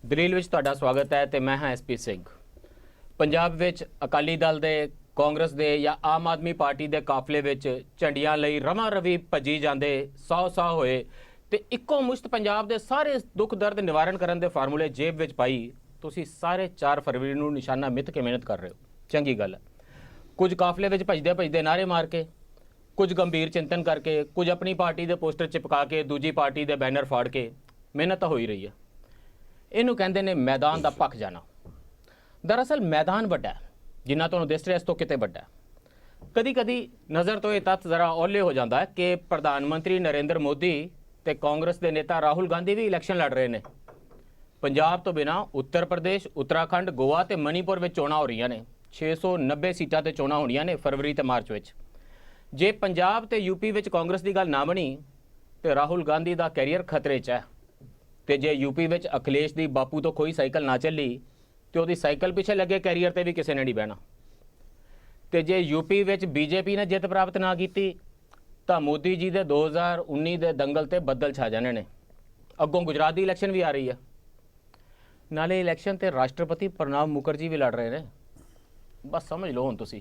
ਦਲੀਲ ਵਿੱਚ ਤੁਹਾਡਾ ਸਵਾਗਤ ਹੈ ਤੇ ਮੈਂ ਹਾਂ ਐਸਪੀ ਸਿੰਘ। ਪੰਜਾਬ ਵਿੱਚ ਅਕਾਲੀ ਦਲ ਦੇ, ਕਾਂਗਰਸ ਦੇ ਜਾਂ ਆਮ ਆਦਮੀ ਪਾਰਟੀ ਦੇ ਕਾਫਲੇ ਵਿੱਚ ਝੰਡੀਆਂ ਲਈ ਰਵਾਂ ਰਵੀ ਭੱਜੀ ਜਾਂਦੇ 100 ਹੋਏ ਤੇ ਇੱਕੋ ਮੁਸ਼ਤ ਪੰਜਾਬ ਦੇ ਸਾਰੇ ਦੁੱਖ ਦਰਦ ਨਿਵਾਰਨ ਕਰਨ ਦੇ ਫਾਰਮੂਲੇ ਜੇਬ ਵਿੱਚ ਪਾਈ ਤੁਸੀਂ ਸਾਰੇ 4 ਫਰਵਰੀ ਨੂੰ ਨਿਸ਼ਾਨਾ ਮਿੱਥ ਕੇ ਮਿਹਨਤ ਕਰ ਰਹੇ ਹੋ। ਚੰਗੀ ਗੱਲ ਹੈ। ਕੁਝ ਕਾਫਲੇ ਵਿੱਚ ਭੱਜਦੇ ਨਾਰੇ ਮਾਰ ਕੇ, ਕੁਝ ਗੰਭੀਰ ਚਿੰਤਨ ਕਰਕੇ, ਕੁਝ ਆਪਣੀ ਪਾਰਟੀ ਦੇ ਪੋਸਟਰ ਚਿਪਕਾ ਕੇ, ਦੂਜੀ ਪਾਰਟੀ ਦੇ ਬੈਨਰ ਫਾੜ ਕੇ ਮਿਹਨਤ ਤਾਂ ਹੋ ਹੀ ਰਹੀ ਹੈ। ਇਹਨੂੰ ਕਹਿੰਦੇ ਨੇ ਮੈਦਾਨ ਦਾ ਪੱਕ ਜਾਣਾ। ਦਰਅਸਲ ਮੈਦਾਨ ਵੱਡਾ ਹੈ, ਜਿੰਨਾ ਤੁਹਾਨੂੰ ਦਿਸ ਰਿਹਾ ਇਸ ਤੋਂ ਕਿਤੇ ਵੱਡਾ ਹੈ। ਕਦੀ ਕਦੀ ਨਜ਼ਰ ਤੋਂ ਇਹ ਤੱਥ ਜ਼ਰਾ ਓਲੇ ਹੋ ਜਾਂਦਾ ਹੈ ਕਿ ਪ੍ਰਧਾਨ ਮੰਤਰੀ ਨਰਿੰਦਰ ਮੋਦੀ ਤੇ ਕਾਂਗਰਸ ਦੇ ਨੇਤਾ ਰਾਹੁਲ ਗਾਂਧੀ ਵੀ ਇਲੈਕਸ਼ਨ ਲੜ ਰਹੇ ਨੇ। ਪੰਜਾਬ ਤੋਂ ਬਿਨਾਂ ਉੱਤਰ ਪ੍ਰਦੇਸ਼, ਉੱਤਰਾਖੰਡ, ਗੋਆ ਤੇ ਮਨੀਪੁਰ ਵਿੱਚ ਚੋਣਾਂ ਹੋ ਰਹੀਆਂ ਨੇ। 690 ਸੀਟਾਂ ਤੇ ਚੋਣਾਂ ਹੋਣੀਆਂ ਨੇ ਫਰਵਰੀ ਤੇ ਮਾਰਚ ਵਿੱਚ। ਜੇ ਪੰਜਾਬ ਤੇ ਯੂਪੀ ਵਿੱਚ ਕਾਂਗਰਸ ਦੀ ਗੱਲ ਨਾ ਬਣੀ ਤੇ ਰਾਹੁਲ ਗਾਂਧੀ ਦਾ ਕੈਰੀਅਰ ਖਤਰੇ 'ਚ ਹੈ। ਤੇ ਜੇ ਯੂਪੀ ਵਿੱਚ ਅਖਿਲੇਸ਼ ਦੀ ਬਾਪੂ ਤੋਂ ਕੋਈ ਸਾਈਕਲ ਨਾ ਚੱਲੀ ਤੇ ਉਹਦੀ ਸਾਈਕਲ ਪਿੱਛੇ ਲੱਗੇ ਕੈਰੀਅਰ ਤੇ ਵੀ ਕਿਸੇ ਨੇ ਨਹੀਂ ਬਹਿਣਾ। ਤੇ ਜੇ ਯੂਪੀ ਵਿੱਚ ਬੀਜੇਪੀ ਨੇ ਜਿੱਤ ਪ੍ਰਾਪਤ ਨਾ ਕੀਤੀ ਤਾਂ ਮੋਦੀ ਜੀ ਦੇ 2019 ਦੇ ਦੰਗਲ ਤੇ ਬੱਦਲ ਛਾ ਜਾਣੇ ਨੇ। ਅੱਗੋਂ ਗੁਜਰਾਤ ਦੀ ਇਲੈਕਸ਼ਨ ਵੀ ਆ ਰਹੀ ਹੈ। ਨਾਲੇ ਇਲੈਕਸ਼ਨ ਤੇ ਰਾਸ਼ਟਰਪਤੀ ਪ੍ਰਣਬ ਮੁਖਰਜੀ ਵੀ ਲੜ ਰਹੇ ਨੇ। ਬਸ ਸਮਝ ਲਓ ਹੁਣ ਤੁਸੀਂ।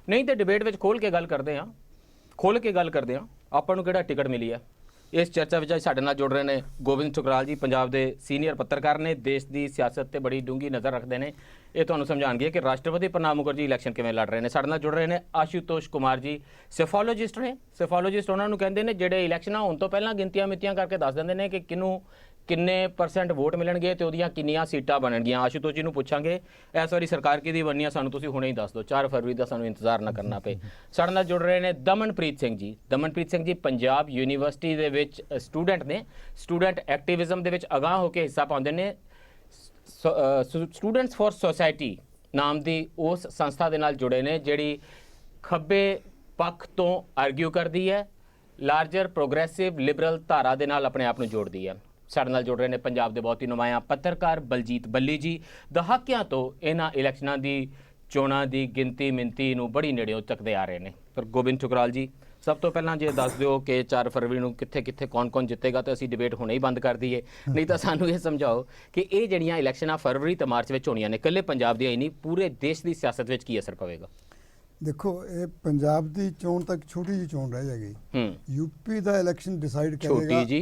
ਨਹੀਂ ਤੇ ਡਿਬੇਟ ਵਿੱਚ ਖੋਲ੍ਹ ਕੇ ਗੱਲ ਕਰਦੇ ਹਾਂ, ਆਪਾਂ ਨੂੰ ਕਿਹੜਾ ਟਿਕਟ ਮਿਲੀ ਹੈ। ਇਸ ਚਰਚਾ ਵਿੱਚ ਸਾਡੇ ਨਾਲ ਜੁੜ ਰਹੇ ਨੇ ਗੋਬਿੰਦ ਠੁਕਰਾਲ ਜੀ, ਪੰਜਾਬ ਦੇ ਸੀਨੀਅਰ ਪੱਤਰਕਾਰ ਨੇ, ਦੇਸ਼ ਦੀ ਸਿਆਸਤ ਤੇ ਬੜੀ ਡੂੰਘੀ ਨਜ਼ਰ ਰੱਖਦੇ ਨੇ। ਇਹ ਤੁਹਾਨੂੰ ਸਮਝਾਉਣਗੇ ਕਿ ਰਾਸ਼ਟਰਪਤੀ ਪ੍ਰਣਬ ਮੁਖਰਜੀ ਇਲੈਕਸ਼ਨ ਕਿਵੇਂ ਲੜ ਰਹੇ ਨੇ। ਸਾਡੇ ਨਾਲ ਜੁੜ ਰਹੇ ਨੇ ਆਸ਼ੂਤੋਸ਼ ਕੁਮਾਰ ਜੀ, ਸੈਫੋਲੋਜਿਸਟ ਨੇ। ਸੈਫੋਲੋਜਿਸਟ ਉਹਨਾਂ ਨੂੰ ਕਹਿੰਦੇ ਨੇ ਜਿਹੜੇ ਇਲੈਕਸ਼ਨਾਂ ਹੋਣ ਤੋਂ ਪਹਿਲਾਂ ਗਿਣਤੀਆਂ ਮਿਤੀਆਂ ਕਰਕੇ ਦੱਸ ਦਿੰਦੇ ਨੇ ਕਿ ਕਿਹਨੂੰ ਕਿੰਨੇ % ਵੋਟ ਮਿਲਣਗੇ ਤੇ ਉਹਦੀਆਂ ਕਿੰਨੀਆਂ ਸੀਟਾਂ ਬਣਨਗੀਆਂ। ਆਸ਼ੂਤੋਸ਼ ਜੀ ਨੂੰ ਪੁੱਛਾਂਗੇ ਇਸ ਵਾਰੀ ਸਰਕਾਰ ਕਿਹਦੀ ਬਣਨੀ ਆ, ਸਾਨੂੰ ਤੁਸੀਂ ਹੁਣੇ ਹੀ ਦੱਸ ਦਿਓ, 4 ਫਰਵਰੀ ਦਾ ਸਾਨੂੰ ਇੰਤਜ਼ਾਰ ਨਾ ਕਰਨਾ ਪਏ। ਸਾਡੇ ਨਾਲ ਜੁੜ ਰਹੇ ਨੇ ਦਮਨਪ੍ਰੀਤ ਸਿੰਘ ਜੀ। ਦਮਨਪ੍ਰੀਤ ਸਿੰਘ ਜੀ ਪੰਜਾਬ ਯੂਨੀਵਰਸਿਟੀ ਦੇ ਵਿੱਚ ਸਟੂਡੈਂਟ ਨੇ। ਸਟੂਡੈਂਟ ਐਕਟਿਵਿਜ਼ਮ ਦੇ ਵਿੱਚ ਅਗਾਂਹ ਹੋ ਕੇ ਹਿੱਸਾ ਪਾਉਂਦੇ ਨੇ। ਸਟੂਡੈਂਟਸ ਫॉर ਸੋਸਾਇਟੀ ਨਾਮ ਦੀ ਉਸ ਸੰਸਥਾ ਦੇ ਨਾਲ ਜੁੜੇ ਨੇ ਜਿਹੜੀ ਖੱਬੇ ਪੱਖ ਤੋਂ ਆਰਗਿਊ ਕਰਦੀ ਹੈ, ਲਾਰਜਰ ਪ੍ਰੋਗਰੈਸਿਵ ਲਿਬਰਲ ਧਾਰਾ ਦੇ ਨਾਲ ਆਪਣੇ ਆਪ ਨੂੰ ਜੋੜਦੀ ਹੈ। ਸਾਡੇ ਨਾਲ ਜੁੜ ਰਹੇ ਨੇ ਪੰਜਾਬ ਦੇ ਬਹੁਤ ਹੀ ਨੁਮਾਇਆਂ ਪੱਤਰਕਾਰ ਬਲਜੀਤ ਬੱਲੀ ਜੀ। ਦਹਾਕਿਆਂ ਤੋਂ ਇਹਨਾਂ ਇਲੈਕਸ਼ਨਾਂ ਦੀ ਚੋਣਾਂ ਦੀ ਗਿਣਤੀ ਮਿੰਤੀ ਨੂੰ ਬੜੀ ਨੇੜਿਓਂ ਚੱਕਦੇ ਆ ਰਹੇ ਨੇ। ਪਰ ਗੋਬਿੰਦ ਠੁਕਰਾਲ ਜੀ, ਸਭ ਤੋਂ ਪਹਿਲਾਂ ਜੇ ਦੱਸ ਦਿਓ ਕਿ 4 ਫਰਵਰੀ ਨੂੰ ਕਿੱਥੇ ਕੌਣ ਜਿੱਤੇਗਾ ਤਾਂ ਅਸੀਂ ਡਿਬੇਟ ਹੁਣੇ ਹੀ ਬੰਦ ਕਰ ਦਈਏ। ਨਹੀਂ ਤਾਂ ਸਾਨੂੰ ਇਹ ਸਮਝਾਓ ਕਿ ਇਹ ਜਿਹੜੀਆਂ ਇਲੈਕਸ਼ਨਾਂ ਫਰਵਰੀ ਤੇ ਮਾਰਚ ਵਿੱਚ ਹੋਣੀਆਂ ਨੇ, ਇਕੱਲੇ ਪੰਜਾਬ ਦੀਆਂ ਹੀ ਨਹੀਂ ਪੂਰੇ ਦੇਸ਼ ਦੀ ਸਿਆਸਤ ਵਿੱਚ ਕੀ ਅਸਰ ਪਵੇਗਾ? ਦੇਖੋ, ਇਹ ਪੰਜਾਬ ਦੀ ਚੋਣ ਤੱਕ ਛੋਟੀ ਜਿਹੀ ਚੋਣ ਰਹਿ ਜਾਏਗੀ। ਯੂਪੀ ਦਾ ਇਲੈਕਸ਼ਨ ਡਿਸਾਈਡ ਕਰੇਗਾ। ਛੋਟੀ ਜੀ,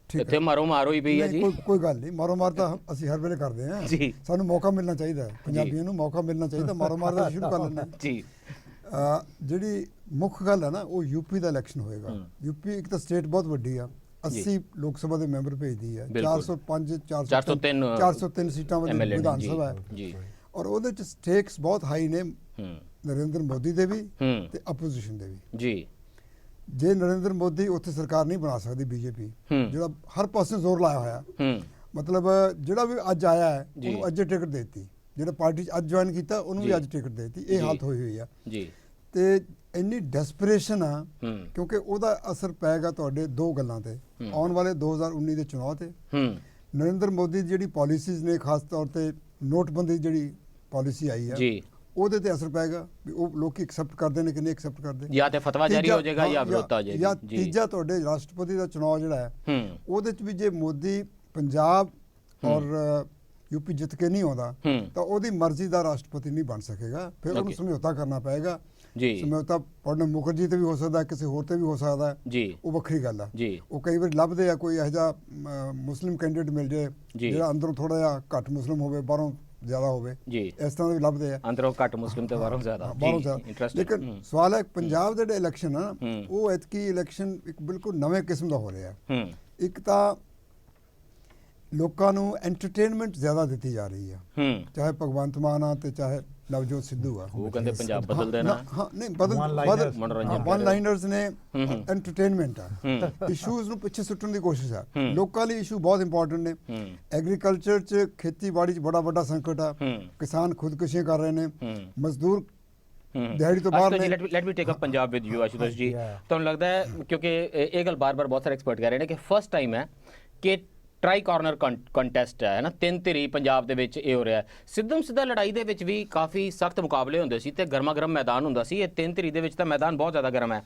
ਠੀਕ ਇੱਥੇ ਮਾਰੋ ਹੀ ਪਈ ਹੈ ਜੀ। ਕੋਈ ਗੱਲ ਨਹੀਂ, ਮਾਰ ਤਾਂ ਅਸੀਂ ਹਰ ਵੇਲੇ ਕਰਦੇ ਹਾਂ ਜੀ। ਸਾਨੂੰ ਮੌਕਾ ਮਿਲਣਾ ਚਾਹੀਦਾ, ਪੰਜਾਬੀਆਂ ਨੂੰ ਮੌਕਾ ਮਿਲਣਾ ਚਾਹੀਦਾ। ਮਾਰ ਦਾ ਸ਼ੁਰੂ ਕਰ ਲੈਂਦੇ ਜੀ। ਜਿਹੜੀ ਮੁੱਖ ਗੱਲ ਹੈ ਨਾ, ਉਹ ਯੂਪੀ ਦਾ ਇਲੈਕਸ਼ਨ ਹੋਏਗਾ। ਯੂਪੀ ਇੱਕ ਤਾਂ ਸਟੇਟ ਬਹੁਤ ਵੱਡੀ ਆ, 80 ਲੋਕ ਸਭਾ ਦੇ ਮੈਂਬਰ ਭੇਜਦੀ ਹੈ, 405 403 ਸੀਟਾਂ ਵਾਲੀ ਵਿਧਾਨ ਸਭਾ ਹੈ ਔਰ ਉਹਦੇ ਚ ਸਟੇਕਸ ਬਹੁਤ ਹਾਈ ਨੇ ਨਰਿੰਦਰ ਮੋਦੀ ਦੇ ਵੀ ਤੇ ਆਪੋਜੀਸ਼ਨ ਦੇ ਵੀ ਜੀ। ਜੇ ਨਰਿੰਦਰ ਮੋਦੀ ਉੱਥੇ ਸਰਕਾਰ ਨਹੀਂ ਬਣਾ ਸਕਦੀ ਬੀਜੇਪੀ, ਜਿਹੜਾ ਹਰ ਪਾਸੇ ਜ਼ੋਰ ਲਾਇਆ ਹੋਇਆ, ਮਤਲਬ ਜਿਹੜਾ ਵੀ ਅੱਜ ਆਇਆ ਹੈ ਉਹਨੂੰ ਅੱਜ ਟਿਕਟ ਦੇਤੀ, ਜਿਹੜਾ ਪਾਰਟੀ ਚ ਅੱਜ ਜੁਆਇਨ ਕੀਤਾ ਉਹਨੂੰ ਵੀ ਅੱਜ ਟਿਕਟ ਦੇਤੀ। ਇਹ ਹਾਲਤ ਹੋਈ ਆ ਤੇ ਇੰਨੀ ਡੈਸਪਰੇਸ਼ਨ ਆ ਕਿਉਂਕਿ ਉਹਦਾ ਅਸਰ ਪਏਗਾ ਤੁਹਾਡੇ 2 ਗੱਲਾਂ ਤੇ, ਆਉਣ ਵਾਲੇ 2019 ਦੇ ਚੁਣਾਵ ਤੇ। ਨਰਿੰਦਰ ਮੋਦੀ ਦੀ ਜਿਹੜੀ ਪਾਲਿਸੀਜ਼ ਨੇ, ਖਾਸ ਤੌਰ ਤੇ ਨੋਟਬੰਦੀ ਜਿਹੜੀ ਪਾਲਿਸੀ ਆਈ ਆ, ਉਹਦੇ ਤੇ ਅਸਰ ਪਏਗਾ ਵੀ ਉਹ ਲੋਕੀ ਐਕਸੈਪਟ ਕਰਦੇ ਨੇ ਕਿ ਨਹੀਂ ਐਕਸੈਪਟ ਕਰਦੇ, ਜਾਂ ਤੇ ਫਤਵਾ ਜਾਰੀ ਹੋ ਜਾਏਗਾ ਜਾਂ ਵਿਰੋਧਤਾ ਹੋ ਜਾਏਗੀ। ਜਾਂ ਤੀਜਾ ਤੁਹਾਡੇ ਰਾਸ਼ਟਰਪਤੀ ਦਾ ਚੁਣਾਵ ਜਿਹੜਾ ਹੈ ਉਹਦੇ ਚ ਵੀ ਜੇ ਮੋਦੀ ਪੰਜਾਬ ਔਰ ਯੂਪੀ ਜਿੱਤ ਕੇ ਨਹੀਂ ਆਉਂਦਾ ਤਾਂ ਉਹਦੀ ਮਰਜ਼ੀ ਦਾ ਰਾਸ਼ਟਰਪਤੀ ਨਹੀਂ ਬਣ ਸਕੇਗਾ। ਫਿਰ ਉਹਨੂੰ ਸਮਝੌਤਾ ਕਰਨਾ ਪਏਗਾ। ਸਮਝੌਤਾ ਪ੍ਰਣਬ ਮੁਖਰਜੀ ਤੇ ਵੀ ਹੋ ਸਕਦਾ, ਕਿਸੇ ਹੋਰ ਤੇ ਵੀ ਹੋ ਸਕਦਾ, ਉਹ ਵੱਖਰੀ ਗੱਲ ਆ। ਉਹ ਕਈ ਵਾਰ ਲੱਭਦੇ ਆ ਕੋਈ ਇਹੋ ਜਿਹਾ ਮੁਸਲਿਮ ਕੈਂਡੀਡੇਟ ਮਿਲ ਜਾਏ ਜਿਹੜਾ ਅੰਦਰੋਂ ਥੋੜਾ ਜਿਹਾ ਘੱਟ ਮੁਸਲਿਮ ਹੋਵੇ, ਬਾਹਰੋਂ ਜ਼ਿਆਦਾ ਹੋਵੇ, ਇਸ ਤਰ੍ਹਾਂ ਦੇ ਵੀ ਲੱਭਦੇ ਆ। ਅੰਦਰੋਂ ਘੱਟ ਮੁਸਲਿਮ ਤੇ ਬਾਹਰੋਂ ਜ਼ਿਆਦਾ। ਲੇਕਿਨ ਸਵਾਲ ਹੈ ਪੰਜਾਬ ਦੇ ਜਿਹੜੇ ਇਲੈਕਸ਼ਨ ਆ ਉਹ ਐਤਕੀ ਇਲੈਕਸ਼ਨ ਇੱਕ ਬਿਲਕੁਲ ਨਵੇਂ ਕਿਸਮ ਦਾ ਹੋ ਰਿਹਾ। ਇੱਕ ਤਾਂ ਲੋਕਾਂ ਨੂੰ ਐਂਟਰਟੇਨਮੈਂਟ ਜ਼ਿਆਦਾ ਦਿੱਤੀ ਜਾ ਰਹੀ ਆ, ਚਾਹੇ ਭਗਵੰਤ ਮਾਨ ਆ ਤੇ ਚਾਹੇ ਨਵਜੋਤ ਸਿੱਧੂ ਆ। ਉਹ ਕਹਿੰਦੇ ਪੰਜਾਬ ਬਦਲ ਦੇਣਾ। ਨਹੀਂ ਬਦਲ, ਵਨ ਲਾਈਨਰਸ ਨੇ, ਐਂਟਰਟੇਨਮੈਂਟ ਆ। ਇਸ਼ੂਜ਼ ਨੂੰ ਪਿੱਛੇ ਸੁੱਟਣ ਦੀ ਕੋਸ਼ਿਸ਼ ਆ। ਲੋਕਾਂ ਲਈ ਇਸ਼ੂ ਬਹੁਤ ਇੰਪੋਰਟੈਂਟ ਨੇ। ਐਗਰੀਕਲਚਰ ਚ, ਖੇਤੀਬਾੜੀ ਚ ਬੜਾ ਵੱਡਾ ਸੰਕਟ ਆ। ਕਿਸਾਨ ਖੁਦਕੁਸ਼ੀਆਂ ਕਰ ਰਹੇ ਨੇ, ਮਜ਼ਦੂਰ ਦਿਹਾੜੀ ਤੋਂ ਬਾਹਰ ਨੇ। Let me take up Punjab with you Ashutosh ਜੀ। ਤੁਹਾਨੂੰ ਲੱਗਦਾ ਹੈ, ਕਿਉਂਕਿ ਇਹ ਗੱਲ ਬਾਰ-ਬਾਰ ਬਹੁਤ ਸਾਰੇ ਐਕਸਪਰਟ ਕਹਿ ਰਹੇ ਨੇ ਕਿ ਫਸਟ ਟਾਈਮ ਹੈ ਕਿ ਟਰਾਈ ਕਾਰਨਰ ਕੰਟੈਸਟ ਹੈ ਨਾ, 3 ਧਿਰੀ ਪੰਜਾਬ ਦੇ ਵਿੱਚ ਇਹ ਹੋ ਰਿਹਾ। ਸਿੱਧਾ ਲੜਾਈ ਦੇ ਵਿੱਚ ਵੀ ਕਾਫੀ ਸਖਤ ਮੁਕਾਬਲੇ ਹੁੰਦੇ ਸੀ ਤੇ ਗਰਮਾ ਗਰਮ ਮੈਦਾਨ ਹੁੰਦਾ ਸੀ। ਇਹ 3 ਧਿਰੀ ਦੇ ਵਿੱਚ ਤਾਂ ਮੈਦਾਨ ਬਹੁਤ ਜ਼ਿਆਦਾ ਗਰਮ ਹੈ।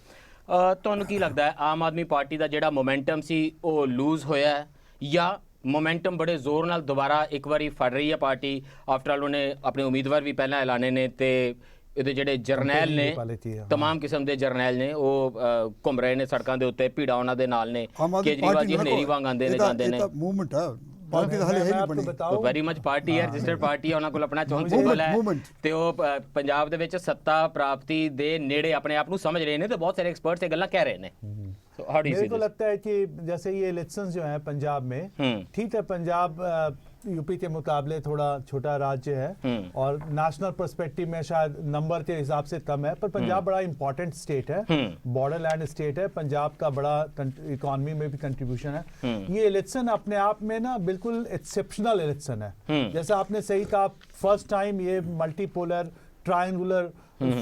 ਤੁਹਾਨੂੰ ਕੀ ਲੱਗਦਾ ਹੈ, ਆਮ ਆਦਮੀ ਪਾਰਟੀ ਦਾ ਜਿਹੜਾ ਮੋਮੈਂਟਮ ਸੀ ਉਹ ਲੂਜ਼ ਹੋਇਆ ਜਾਂ ਮੋਮੈਂਟਮ ਬੜੇ ਜ਼ੋਰ ਨਾਲ ਦੁਬਾਰਾ ਇੱਕ ਵਾਰੀ ਫੜ ਰਹੀ ਹੈ ਪਾਰਟੀ। ਆਫਟਰ ਆਲ ਉਹਨੇ ਆਪਣੇ ਉਮੀਦਵਾਰ ਵੀ ਪਹਿਲਾਂ ਐਲਾਨੇ ਨੇ ਤੇ ਇਹਦੇ ਜਿਹੜੇ ਜਰਨੈਲ ਨੇ तमाम ਕਿਸਮ ਦੇ ਜਰਨੈਲ ਨੇ ਉਹ ਘੁੰਮ ਰਹੇ ਨੇ ਸੜਕਾਂ ਦੇ ਉੱਤੇ, ਭੀੜਾ ਉਹਨਾਂ ਦੇ ਨਾਲ ਨੇ। ਕੇਜਰੀਵਾਲ ਜੀ ਹਨੇਰੀ ਵਾਂਗ ਆਉਂਦੇ ਨੇ ਜਾਂਦੇ ਨੇ। ਮੂਵਮੈਂਟ ਆ ਪਾਰਟੀ ਦਾ ਹਲੇ ਹੈ ਨਹੀਂ ਬਣੀ, ਵੈਰੀ ਮਚ ਪਾਰਟੀ ਹੈ, ਰਜਿਸਟਰਡ ਪਾਰਟੀ ਹੈ, ਉਹਨਾਂ ਕੋਲ ਆਪਣਾ ਚੋਣ ਸਿੰਬਲ ਹੈ ਤੇ ਉਹ ਪੰਜਾਬ ਦੇ ਵਿੱਚ ਸੱਤਾ ਪ੍ਰਾਪਤੀ ਦੇ ਨੇੜੇ ਆਪਣੇ ਆਪ ਨੂੰ ਸਮਝ ਰਹੇ ਨੇ ਤੇ ਬਹੁਤ ਸਾਰੇ ਐਕਸਪਰਟਸ ਇਹ ਗੱਲਾਂ ਕਹਿ ਰਹੇ ਨੇ। मेरे को लगता है कि जैसे ये इलेक्शंस जो हैं पंजाब में, ठीक है पंजाब यूपी के मुकाबले थोड़ा छोटा राज्य है और नेशनल पर्सपेक्टिव में शायद नंबर के हिसाब से कम है, पर पंजाब बड़ा इंपॉर्टेंट स्टेट है, बॉर्डर लैंड स्टेट है, पंजाब का बड़ा इकोनॉमी में भी कंट्रीब्यूशन है। ये इलेक्शन अपने आप में ना बिल्कुल एक्सेप्शनल इलेक्शन है। जैसा आपने सही कहा, फर्स्ट टाइम ये मल्टीपोलर ट्रायंगुलर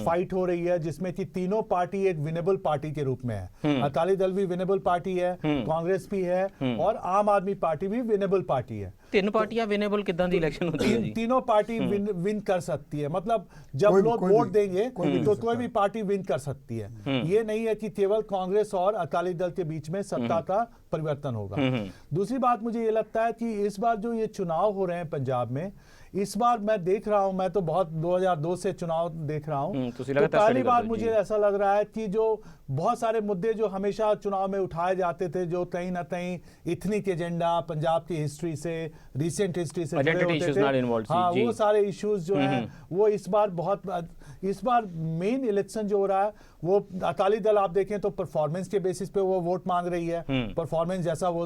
फाइट हो रही है जिसमें कि तीनों पार्टी एक विनेबल पार्टी के रूप में है। अकाली दल भी विनेबल पार्टी है, कांग्रेस भी है और आम आदमी पार्टी भी विनेबल पार्टी है। तीन पार्टियां विनेबल कितना दी इलेक्शन होती है जी? तीनों पार्टी विन कर सकती है, मतलब जब लोग वोट देंगे तो कोई भी पार्टी विन कर सकती है। ये नहीं है कि केवल कांग्रेस और अकाली दल के बीच में सत्ता का परिवर्तन होगा। दूसरी बात मुझे ये लगता है कि इस बार जो ये चुनाव हो रहे हैं पंजाब में, इस बार मैं देख रहा हूं, मैं तो बहुत 2002 से चुनाव देख रहा हूं, तो पहली बार मुझे ऐसा लग रहा है कि जो बहुत सारे मुद्दे जो हमेशा चुनाव में उठाए जाते थे, जो कहीं ना कहीं इथनिक एजेंडा पंजाब की हिस्ट्री से, रिसेंट हिस्ट्री से जुड़े होते थे, हाँ वो सारे इश्यूज जो हैं वो इस बार मेन इलेक्शन जो हो रहा है वो अकाली दल आप देखें तो परफॉर्मेंस के बेसिस पे वो वोट मांग रही है, परफॉर्मेंस जैसा वो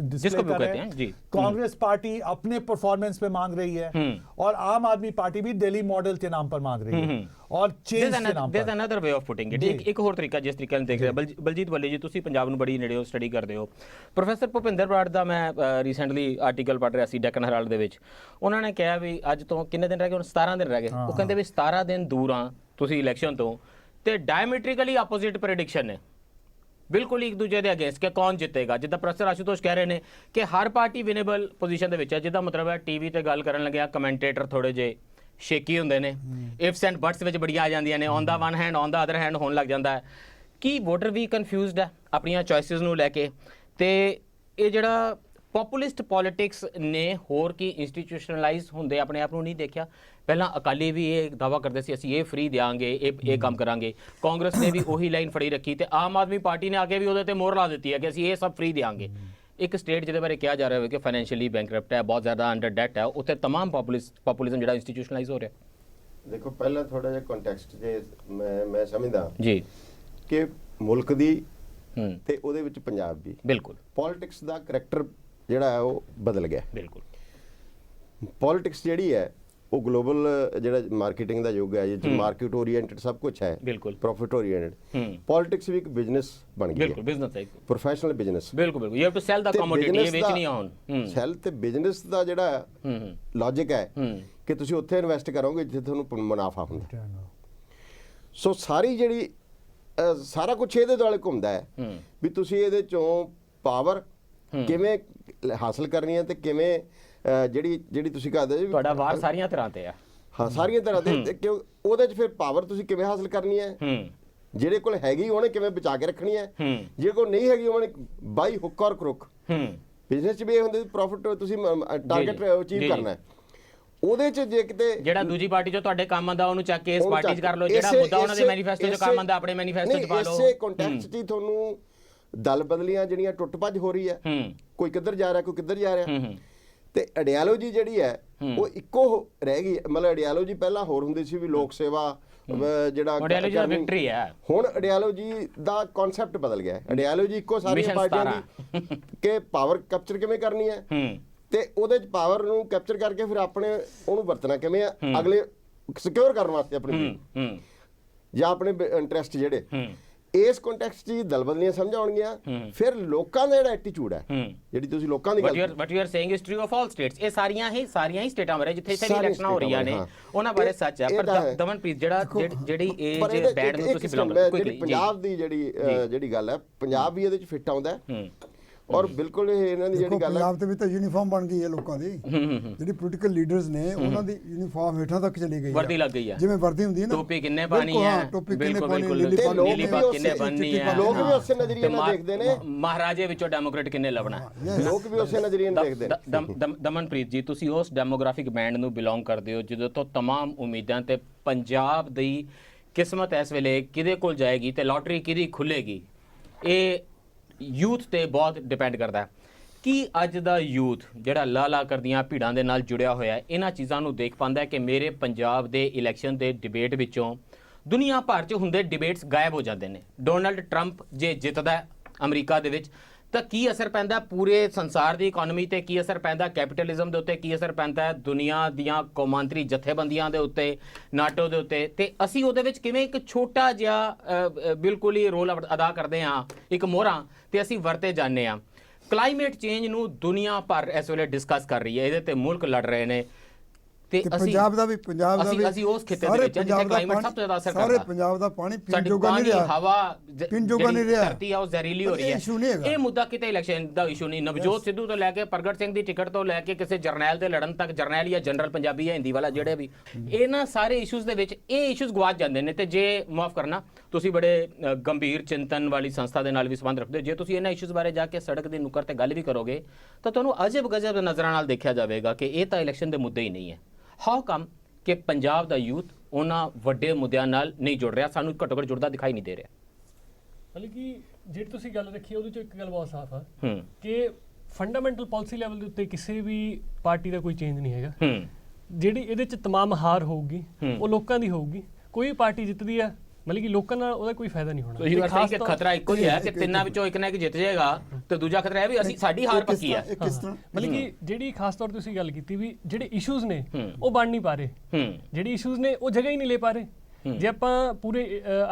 डिस्प्ले कर रहे हैं। कांग्रेस पार्टी अपने परफॉर्मेंस पे मांग रही है और आम आदमी पार्टी भी दिल्ली मॉडल के नाम पर मांग रही है और चेंज के नाम पर। there's another way of putting it। ਇੱਕ ਹੋਰ ਤਰੀਕਾ ਜਿਸ ਤਰੀਕੇ ਨਾਲ ਦੇਖ ਰਿਹਾ ਬਲਜੀਤ ਬੱਲੀ ਜੀ, ਤੁਸੀਂ ਪੰਜਾਬ ਨੂੰ ਬੜੀ ਨੇੜਿਓਂ ਸਟੱਡੀ ਕਰਦੇ ਹੋ। ਪ੍ਰੋਫੈਸਰ ਭੁਪਿੰਦਰ ਬਰਾੜ ਦਾ ਮੈਂ ਰੀਸੈਂਟਲੀ ਆਰਟੀਕਲ ਪੜ੍ਹ ਰਿਹਾ ਸੀ ਡੈਕਨ ਹੈਰਾਲਡ ਦੇ ਵਿੱਚ, ਉਹਨਾਂ ਨੇ ਕਿਹਾ ਵੀ ਅੱਜ ਤੋਂ ਕਿੰਨੇ ਦਿਨ ਰਹਿ ਗਏ, ਹੁਣ 17 ਦਿਨ ਰਹਿ ਗਏ। ਉਹ ਕਹਿੰਦੇ ਵੀ 17 ਦਿਨ ਦੂਰ ਆ ਤੁਸੀਂ ਇਲੈਕਸ਼ਨ ਤੋਂ ਤੇ ਡਾਇਮੈਟ੍ਰਿਕਲੀ ਆਪੋਜ਼ਿਟ ਪ੍ਰੈਡਿਕਸ਼ਨ ਨੇ, ਬਿਲਕੁਲ ਇੱਕ ਦੂਜੇ ਦੇ ਅਗੇਂਸਟ ਕਿ ਕੌਣ ਜਿੱਤੇਗਾ। ਜਿੱਦਾਂ ਪ੍ਰੋਫੈਸਰ ਆਸ਼ੂਤੋਸ਼ ਕਹਿ ਰਹੇ ਨੇ ਕਿ ਹਰ ਪਾਰਟੀ ਵਿਨੇਬਲ ਪੋਜੀਸ਼ਨ ਦੇ ਵਿੱਚ ਹੈ, ਜਿਹਦਾ ਮਤਲਬ ਹੈ ਟੀਵੀ ਤੇ ਗੱਲ ਕਰਨ ਲੱਗਿਆ ਕਮੈਂਟੇਟਰ ਥੋੜੇ ਜੇ ਸ਼ੇਕੀ ਹੁੰਦੇ ਨੇ, ਇਫਸ ਐਂਡ ਬਟਸ ਵਿੱਚ ਬੜੀਆਂ ਆ ਜਾਂਦੀਆਂ ਨੇ, on the one hand on the other hand ਹੋਣ ਲੱਗ ਜਾਂਦਾ ਹੈ ਕਿ ਵੋਟਰ ਵੀ ਕਨਫਿਊਜ਼ਡ ਹੈ ਆਪਣੀਆਂ ਚੋਇਸਿਸ ਨੂੰ ਲੈ ਕੇ। ਤੇ ਇਹ ਜਿਹੜਾ ਪੋਪੂਲਿਸਟ ਪੋਲਿਟਿਕਸ ਨੇ ਹੋਰ ਕੀ ਇੰਸਟੀਟਿਊਸ਼ਨਲਾਈਜ਼ ਹੁੰਦੇ ਆਪਣੇ ਆਪ ਨੂੰ ਨਹੀਂ ਦੇਖਿਆ। ਪਹਿਲਾਂ ਅਕਾਲੀ ਵੀ ਇਹ ਦਾਅਵਾ ਕਰਦੇ ਸੀ ਅਸੀਂ ਇਹ ਫ੍ਰੀ ਦਿਆਂਗੇ, ਇਹ ਕੰਮ ਕਰਾਂਗੇ। ਕਾਂਗਰਸ ਨੇ ਵੀ ਉਹੀ ਲਾਈਨ ਫੜੀ ਰੱਖੀ ਤੇ ਆਮ ਆਦਮੀ ਪਾਰਟੀ ਨੇ ਆ ਕੇ ਵੀ ਉਹਦੇ ਤੇ ਮੋਹਰ ਲਾ ਦਿੱਤੀ ਹੈ ਕਿ ਅਸੀਂ ਇਹ ਸਭ ਫ੍ਰੀ ਦਿਆਂਗੇ। ਇੱਕ ਸਟੇਟ ਜਿਹਦੇ ਬਾਰੇ ਕਿਹਾ ਜਾ ਰਿਹਾ ਹੈ ਕਿ ਫਾਈਨੈਂਸ਼ੀਅਲੀ ਬੈਂਕਰਪਟ ਹੈ, ਬਹੁਤ ਜ਼ਿਆਦਾ ਅੰਡਰ ਡੈਟ ਹੈ, ਉੱਥੇ तमाम ਪੋਪੂਲਿਜ਼ਮ ਜਿਹੜਾ ਇੰਸਟੀਟਿਊਸ਼ਨਲਾਈਜ਼ ਹੋ ਰਿਹਾ। ਦੇਖੋ ਪਹਿਲਾਂ ਥੋੜਾ ਜਿਹਾ ਕੰਟੈਕਸਟ ਜੇ ਮੈਂ ਸਮਝਦਾ ਜੀ ਕਿ ਮੁਲਕ ਦੀ ਤੇ ਉਹਦੇ ਵਿੱਚ ਪੰਜਾਬ ਦੀ ਬਿਲਕੁਲ ਪੋਲਿਟਿਕਸ ਦਾ ਕਰੈਕਟਰ ਜਿਹੜਾ ਹੈ ਉਹ ਬਦਲ ਗਿਆ। ਬਿਲਕੁਲ ਪੋਲਿਟਿਕਸ ਜਿਹੜੀ ਹੈ ਉਹ ਗਲੋਬਲ ਜਿਹੜਾ ਮਾਰਕੀਟਿੰਗ ਦਾ ਯੁੱਗ ਹੈ, ਜਿੱਥੇ ਮਾਰਕੀਟ ਓਰੀਐਂਟਡ ਸਭ ਕੁਝ ਹੈ, ਬਿਲਕੁਲ ਪ੍ਰੋਫਿਟ ਓਰੀਐਂਟਡ। ਪੋਲਿਟਿਕਸ ਵੀ ਇੱਕ ਬਿਜ਼ਨਸ ਬਣ ਗਿਆ, ਬਿਲਕੁਲ ਬਿਜ਼ਨਸ ਹੈ, ਪ੍ਰੋਫੈਸ਼ਨਲ ਬਿਜ਼ਨਸ। ਬਿਲਕੁਲ ਬਿਲਕੁਲ, you have to sell the commodity, ਇਹ ਵੇਚਣੀ ਆ ਹੁਣ। ਸੈਲ ਤੇ ਬਿਜ਼ਨਸ ਦਾ ਜਿਹੜਾ ਲੌਜੀਕ ਹੈ ਕਿ ਤੁਸੀਂ ਉੱਥੇ ਇਨਵੈਸਟ ਕਰੋਗੇ ਜਿੱਥੇ ਤੁਹਾਨੂੰ ਮੁਨਾਫਾ ਹੁੰਦਾ। ਸੋ ਸਾਰੀ ਜਿਹੜੀ ਸਾਰਾ ਕੁਝ ਇਹਦੇ ਦੁਆਲੇ ਘੁੰਮਦਾ ਹੈ ਵੀ ਤੁਸੀਂ ਇਹਦੇ ਚੋਂ ਪਾਵਰ ਕਿਵੇਂ ਹਾਸਲ ਕਰਨੀ ਹੈ ਤੇ ਕਿਵੇਂ ਜਿਹੜੀ ਤੁਸੀਂ ਕਹਦੇ ਜੀ ਤੁਹਾਡਾ ਵਾਰ ਸਾਰੀਆਂ ਤਰ੍ਹਾਂ ਤੇ ਆ। ਹਾਂ ਸਾਰੀਆਂ ਤਰ੍ਹਾਂ ਤੇ ਕਿਉਂ ਉਹਦੇ 'ਚ ਫਿਰ ਪਾਵਰ ਤੁਸੀਂ ਕਿਵੇਂ ਹਾਸਲ ਕਰਨੀ ਹੈ, ਜਿਹੜੇ ਕੋਲ ਹੈਗੀ ਉਹਨੇ ਕਿਵੇਂ ਬਚਾ ਕੇ ਰੱਖਣੀ ਹੈ, ਜਿਹੜੇ ਕੋਲ ਨਹੀਂ ਹੈਗੀ ਉਹਨੇ ਬਾਈ ਹੁੱਕ ਔਰ ਕਰੁੱਕ। ਬਿਜ਼ਨਸ 'ਚ ਵੀ ਇਹ ਹੁੰਦੇ ਪ੍ਰੋਫਿਟ ਤੁਸੀਂ ਟਾਰਗੇਟ ਅਚੀਵ ਕਰਨਾ ਹੈ। ਉਹਦੇ 'ਚ ਜੇ ਕਿਤੇ ਜਿਹੜਾ ਦੂਜੀ ਪਾਰਟੀ 'ਚੋਂ ਤੁਹਾਡੇ ਕੰਮ ਆਉਂਦਾ ਉਹਨੂੰ ਚੱਕ ਕੇ ਇਸ ਪਾਰਟੀ 'ਚ ਕਰ ਲਓ, ਜਿਹੜਾ ਮੁੱਦਾ ਉਹਨਾਂ ਦੇ ਮੈਨੀਫੈਸਟੋ 'ਚ ਕੰਮ ਆਉਂਦਾ ਆਪਣੇ ਮੈਨੀਫੈਸਟੋ 'ਚ ਪਾ ਲਓ। ਇਸੇ ਕੰਟੈਕਸਟ 'ਚ ਹੀ ਤੁਹਾਨੂੰ ਦਲ ਬਦਲੀਆਂ ਜਿਹੜੀਆਂ ਟੁੱਟ ਭੱਜ ਹੋ ਰਹੀ ਹੈ, ਕੋਈ ਕਿੱਧਰ ਜਾ ਰਿਹਾ ਕੋਈ ਕਿੱਧਰ ਜਾ ਰਿਹਾ, ਤੇ ਆਈਡੀਓਲੋਜੀ ਜਿਹੜੀ ਹੈ ਉਹ ਇੱਕੋ ਰਹਿ ਗਈ। ਮਤਲਬ ਆਈਡੀਓਲੋਜੀ ਪਹਿਲਾਂ ਹੋਰ ਹੁੰਦੀ ਸੀ ਵੀ ਲੋਕ ਸੇਵਾ ਜਿਹੜਾ ਆਈਡੀਓਲੋਜੀ ਦਾ ਵਿਕਟਰੀ ਹੈ, ਹੁਣ ਆਈਡੀਓਲੋਜੀ ਦਾ ਕਨਸੈਪਟ ਬਦਲ ਗਿਆ। ਆਈਡੀਓਲੋਜੀ ਇੱਕੋ ਸਾਰੀਆਂ ਪਾਰਟੀਆਂ ਦੀ ਕਿ ਪਾਵਰ ਕੈਪਚਰ ਕਿਵੇਂ ਕਰਨੀ ਹੈ ਤੇ ਉਹਦੇ 'ਚ ਪਾਵਰ ਨੂੰ ਕੈਪਚਰ ਕਰਕੇ ਫਿਰ ਆਪਣੇ ਉਹਨੂੰ ਵਰਤਣਾ ਕਿਵੇਂ ਆ ਅਗਲੇ ਸਿਕਿਉਰ ਕਰਨ ਵਾਸਤੇ ਆਪਣੀ ਜਾਂ ਆਪਣੇ ਇੰਟਰਸਟ ਜਿਹੜੇ। ਇਸ ਕੰਟੈਕਸਟ 'ਚ ਦਲ ਬਦਲੀਆਂ ਸਮਝ ਆਉਣਗੀਆਂ। ਫਿਰ ਲੋਕਾਂ ਦਾ ਜਿਹੜਾ ਐਟੀਟਿਊਡ ਹੈ, ਜਿਹੜੀ ਤੁਸੀਂ ਲੋਕਾਂ ਦੀ ਗੱਲ but you are saying is true of all states, ਇਹ ਸਾਰੀਆਂ ਹੀ ਸਟੇਟਾਂ ਬਾਰੇ ਜਿੱਥੇ ਇੱਥੇ ਇਲੈਕਸ਼ਨਾਂ ਹੋ ਰਹੀਆਂ ਨੇ ਉਹਨਾਂ ਬਾਰੇ ਸੱਚ ਹੈ। ਪਰ ਦਮਨਪ੍ਰੀਤ ਜਿਹੜੀ ਏਜ ਬੈਂਡ ਨੂੰ ਤੁਸੀਂ ਬਿਲੋਂਗ ਜਿਹੜੀ ਪੰਜਾਬ ਦੀ ਜਿਹੜੀ ਗੱਲ ਹੈ, ਪੰਜਾਬ ਵੀ ਇਹਦੇ 'ਚ ਫਿੱਟ ਆਉਂਦਾ। ਔਰ ਬਿਲਕੁਲ ਇਹ ਇਹਨਾਂ ਦੀ ਜਿਹੜੀ ਗੱਲ ਹੈ, ਪੰਜਾਬ ਤੇ ਵੀ ਤਾਂ ਯੂਨੀਫਾਰਮ ਬਣ ਗਈ ਹੈ ਲੋਕਾਂ ਦੀ, ਜਿਹੜੀ ਪੋਲੀਟੀਕਲ ਲੀਡਰਸ ਨੇ ਉਹਨਾਂ ਦੀ ਯੂਨੀਫਾਰਮ ਹੇਠਾਂ ਤੱਕ ਚਲੀ ਗਈ ਹੈ, ਵਰਦੀ ਲੱਗ ਗਈ ਹੈ, ਜਿਵੇਂ ਵਰਦੀ ਹੁੰਦੀ ਹੈ ਨਾ, ਟੋਪੀ ਕਿੰਨੇ ਪਾਣੀ ਹੈ, ਟੋਪੀ ਕਿੰਨੇ ਬਿਲਕੁਲ ਪਾਣੀ, ਬਿਲਕੁਲ, ਨੀਲੀ ਤੇ ਪਾਣੀ, ਲੋਕ ਨੀਲੀ ਵੀ ਪੱਗ ਕਿੰਨੇ ਬੰਨਣੀ ਹੈ, ਲੋਕ ਵੀ ਉਸੇ ਨਜ਼ਰੀਏ ਨਾਲ ਦੇਖਦੇ ਨੇ, ਮਹਾਰਾਜੇ ਵਿੱਚੋਂ ਡੈਮੋਕ੍ਰੇਟ ਕਿੰਨੇ ਲੱਭਣਾ। ਲੋਕ ਵੀ ਉਸੇ ਨਜ਼ਰੀਏ ਨਾਲ ਦੇਖਦੇ ਨੇ। ਦਮਨਪ੍ਰੀਤ ਜੀ, ਤੁਸੀਂ ਉਸ ਡੈਮੋਗ੍ਰਾਫਿਕ ਬੈਂਡ ਨੂੰ ਬਿਲੋਂਗ ਕਰਦੇ ਹੋ ਜਿਹਦੇ ਤੋਂ तमाम ਉਮੀਦਾਂ ਤੇ ਪੰਜਾਬ ਦੀ ਕਿਸਮਤ ਇਸ ਵੇਲੇ ਕਿਹਦੇ ਕੋਲ ਜਾਏਗੀ ਤੇ ਲੋਟਰੀ ਕਿਹਦੀ ਖੁੱਲੇਗੀ, ਇਹ ਯੂਥ ਤੇ ਬਹੁਤ ਡਿਪੈਂਡ ਕਰਦਾ ਹੈ। ਕੀ ਅੱਜ ਦਾ ਯੂਥ ਜਿਹੜਾ ਲਾ ਕਰਦੀਆਂ ਭੀੜਾਂ ਦੇ ਨਾਲ ਜੁੜਿਆ ਹੋਇਆ ਹੈ, ਇਹਨਾਂ ਚੀਜ਼ਾਂ ਨੂੰ ਦੇਖ ਪਾਉਂਦਾ ਹੈ ਕਿ ਮੇਰੇ ਪੰਜਾਬ ਦੇ ਇਲੈਕਸ਼ਨ ਦੇ ਡਿਬੇਟ ਵਿੱਚੋਂ ਦੁਨੀਆ ਭਰ 'ਚ ਹੁੰਦੇ ਡਿਬੇਟਸ ਗਾਇਬ ਹੋ ਜਾਂਦੇ ਨੇ? ਡੋਨਲਡ ਟਰੰਪ ਜੇ ਜਿੱਤਦਾ ਅਮਰੀਕਾ ਦੇ ਵਿੱਚ ਤਾਂ ਕੀ ਅਸਰ ਪੈਂਦਾ ਪੂਰੇ ਸੰਸਾਰ ਦੀ ਇਕਨੋਮੀ ਤੇ, ਕੀ ਅਸਰ ਪੈਂਦਾ ਕੈਪੀਟਲਿਜ਼ਮ ਦੇ ਉੱਤੇ, ਕੀ ਅਸਰ ਪੈਂਦਾ ਦੁਨੀਆ ਦੀਆਂ ਕੌਮਾਂਤਰੀ ਜਥੇਬੰਦੀਆਂ ਦੇ ਉੱਤੇ, ਨਾਟੋ ਦੇ ਉੱਤੇ, ਤੇ ਅਸੀਂ ਉਹਦੇ ਵਿੱਚ ਕਿਵੇਂ ਇੱਕ ਛੋਟਾ ਜਿਹਾ ਬਿਲਕੁਲ ਹੀ ਰੋਲ ਅਦਾ ਕਰਦੇ ਹਾਂ, ਇੱਕ ਮੋਹਰਾਂ ਤੇ ਅਸੀਂ ਵਰਤੇ ਜਾਂਦੇ ਹਾਂ। ਕਲਾਈਮੇਟ ਚੇਂਜ ਨੂੰ ਦੁਨੀਆ ਭਰ ਇਸ ਵੇਲੇ ਡਿਸਕਸ ਕਰ ਰਹੀ ਹੈ, ਇਹਦੇ ਤੇ ਮੁਲਕ ਲੜ ਰਹੇ ਨੇ ਤੇ ਪੰਜਾਬ ਦਾ ਵੀ ਅਸੀਂ ਉਸ ਖਿੱਤੇ ਦੇ ਵਿੱਚ ਜਿੱਥੇ ਕਲਾਈਮੇਟ ਸਭ ਤੋਂ ਜ਼ਿਆਦਾ ਅਸਰ ਕਰਦਾ, ਸਾਰੇ ਪੰਜਾਬ ਦਾ ਪਾਣੀ ਪੀਣ ਜੋਗਾ ਨਹੀਂ ਰਿਹਾ, ਹਵਾ ਪੀਣ ਜੋਗਾ ਨਹੀਂ ਰਿਹਾ, ਧਰਤੀ ਆ ਉਹ ਜ਼ਹਿਰੀਲੀ ਹੋ ਰਹੀ ਹੈ। ਇਹ ਮੁੱਦਾ ਕਿਤੇ ਇਲੈਕਸ਼ਨ ਦਾ ਇਸ਼ੂ ਨਹੀਂ, ਨਵਜੋਤ ਸਿੱਧੂ ਤੋਂ ਲੈ ਕੇ ਪ੍ਰਗਟ ਸਿੰਘ ਦੀ ਟਿਕਟ ਤੋਂ ਲੈ ਕੇ ਕਿਸੇ ਜਰਨੈਲ ਦੇ ਲੜਨ ਤੱਕ, ਜਰਨੈਲ ਜਾਂ ਜਨਰਲ ਪੰਜਾਬੀ ਜਾਂ ਹਿੰਦੀ ਵਾਲਾ ਜਿਹੜੇ ਵੀ, ਇਹਨਾਂ ਸਾਰੇ ਇਸ਼ੂਜ਼ ਦੇ ਵਿੱਚ ਇਹ ਇਸ਼ੂਜ਼ ਗਵਾਚ ਜਾਂਦੇ ਨੇ। ਤੇ ਜੇ ਮਾਫ ਕਰਨਾ, ਤੁਸੀਂ ਬੜੇ ਗੰਭੀਰ ਚਿੰਤਨ ਵਾਲੀ ਸੰਸਥਾ ਦੇ ਨਾਲ ਵੀ ਸੰਬੰਧ ਰੱਖਦੇ ਹੋ, ਜੇ ਤੁਸੀਂ ਇਹਨਾਂ ਇਸ਼ੂਜ਼ ਬਾਰੇ ਜਾ ਕੇ ਸੜਕ ਦੀ ਨੁੱਕਰ ਤੇ ਗੱਲ ਵੀ ਕਰੋਗੇ ਤਾਂ ਤੁਹਾਨੂੰ ਅਜਬ ਗਜਬ ਨਜ਼ਰਾਂ ਨਾਲ ਦੇਖਿਆ ਜਾਵੇਗਾ ਕਿ ਇਹ ਤਾਂ ਇਲੈਕਸ਼ਨ ਦੇ ਮੁੱਦੇ ਹੀ ਨਹੀਂ ਹੈ। ਹਾਊ ਕਮ ਕਿ ਪੰਜਾਬ ਦਾ ਯੂਥ ਉਹਨਾਂ ਵੱਡੇ ਮੁੱਦਿਆਂ ਨਾਲ ਨਹੀਂ ਜੁੜ ਰਿਹਾ, ਸਾਨੂੰ ਘੱਟੋ ਘੱਟ ਜੁੜਦਾ ਦਿਖਾਈ ਨਹੀਂ ਦੇ ਰਿਹਾ? ਮਤਲਬ ਕਿ ਜਿਹੜੀ ਤੁਸੀਂ ਗੱਲ ਰੱਖੀ ਉਹਦੇ ਚੋਂ ਇੱਕ ਗੱਲ ਬਹੁਤ ਸਾਫ਼ ਆ ਕਿ ਫੰਡਾਮੈਂਟਲ ਪਾਲਿਸੀ ਲੈਵਲ ਦੇ ਉੱਤੇ ਕਿਸੇ ਵੀ ਪਾਰਟੀ ਦਾ ਕੋਈ ਚੇਂਜ ਨਹੀਂ ਹੈਗਾ। ਜਿਹੜੀ ਇਹਦੇ ਚ ਤਮਾਮ ਹਾਰ ਹੋਊਗੀ ਉਹ ਲੋਕਾਂ ਦੀ ਹੋਊਗੀ। ਕੋਈ ਪਾਰਟੀ ਜਿੱਤਦੀ ਆ ਮਤਲਬ ਕਿ ਲੋਕਾਂ ਨਾਲ ਉਹਦਾ ਕੋਈ ਫਾਇਦਾ ਨਹੀਂ ਹੋਣਾ। ਤੁਸੀਂ ਖਾਸ ਕਿ ਖਤਰਾ ਇੱਕੋ ਹੀ ਹੈ ਕਿ ਤਿੰਨਾਂ ਵਿੱਚੋਂ ਇੱਕ ਨਾ ਇੱਕ ਜਿੱਤ ਜਾਏਗਾ ਤੇ ਦੂਜਾ ਖਤਰਾ ਹੈ ਵੀ ਅਸੀਂ ਸਾਡੀ ਹਾਰ ਪੱਕੀ ਹੈ। ਮਤਲਬ ਕਿ ਜਿਹੜੀ ਖਾਸ ਤੌਰ ਤੇ ਤੁਸੀਂ ਗੱਲ ਕੀਤੀ ਵੀ ਜਿਹੜੇ ਇਸ਼ੂਜ਼ ਨੇ ਉਹ ਬਣ ਨਹੀਂ ਪਾ ਰਹੇ, ਜਿਹੜੇ ਇਸ਼ੂਜ਼ ਨੇ ਉਹ ਜਗ੍ਹਾ ਹੀ ਨਹੀਂ ਲੈ ਪਾ ਰਹੇ। ਜੇ ਆਪਾਂ ਪੂਰੇ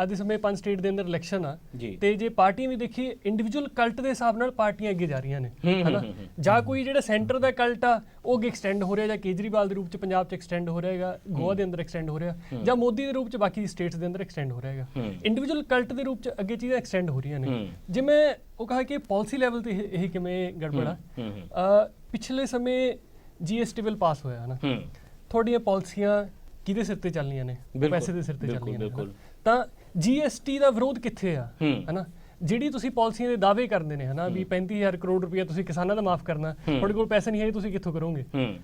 ਅੱਜ ਦੇ ਸਮੇਂ 5 ਸਟੇਟ ਦੇ ਅੰਦਰ ਇਲੈਕਸ਼ਨ ਆ ਤੇ ਜੇ ਪਾਰਟੀਆਂ ਵੀ ਦੇਖੀਏ ਇੰਡੀਵਿਜੂਅਲ ਕਲਟ ਦੇ ਹਿਸਾਬ ਨਾਲ ਪਾਰਟੀਆਂ ਅੱਗੇ ਜਾ ਰਹੀਆਂ ਨੇ, ਹਨਾ। ਜਾਂ ਕੋਈ ਜਿਹੜਾ ਸੈਂਟਰ ਦਾ ਕਲਟ ਆ ਉਹ ਅੱਗੇ ਐਕਸਟੈਂਡ ਹੋ ਰਿਹਾ, ਜਾਂ ਕੇਜਰੀਵਾਲ ਦੇ ਰੂਪ ਚ ਪੰਜਾਬ ਚ ਐਕਸਟੈਂਡ ਹੋ ਰਿਹਾ ਹੈਗਾ, ਗੋਆ ਦੇ ਅੰਦਰ ਐਕਸਟੈਂਡ ਹੋ ਰਿਹਾ, ਜਾਂ ਮੋਦੀ ਦੇ ਰੂਪ ਚ ਬਾਕੀ ਸਟੇਟਸ ਦੇ ਅੰਦਰ ਐਕਸਟੈਂਡ ਹੋ ਰਿਹਾ ਹੈਗਾ। ਇੰਡੀਵਿਜੂਅਲ ਕਲਟ ਦੇ ਰੂਪ ਚ ਅੱਗੇ ਚੀਜ਼ਾਂ ਐਕਸਟੈਂਡ ਹੋ ਰਹੀਆਂ ਨੇ। ਜਿਵੇਂ ਉਹ ਕਹਾ ਕਿ ਪਾਲਿਸੀ ਲੈਵਲ ਤੇ ਇਹ ਕਿਵੇਂ ਗੜਬੜਾ, ਪਿਛਲੇ ਸਮੇਂ GST ਬਿੱਲ ਪਾਸ ਹੋਇਆ ਹਨਾ, ਤੁਹਾਡੀਆਂ ਪਾਲਿਸੀਆਂ ਕਿਹਦੇ ਸਿਰ ਤੇ ਚੱਲਣੀਆਂ ਨੇ? ਪੈਸੇ ਦੇ ਸਿਰ ਤੇ ਚੱਲਣੀਆਂ ਨੇ। ਤਾਂ GST ਦਾ ਵਿਰੋਧ ਕਿੱਥੇ ਆ, ਹਨਾ? ਜਿਹੜੀ ਤੁਸੀਂ ਪਾਲਿਸੀਆਂ ਦੇ ਦਾਅਵੇ ਕਰਦੇ ਨੇ ਹਨਾ ਵੀ 35,000 ਕਰੋੜ ਰੁਪਇਆ ਤੁਸੀਂ ਕਿਸਾਨਾਂ ਦਾ ਮਾਫ ਕਰਨਾ, ਤੁਹਾਡੇ ਕੋਲ ਪੈਸੇ ਨਹੀਂ ਹੈ, ਤੁਸੀਂ ਕਿੱਥੋਂ ਕਰੋਗੇ,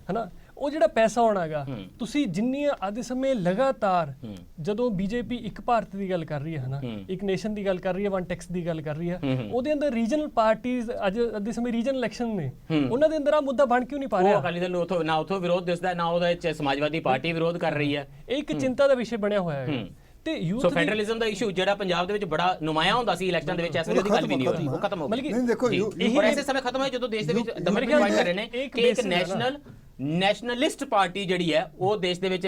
ਹਨਾ? ਉਹ ਜਿਹੜਾ ਪੈਸਾ ਆਉਣਾਗਾ, ਤੁਸੀਂ ਜਿੰਨੀਆਂ ਅੱਜ ਦੇ ਸਮੇਂ ਲਗਾਤਾਰ ਜਦੋਂ BJP ਇੱਕ ਭਾਰਤ ਦੀ ਗੱਲ ਕਰ ਰਹੀ ਹੈ ਹਨਾ, ਇੱਕ ਨੇਸ਼ਨ ਦੀ ਗੱਲ ਕਰ ਰਹੀ ਹੈ, ਵਨ ਟੈਕਸ ਦੀ ਗੱਲ ਕਰ ਰਹੀ ਹੈ, ਉਹਦੇ ਅੰਦਰ ਰੀਜਨਲ ਪਾਰਟੀਆਂ ਅੱਜ ਦੇ ਸਮੇਂ ਰੀਜਨਲ ਇਲੈਕਸ਼ਨ ਨੇ, ਉਹਨਾਂ ਦੇ ਅੰਦਰ ਆ ਮੁੱਦਾ ਬਣ ਕਿਉਂ ਨਹੀਂ ਪਾ ਰਿਹਾ? ਅਕਾਲੀ ਦਲ ਨੂੰ ਨਾ ਉਥੋਂ ਵਿਰੋਧ ਦਿਸਦਾ, ਨਾ ਉਹਦੇ ਵਿੱਚ ਸਮਾਜਵਾਦੀ ਪਾਰਟੀ ਵਿਰੋਧ ਕਰ ਰਹੀ ਹੈ। ਇਹ ਇੱਕ ਚਿੰਤਾ ਦਾ ਵਿਸ਼ੇ ਬਣਿਆ ਹੋਇਆ ਹੈ। ਤੇ ਯੂਥ ਫੈਡਰਲਿਜ਼ਮ ਦਾ ਇਸ਼ੂ ਜਿਹੜਾ ਪੰਜਾਬ ਦੇ ਵਿੱਚ ਬੜਾ ਨੁਮਾਇਆ ਹੁੰਦਾ ਸੀ ਇਲੈਕਸ਼ਨ ਦੇ ਵਿੱਚ, ਇਸ ਵੇਲੇ ਦੀ ਗੱਲ ਵੀ ਨਹੀਂ ਹੋ ਰਹੀ, ਉਹ ਖਤਮ ਹੋ ਗਿਆ। ਨਹੀਂ ਦੇਖੋ ਇਹ ਐਸੇ ਸਮੇਂ ਖਤਮ ਹੋਇਆ ਜਦੋਂ ਦੇਸ਼ ਦੇ ਵਿੱਚ ਦਮਨਪ੍ਰੀਤ ਪੁਆਇੰਟ ਕਰ ਰਹੇ ਨੇ ਕਿ ਇੱਕ ਨੈਸ਼ਨਲਿਸਟ ਪਾਰਟੀ ਜਿਹੜੀ ਹੈ ਉਹ ਦੇਸ਼ ਦੇ ਵਿੱਚ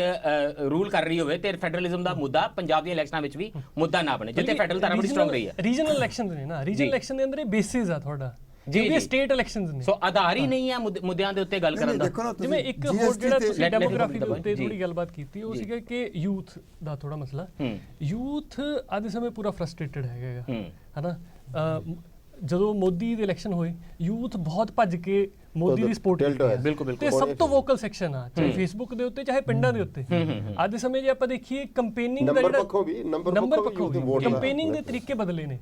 ਰੂਲ ਕਰ ਰਹੀ ਹੋਵੇ ਤੇ ਫੈਡਰਲਿਜ਼ਮ ਦਾ ਮੁੱਦਾ ਪੰਜਾਬ ਦੀਆਂ ਇਲੈਕਸ਼ਨਾਂ ਵਿੱਚ ਵੀ ਮੁੱਦਾ ਨਾ ਬਣੇ, ਜਿੱਥੇ ਫੈਡਰਲ ਧਾਰਾ ਬੜੀ ਸਟਰੋਂਗ ਰਹੀ ਹੈ। ਰੀਜਨਲ ਇਲੈਕਸ਼ਨਸ ਨੇ ਨਾ, ਰੀਜਨਲ ਇਲੈਕਸ਼ਨ ਦੇ ਅੰਦਰ ਇਹ ਬੇਸਿਸ ਆ ਤੁਹਾਡਾ, ਜਿਵੇਂ ਸਟੇਟ ਇਲੈਕਸ਼ਨਸ ਨੇ। ਸੋ ਆਧਾਰ ਹੀ ਨਹੀਂ ਹੈ ਮੁੱਦਿਆਂ ਦੇ ਉੱਤੇ ਗੱਲ ਕਰਨ ਦਾ। ਜਿਵੇਂ ਇੱਕ ਹੋਰ ਜਿਹੜਾ ਤੁਸੀਂ ਡੈਮੋਗ੍ਰਾਫੀ ਦੇ ਉੱਤੇ ਥੋੜੀ ਗੱਲਬਾਤ ਕੀਤੀ, ਉਹ ਸੀਗਾ ਕਿ ਯੂਥ ਦਾ ਥੋੜਾ ਮਸਲਾ। ਯੂਥ ਅੱਜ ਦੇ ਸਮੇਂ ਪੂਰਾ ਫਰਸਟ੍ਰੇਟਡ ਹੈਗਾ, ਹਨਾ। ਜਦੋਂ ਮੋਦੀ ਦੇ ਇਲੈਕਸ਼ਨ ਹੋਏ, ਯੂਥ ਬਹੁਤ ਭੱਜ ਕੇ ਮੋਦੀ ਦੀ ਸਪੋਰਟ ਕੀਤੀ। ਬਿਲਕੁਲ ਤੇ ਸਭ ਤੋਂ ਵੋਕਲ ਸੈਕਸ਼ਨ ਆ, ਚਾਹੇ ਫੇਸਬੁੱਕ ਦੇ ਉੱਤੇ ਚਾਹੇ ਪਿੰਡਾਂ ਦੇ ਉੱਤੇ। ਅੱਜ ਦੇ ਸਮੇਂ ਜੇ ਆਪਾਂ ਦੇਖੀਏ ਕੰਪੇਨਿੰਗ ਦਾ ਜਿਹੜਾ ਨੰਬਰ ਪੱਖੋਂ ਵੀ ਕੰਪੇਨਿੰਗ ਦੇ ਤਰੀਕੇ ਬਦਲੇ ਨੇ।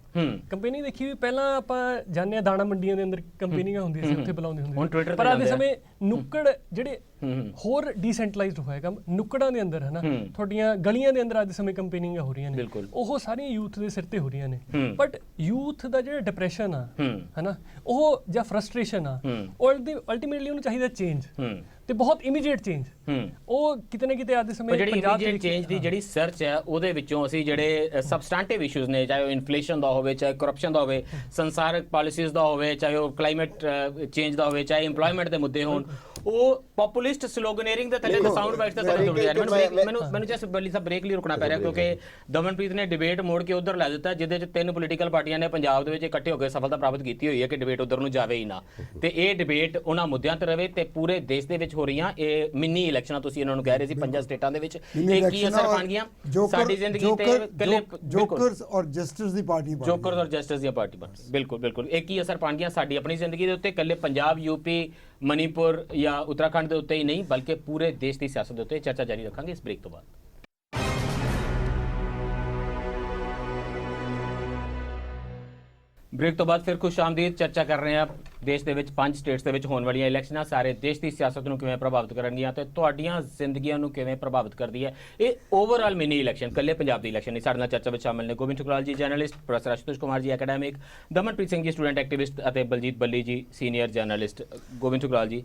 ਕੰਪੇਨਿੰਗ ਦੇਖੀ ਵੀ ਪਹਿਲਾਂ ਆਪਾਂ ਜਾਣਦੇ ਆ ਦਾਣਾ ਮੰਡੀਆਂ ਦੇ ਅੰਦਰ ਕੰਪੇਨਿੰਗਾਂ ਹੁੰਦੀਆਂ ਸੀ, ਉੱਥੇ ਬੁਲਾਉਂਦੇ ਹੁੰਦੇ ਸੀ, ਪਰ ਅੱਜ ਦੇ ਸਮੇਂ ਨੁੱਕੜ ਜਿਹੜੇ ਹੋਰ ਡੀਸੈਂਟਰਲਾਈਜ਼ਡ ਹੋਇਆ ਕੰਮ, ਨੁੱਕੜਾਂ ਦੇ ਅੰਦਰ ਹਨਾ, ਤੁਹਾਡੀਆਂ ਗਲੀਆਂ ਦੇ ਅੰਦਰ ਅੱਜ ਦੇ ਸਮੇਂ ਕੰਪੇਨਿੰਗਾਂ ਹੋ ਰਹੀਆਂ ਨੇ, ਉਹ ਸਾਰੀਆਂ ਯੂਥ ਦੇ ਸਿਰ ਤੇ ਹੋ ਰਹੀਆਂ ਨੇ। ਬਟ ਯੂਥ ਦਾ ਜਿਹੜਾ ਡਿਪਰੈਸ਼ਨ ਆ ਹਨਾ, ਉਹ ਜਾਂ ਫਰਸਟ੍ਰੇਸ਼ਨ ਆ, ਅਲਟੀਮੇਟਲੀ ਉਹਨੂੰ ਚਾਹੀਦਾ ਚੇਂਜ, ਤੇ ਬਹੁਤ ਇਮੀਡੀਏਟ ਚੇਂਜ। ਉਹ ਕਿਤੇ ਨਾ ਕਿਤੇ ਅੱਜ ਦੇ ਸਮੇਂ ਪੰਜਾਬ ਦੇ ਚੇਂਜ ਦੀ ਜਿਹੜੀ ਸਰਚ ਹੈ ਉਹਦੇ ਵਿੱਚੋਂ ਅਸੀਂ ਜਿਹੜੇ ਸਬਸਟੈਂਟਿਵ ਇਸ਼ੂਜ਼ ਨੇ, ਚਾਹੇ ਉਹ ਇਨਫਲੇਸ਼ਨ ਦਾ ਹੋਵੇ, ਚਾਹੇ ਕਰਪਸ਼ਨ ਦਾ ਹੋਵੇ, ਸੰਸਾਰਕ ਪਾਲਿਸੀਜ਼ ਦਾ ਹੋਵੇ, ਚਾਹੇ ਉਹ ਕਲਾਈਮੇਟ ਚੇਂਜ ਦਾ ਹੋਵੇ, ਚਾਹੇ ਇੰਪਲੋਇਮੈਂਟ ਦੇ ਮੁੱਦੇ ਹੋਣ, ਉਹ ਪੋਪੂਲਿਸਟ ਸਲੋਗਨੇਰਿੰਗ ਦੇ ਥੱਲੇ ਸਾਊਂਡ ਬਾਈਟਸ ਦੇ ਥੱਲੇ ਤੁਰ ਜਾ ਰਹੇ। ਮੈਨੂੰ ਜਸ ਬੱਲੀ ਸਾਹਿਬ ਬ੍ਰੇਕ ਲਈ ਰੁਕਣਾ ਪੈ ਰਿਹਾ ਕਿਉਂਕਿ ਦਮਨਪ੍ਰੀਤ ਨੇ ਡਿਬੇਟ ਮੋੜ ਕੇ ਉਧਰ ਲੈ ਦਿੱਤਾ, ਜਿਹਦੇ ਚ 3 ਪੋਲੀਟੀਕਲ ਪਾਰਟੀਆਂ ਨੇ ਪੰਜਾਬ ਦੇ ਵਿੱਚ ਇਕੱਠੇ ਹੋ ਕੇ ਸਫਲਤਾ ਪ੍ਰਾਪਤ ਕੀਤੀ ਹੋਈ ਹੈ ਕਿ ਡਿਬੇਟ ਉਧਰ ਨੂੰ ਜਾਵੇ ਹੀ ਨਾ, ਤੇ ਇਹ ਡਿਬੇਟ ਉਹਨਾਂ ਮੁੱਦਿਆਂ ਤੇ ਰਵੇ ਤੇ ਪੂਰੇ ਦੇਸ਼ ਦੇ ਵਿੱਚ ਹੋ ਰਹੀਆਂ ਇਹ ਮਿੰਨੀ ਇਲੈਕਸ਼ਨਾਂ ਤੁਸੀਂ ਇਹਨਾਂ ਨੂੰ ਕਹਿ ਰਹੇ ਸੀ 5 ਸਟੇਟਾਂ ਦੇ ਵਿੱਚ, ਇਹ ਕੀ ਅਸਰ ਪਾਣਗੀਆਂ ਸਾਡੀ ਜ਼ਿੰਦਗੀ ਤੇ? ਜੋਕਰਸ ਔਰ ਜਸਟਿਸ ਦੀ ਪਾਰਟੀ ਜੋਕਰਸ ਔਰ ਜਸਟਿਸ ਦੀ ਪਾਰਟੀ ਬਿਲਕੁਲ ਇਹ ਕੀ ਅਸਰ ਪਾਣਗੀਆਂ ਸਾਡੀ ਆਪਣੀ ਜ਼ਿੰਦਗੀ ਦੇ ਉੱਤੇ? ਇਕੱਲੇ ਪੰਜਾਬ, ਯੂਪੀ, ਮਨੀਪੁਰ ਜਾਂ ਉੱਤਰਾਖੰਡ ਦੇ ਉੱਤੇ ਹੀ ਨਹੀਂ ਬਲਕਿ ਪੂਰੇ ਦੇਸ਼ ਦੀ ਸਿਆਸਤ ਦੇ ਉੱਤੇ ਚਰਚਾ ਜਾਰੀ ਰੱਖਾਂਗੇ ਇਸ ਬ੍ਰੇਕ ਤੋਂ ਬਾਅਦ। ਬ੍ਰੇਕ ਤੋਂ ਬਾਅਦ ਫਿਰ ਖੁਸ਼ ਆਮਦੀਦ ਚਰਚਾ ਕਰ ਰਹੇ ਹਾਂ ਦੇਸ਼ ਦੇ ਵਿੱਚ 5 ਸਟੇਟਸ ਦੇ ਵਿੱਚ ਹੋਣ ਵਾਲੀਆਂ ਇਲੈਕਸ਼ਨਾਂ ਸਾਰੇ ਦੇਸ਼ ਦੀ ਸਿਆਸਤ ਨੂੰ ਕਿਵੇਂ ਪ੍ਰਭਾਵਿਤ ਕਰਨਗੀਆਂ ਤੇ ਤੁਹਾਡੀਆਂ ਜ਼ਿੰਦਗੀਆਂ ਨੂੰ ਕਿਵੇਂ ਪ੍ਰਭਾਵਿਤ ਕਰਦੀ ਹੈ ਇਹ ਓਵਰਆਲ ਮਿਨੀ ਇਲੈਕਸ਼ਨ, ਕੱਲੇ ਪੰਜਾਬ ਦੀ ਇਲੈਕਸ਼ਨ ਨਹੀਂ। ਸਾਡੇ ਨਾਲ ਚਰਚਾ ਵਿੱਚ ਸ਼ਾਮਲ ਨੇ ਗੋਬਿੰਦ ਠੁਕਰਾਲ ਜੀ journalist, professor Ashutosh Kumar ji academic, Damanpreet Singh ji student activist ਅਤੇ ਬਲਜੀਤ ਬੱਲੀ ਜੀ ਸੀਨੀਅਰ ਜਰਨਲਿਸਟ। ਗੋਬਿੰਦ ਠੁਕਰਾਲ ਜੀ,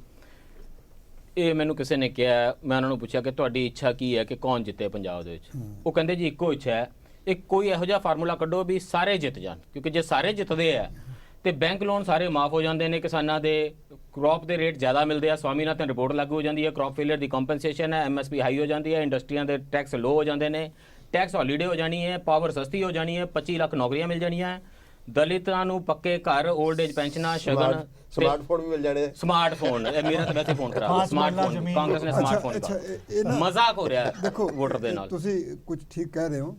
ਇਹ ਮੈਨੂੰ ਕਿਸੇ ਨੇ ਕਿਹਾ, ਮੈਂ ਉਹਨਾਂ ਨੂੰ ਪੁੱਛਿਆ ਕਿ ਤੁਹਾਡੀ ਇੱਛਾ ਕੀ ਹੈ ਕਿ ਕੌਣ ਜਿੱਤੇ ਪੰਜਾਬ ਦੇ ਵਿੱਚ? ਉਹ ਕਹਿੰਦੇ ਜੀ ਇੱਕੋ ਇੱਛਾ ਹੈ, ਇੱਕ ਕੋਈ ਇਹੋ ਜਿਹਾ ਫਾਰਮੂਲਾ ਕੱਢੋ ਵੀ ਸਾਰੇ ਜਿੱਤ ਜਾਣ, ਕਿਉਂਕਿ ਜੇ ਸਾਰੇ ਜਿੱਤਦੇ ਆ ਤੇ ਬੈਂਕ ਲੋਨ ਸਾਰੇ ਮਾਫ ਹੋ ਜਾਂਦੇ ਨੇ, ਕਿਸਾਨਾਂ ਦੇ ਕ੍ਰੌਪ ਦੇ ਰੇਟ ਜ਼ਿਆਦਾ ਮਿਲਦੇ ਆ, ਸਵਾਮੀਨਾਥਨ ਰਿਪੋਰਟ ਲਾਗੂ ਹੋ ਜਾਂਦੀ ਹੈ, ਕ੍ਰੌਪ ਫੇਲੀਅਰ ਦੀ ਕੰਪਨਸੇਸ਼ਨ ਹੈ, MSP ਹਾਈ ਹੋ ਜਾਂਦੀ ਹੈ, ਇੰਡਸਟਰੀਆਂ ਦੇ ਟੈਕਸ ਲੋ ਹੋ ਜਾਂਦੇ ਨੇ, ਟੈਕਸ ਹੌਲੀਡੇ ਹੋ ਜਾਣੀ ਹੈ, ਪਾਵਰ ਸਸਤੀ ਹੋ ਜਾਣੀ ਹੈ, 25 ਲੱਖ ਨੌਕਰੀਆਂ ਮਿਲ ਜਾਣੀਆਂ, ਦਲਿਤਾਂ ਨੂੰ ਪੱਕੇ ਘਰ, 올ਡ ਏਜ ਪੈਨਸ਼ਨਾਂ, ਸ਼ਗਨ, ਸਮਾਰਟਫੋਨ ਵੀ ਮਿਲ ਜਾਣੇ। ਸਮਾਰਟਫੋਨ ਮੇਰਾ ਤਾਂ ਵੈਸੇ ਫੋਨ ਖਰਾਬ, ਸਮਾਰਟਫੋਨ ਕਾਂਗਰਸ ਨੇ ਸਮਾਰਟਫੋਨ ਦਿੱਤਾ, ਮਜ਼ਾਕ ਹੋ ਰਿਹਾ ਦੇਖੋ ਵੋਟਰ ਦੇ ਨਾਲ। ਤੁਸੀਂ ਕੁਝ ਠੀਕ ਕਹਿ ਰਹੇ ਹੋ,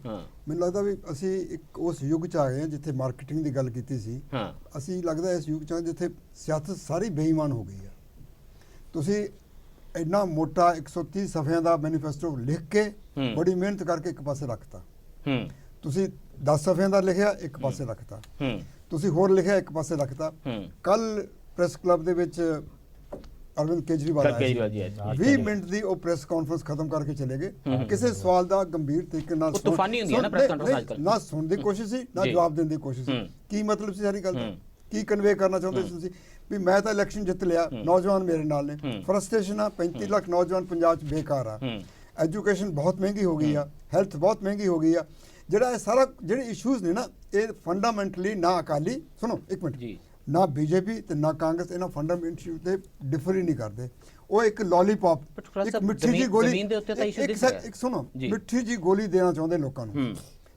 ਮੈਨੂੰ ਲੱਗਦਾ ਵੀ ਅਸੀਂ ਇੱਕ ਉਸ ਯੁੱਗ 'ਚ ਆ ਗਏ ਹਾਂ ਜਿੱਥੇ ਮਾਰਕੀਟਿੰਗ ਦੀ ਗੱਲ ਕੀਤੀ ਸੀ। ਅਸੀਂ ਲੱਗਦਾ ਇਸ ਯੁੱਗ 'ਚ ਆ ਜਿੱਥੇ ਸਿਆਸਤ ਸਾਰੀ ਬੇਈਮਾਨ ਹੋ ਗਈ ਹੈ। ਤੁਸੀਂ ਇੰਨਾ ਮੋਟਾ 130 ਸਫ਼ਿਆਂ ਦਾ ਮੈਨੀਫੈਸਟੋ ਲਿਖ ਕੇ ਬੜੀ ਮਿਹਨਤ ਕਰਕੇ ਇੱਕ ਪਾਸੇ ਰੱਖਤਾ, ਤੁਸੀਂ 10 ਸਫ਼ਿਆਂ ਦਾ ਲਿਖਿਆ ਇੱਕ ਪਾਸੇ ਰੱਖਤਾ, ਤੁਸੀਂ ਹੋਰ ਲਿਖਿਆ ਇੱਕ ਪਾਸੇ ਰੱਖਤਾ। ਕੱਲ ਪ੍ਰੈਸ ਕਲੱਬ ਦੇ ਵਿੱਚ ਅਰਵਿੰਦ ਕੇਜਰੀਵਾਲ ਆਏ 20 ਮਿੰਟ ਦੀ ਉਹ ਪ੍ਰੈਸ ਕਾਨਫਰੰਸ ਖਤਮ ਕਰਕੇ ਚਲੇ ਗਏ, ਕਿਸੇ ਸਵਾਲ ਦਾ ਗੰਭੀਰ ਤਰੀਕੇ ਨਾਲ ਤੂਫਾਨੀ ਹੁੰਦੀ ਹੈ ਨਾ ਪ੍ਰੈਸ ਕਾਨਫਰੰਸ ਅੱਜਕੱਲ, ਨਾ ਸੁਣਨ ਦੀ ਕੋਸ਼ਿਸ਼ ਸੀ ਨਾ ਜਵਾਬ ਦੇਣ ਦੀ ਕੋਸ਼ਿਸ਼ ਸੀ। ਕੀ ਮਤਲਬ ਸੀ ਸਾਰੀ ਗੱਲ ਦਾ? ਕੀ ਕਨਵੇ ਕਰਨਾ ਚਾਹੁੰਦੇ ਸੀ ਤੁਸੀਂ? ਵੀ ਮੈਂ ਤਾਂ ਇਲੈਕਸ਼ਨ ਜਿੱਤ ਲਿਆ, ਨੌਜਵਾਨ ਮੇਰੇ ਨਾਲ ਨੇ, ਫਰਸਟ੍ਰੇਸ਼ਨ ਆ, 35 ਲੱਖ ਨੌਜਵਾਨ ਪੰਜਾਬ 'ਚ ਬੇਕਾਰ ਆ, ਐਜੂਕੇਸ਼ਨ ਬਹੁਤ ਮਹਿੰਗੀ ਹੋ ਗਈ ਆ, ਹੈਲਥ ਬਹੁਤ ਮਹਿੰਗੀ ਹੋ ਗਈ ਆ। ਜਿਹੜਾ ਇਹ ਸਾਰਾ ਜਿਹੜੇ ਇਸ਼ੂਜ਼ ਨੇ ਨਾ, ਇਹ ਫੰਡਾਮੈਂਟਲੀ ਨਾ ਅਕਾਲੀ, ਸੁਣੋ ਇੱਕ ਮਿੰਟ ਜੀ, ਨਾ ਬੀਜੇਪੀ ਤੇ ਨਾ ਕਾਂਗਰਸ ਇਹਨਾਂ ਫੰਡਾਮੈਂਟਲ ਤੇ ਡਿਫਰ ਹੀ ਨਹੀਂ ਕਰਦੇ। ਉਹ ਇੱਕ ਲੋਲੀਪੌਪ, ਇੱਕ ਮਿੱਠੀ ਜੀ ਗੋਲੀ, ਇੱਕ ਸੁਣੋ ਮਿੱਠੀ ਜੀ ਗੋਲੀ ਦੇਣਾ ਚਾਹੁੰਦੇ ਲੋਕਾਂ ਨੂੰ।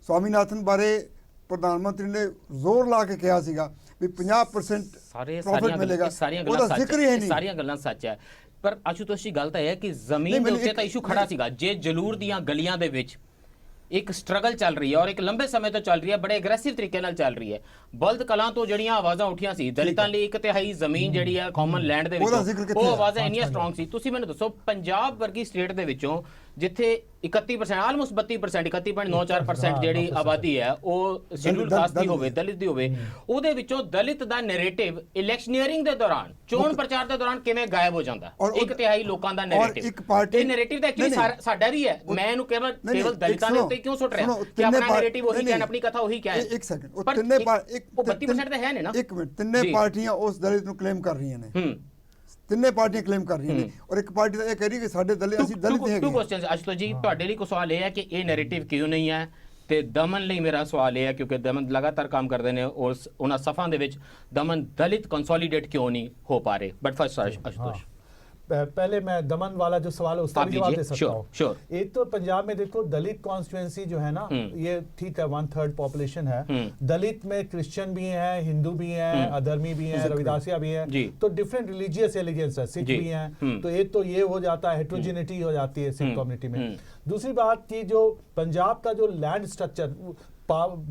ਸਵਾਮੀਨਾਥਨ ਬਾਰੇ ਪ੍ਰਧਾਨ ਮੰਤਰੀ ਨੇ ਜ਼ੋਰ ਲਾ ਕੇ ਕਿਹਾ ਸੀਗਾ ਵੀ 50% ਪ੍ਰੋਫਿਟ ਮਿਲੇਗਾ, ਉਹਦਾ ਜ਼ਿਕਰ ਹੀ ਨਹੀਂ। ਸਾਰੀਆਂ ਗੱਲਾਂ ਸੱਚ ਹੈ, ਪਰ ਆਸ਼ੂਤੋਸ਼ ਜੀ ਗੱਲ ਤਾਂ ਇਹ ਹੈ ਕਿ ਜ਼ਮੀਨ ਦੇ ਉੱਤੇ ਤਾਂ ਇਸ਼ੂ ਖੜਾ ਸੀਗਾ। ਜੇ ਜਲੂਰ ਦੀਆਂ ਗਲੀਆਂ ਦੇ ਵਿੱਚ ਇੱਕ ਸਟਰਗਲ ਚੱਲ ਰਹੀ ਹੈ ਔਰ ਇੱਕ ਲੰਬੇ ਸਮੇਂ ਤੋਂ ਚੱਲ ਰਹੀ ਹੈ, ਬੜੇ ਐਗਰੈਸਿਵ ਤਰੀਕੇ ਨਾਲ ਚੱਲ ਰਹੀ ਹੈ। ਬਲਦ ਕਲਾਂ ਤੋਂ ਜਿਹੜੀਆਂ ਆਵਾਜ਼ਾਂ ਉੱਠੀਆਂ ਸੀ ਦਲਿਤਾਂ ਲਈ 1/3 ਜ਼ਮੀਨ ਜਿਹੜੀ ਹੈ ਕਾਮਨ ਲੈਂਡ ਦੇ ਵਿੱਚ, ਉਹ ਆਵਾਜ਼ਾਂ ਇੰਨੀਆਂ ਸਟਰੋਂਗ ਸੀ। ਤੁਸੀਂ ਮੈਨੂੰ ਦੱਸੋ ਪੰਜਾਬ ਵਰਗੀ ਸਟੇਟ ਦੇ ਵਿੱਚੋਂ ਜਿੱਥੇ 31% ਆਲਮੋਸਟ 32% 31.94% ਜਿਹੜੀ ਆਬਾਦੀ ਹੈ ਉਹ ਸ਼ੈਡਿਊਲ ਕਾਸਟ ਦੀ ਹੋਵੇ, ਦਲਿਤ ਦੀ ਹੋਵੇ, ਉਹਦੇ ਵਿੱਚੋਂ ਦਲਿਤ ਦਾ ਨੈਰੇਟਿਵ ਇਲੈਕਸ਼ਨੀਅਰਿੰਗ ਦੇ ਦੌਰਾਨ, ਚੋਣ ਪ੍ਰਚਾਰ ਦੇ ਦੌਰਾਨ ਕਿਵੇਂ ਗਾਇਬ ਹੋ ਜਾਂਦਾ? 1/3 ਲੋਕਾਂ ਦਾ ਨੈਰੇਟਿਵ, ਇਹ ਨੈਰੇਟਿਵ ਤਾਂ ਐਕਚੁਅਲੀ ਸਾਡਾ ਵੀ ਹੈ। ਮੈਂ ਇਹਨੂੰ ਕੇਵਲ ਦਲਿਤਾਂ ਦੇ ਉੱਤੇ ਕਿਉਂ ਸੁੱਟ ਰਿਹਾ ਕਿ ਆਪਣਾ ਨੈਰੇਟਿਵ ਉਹੀ ਕਹਿਣ, ਆਪਣੀ ਕਥਾ ਉਹੀ ਕਹਿਣ। ਇੱਕ ਸੈਕਿੰਡ, ਉਹ ਤਿੰਨੇ 32% ਤਾਂ ਹੈ ਨੇ ਨਾ। ਇੱਕ ਮਿੰਟ, ਤਿੰਨੇ ਪਾਰਟੀਆਂ ਉਸ ਦਲਿਤ ਨੂੰ ਕਲੇਮ ਕਰ ਰਹੀਆਂ ਨੇ, ਤਿੰਨੇ ਪਾਰਟੀਆਂ ਕਲੇਮ ਕਰ ਰਹੀਆਂ ਨੇ, ਔਰ ਇੱਕ ਪਾਰਟੀ ਤਾਂ ਇਹ ਕਹਿ ਰਹੀ ਕਿ ਸਾਡੇ ਦਲਿਤ, ਅਸੀਂ ਦਲਿਤ ਹੈਗੇ। ਟੂ ਕੁਐਸਚਨਸ ਆਸ਼ੂਤੋਸ਼ ਜੀ, ਤੁਹਾਡੇ ਲਈ ਕੋਈ ਸਵਾਲ ਇਹ ਹੈ ਕਿ ਇਹ ਨੈਰੇਟਿਵ ਕਿਉਂ ਨਹੀਂ ਹੈ, ਤੇ ਦਮਨ ਲਈ ਮੇਰਾ ਸਵਾਲ ਇਹ ਹੈ ਕਿਉਂਕਿ ਦਮਨ ਲਗਾਤਾਰ ਕੰਮ ਕਰਦੇ ਨੇ ਉਹਨਾਂ ਸਫਾਂ ਦੇ ਵਿੱਚ, ਦਮਨ ਦਲਿਤ ਕੰਸੋਲੀਡੇਟ ਕਿਉਂ ਨਹੀਂ ਹੋ ਪਾ ਰਹੇ? ਬਟ फर्स्ट आशुतोष, पहले मैं दमन वाला जो सवाल है उसका भी जवाब दे सकता हूँ। श्योर। एक तो पंजाब में देखो दलित कॉन्स्टिट्यूएंसी जो है ना, ये ठीक है 1/3 पॉपुलेशन है। दलित में क्रिश्चियन भी हैं, हिंदू भी हैं, अधर्मी भी हैं, रविदासिया भी हैं, तो डिफरेंट रिलीजियस एलिगेंस है, सिख भी हैं, तो एक तो ये हो जाता है, हेट्रोजेनिटी हो जाती है सिख कम्युनिटी में। दूसरी बात कि जो पंजाब का जो land structure,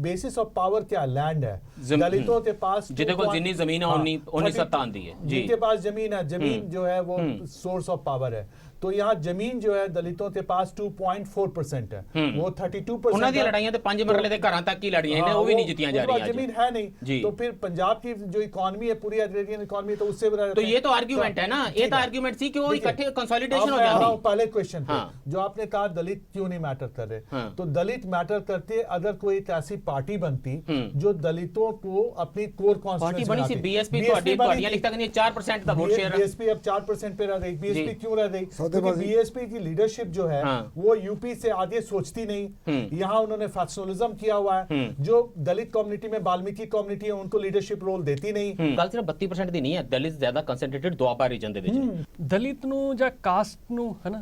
basis of power क्या लैंड है, दलितों के पास जितनी जमीन है उन्हीं सत्ता आती है, जिनके पास जमीन है, जमीन जो है वो सोर्स ऑफ पावर है। तो यहाँ जमीन जो है दलितों के पास 2.4% है, वो 32%। ਉਹਨਾਂ ਦੀਆਂ ਲੜਾਈਆਂ ਤੇ 5 ਮਰਲੇ ਦੇ ਘਰਾਂ ਤੱਕ ਹੀ ਲੜੀਆਂ ਨੇ, ਉਹ ਵੀ ਨਹੀਂ ਜਿੱਤੀਆਂ ਜਾ रही हैं। जमीन है नहीं, तो फिर पंजाब की जो इकोनॉमी है पूरी एग्रेरियन इकोनॉमी, तो उससे तो ये तो आर्गुमेंट है ना, ये तो आर्गुमेंट थी कि वो इकट्ठे कंसोलिडेशन हो जाती। पहले क्वेश्चन जो आपने कहा दलित क्यों नहीं मैटर कर रहे, तो दलित मैटर करते अगर कोई ऐसी पार्टी बनती जो दलितों को अपनी कोर कॉन्स्टिट्यूएंसी बनी सी। बीएसपी ਤੁਹਾਡੀਆਂ ਲਿਖਤਾ ਕਿ 4% ਦਾ ਵੋਟ ਸ਼ੇਅਰ, बीएसपी अब 4% पे रह गई। बीएसपी क्यों रह गई? सौदेबाजी। बीएसपी की लीडरशिप जो है हाँ। वो यूपी से आगे सोचती नहीं, यहाँ उन्होंने फैक्शनलिज्म किया हुआ है, जो दलित कम्युनिटी में वाल्मीकि कम्युनिटी है उनको लीडरशिप रोल देती नहीं। ਗੱਲ ਸਿਰਫ 32% ਦੀ ਨਹੀਂ ਹੈ, ਦਲਿਤ ਜ਼ਿਆਦਾ ਕਨਸੈਂਟਰੇਟਡ ਦੁਆਬਾ ਰੀਜਨ ਦੇ ਵਿੱਚ ਨੇ। ਦਲਿਤ ਨੂੰ ਜਾਂ ਕਾਸਟ ਨੂੰ ਹਨਾ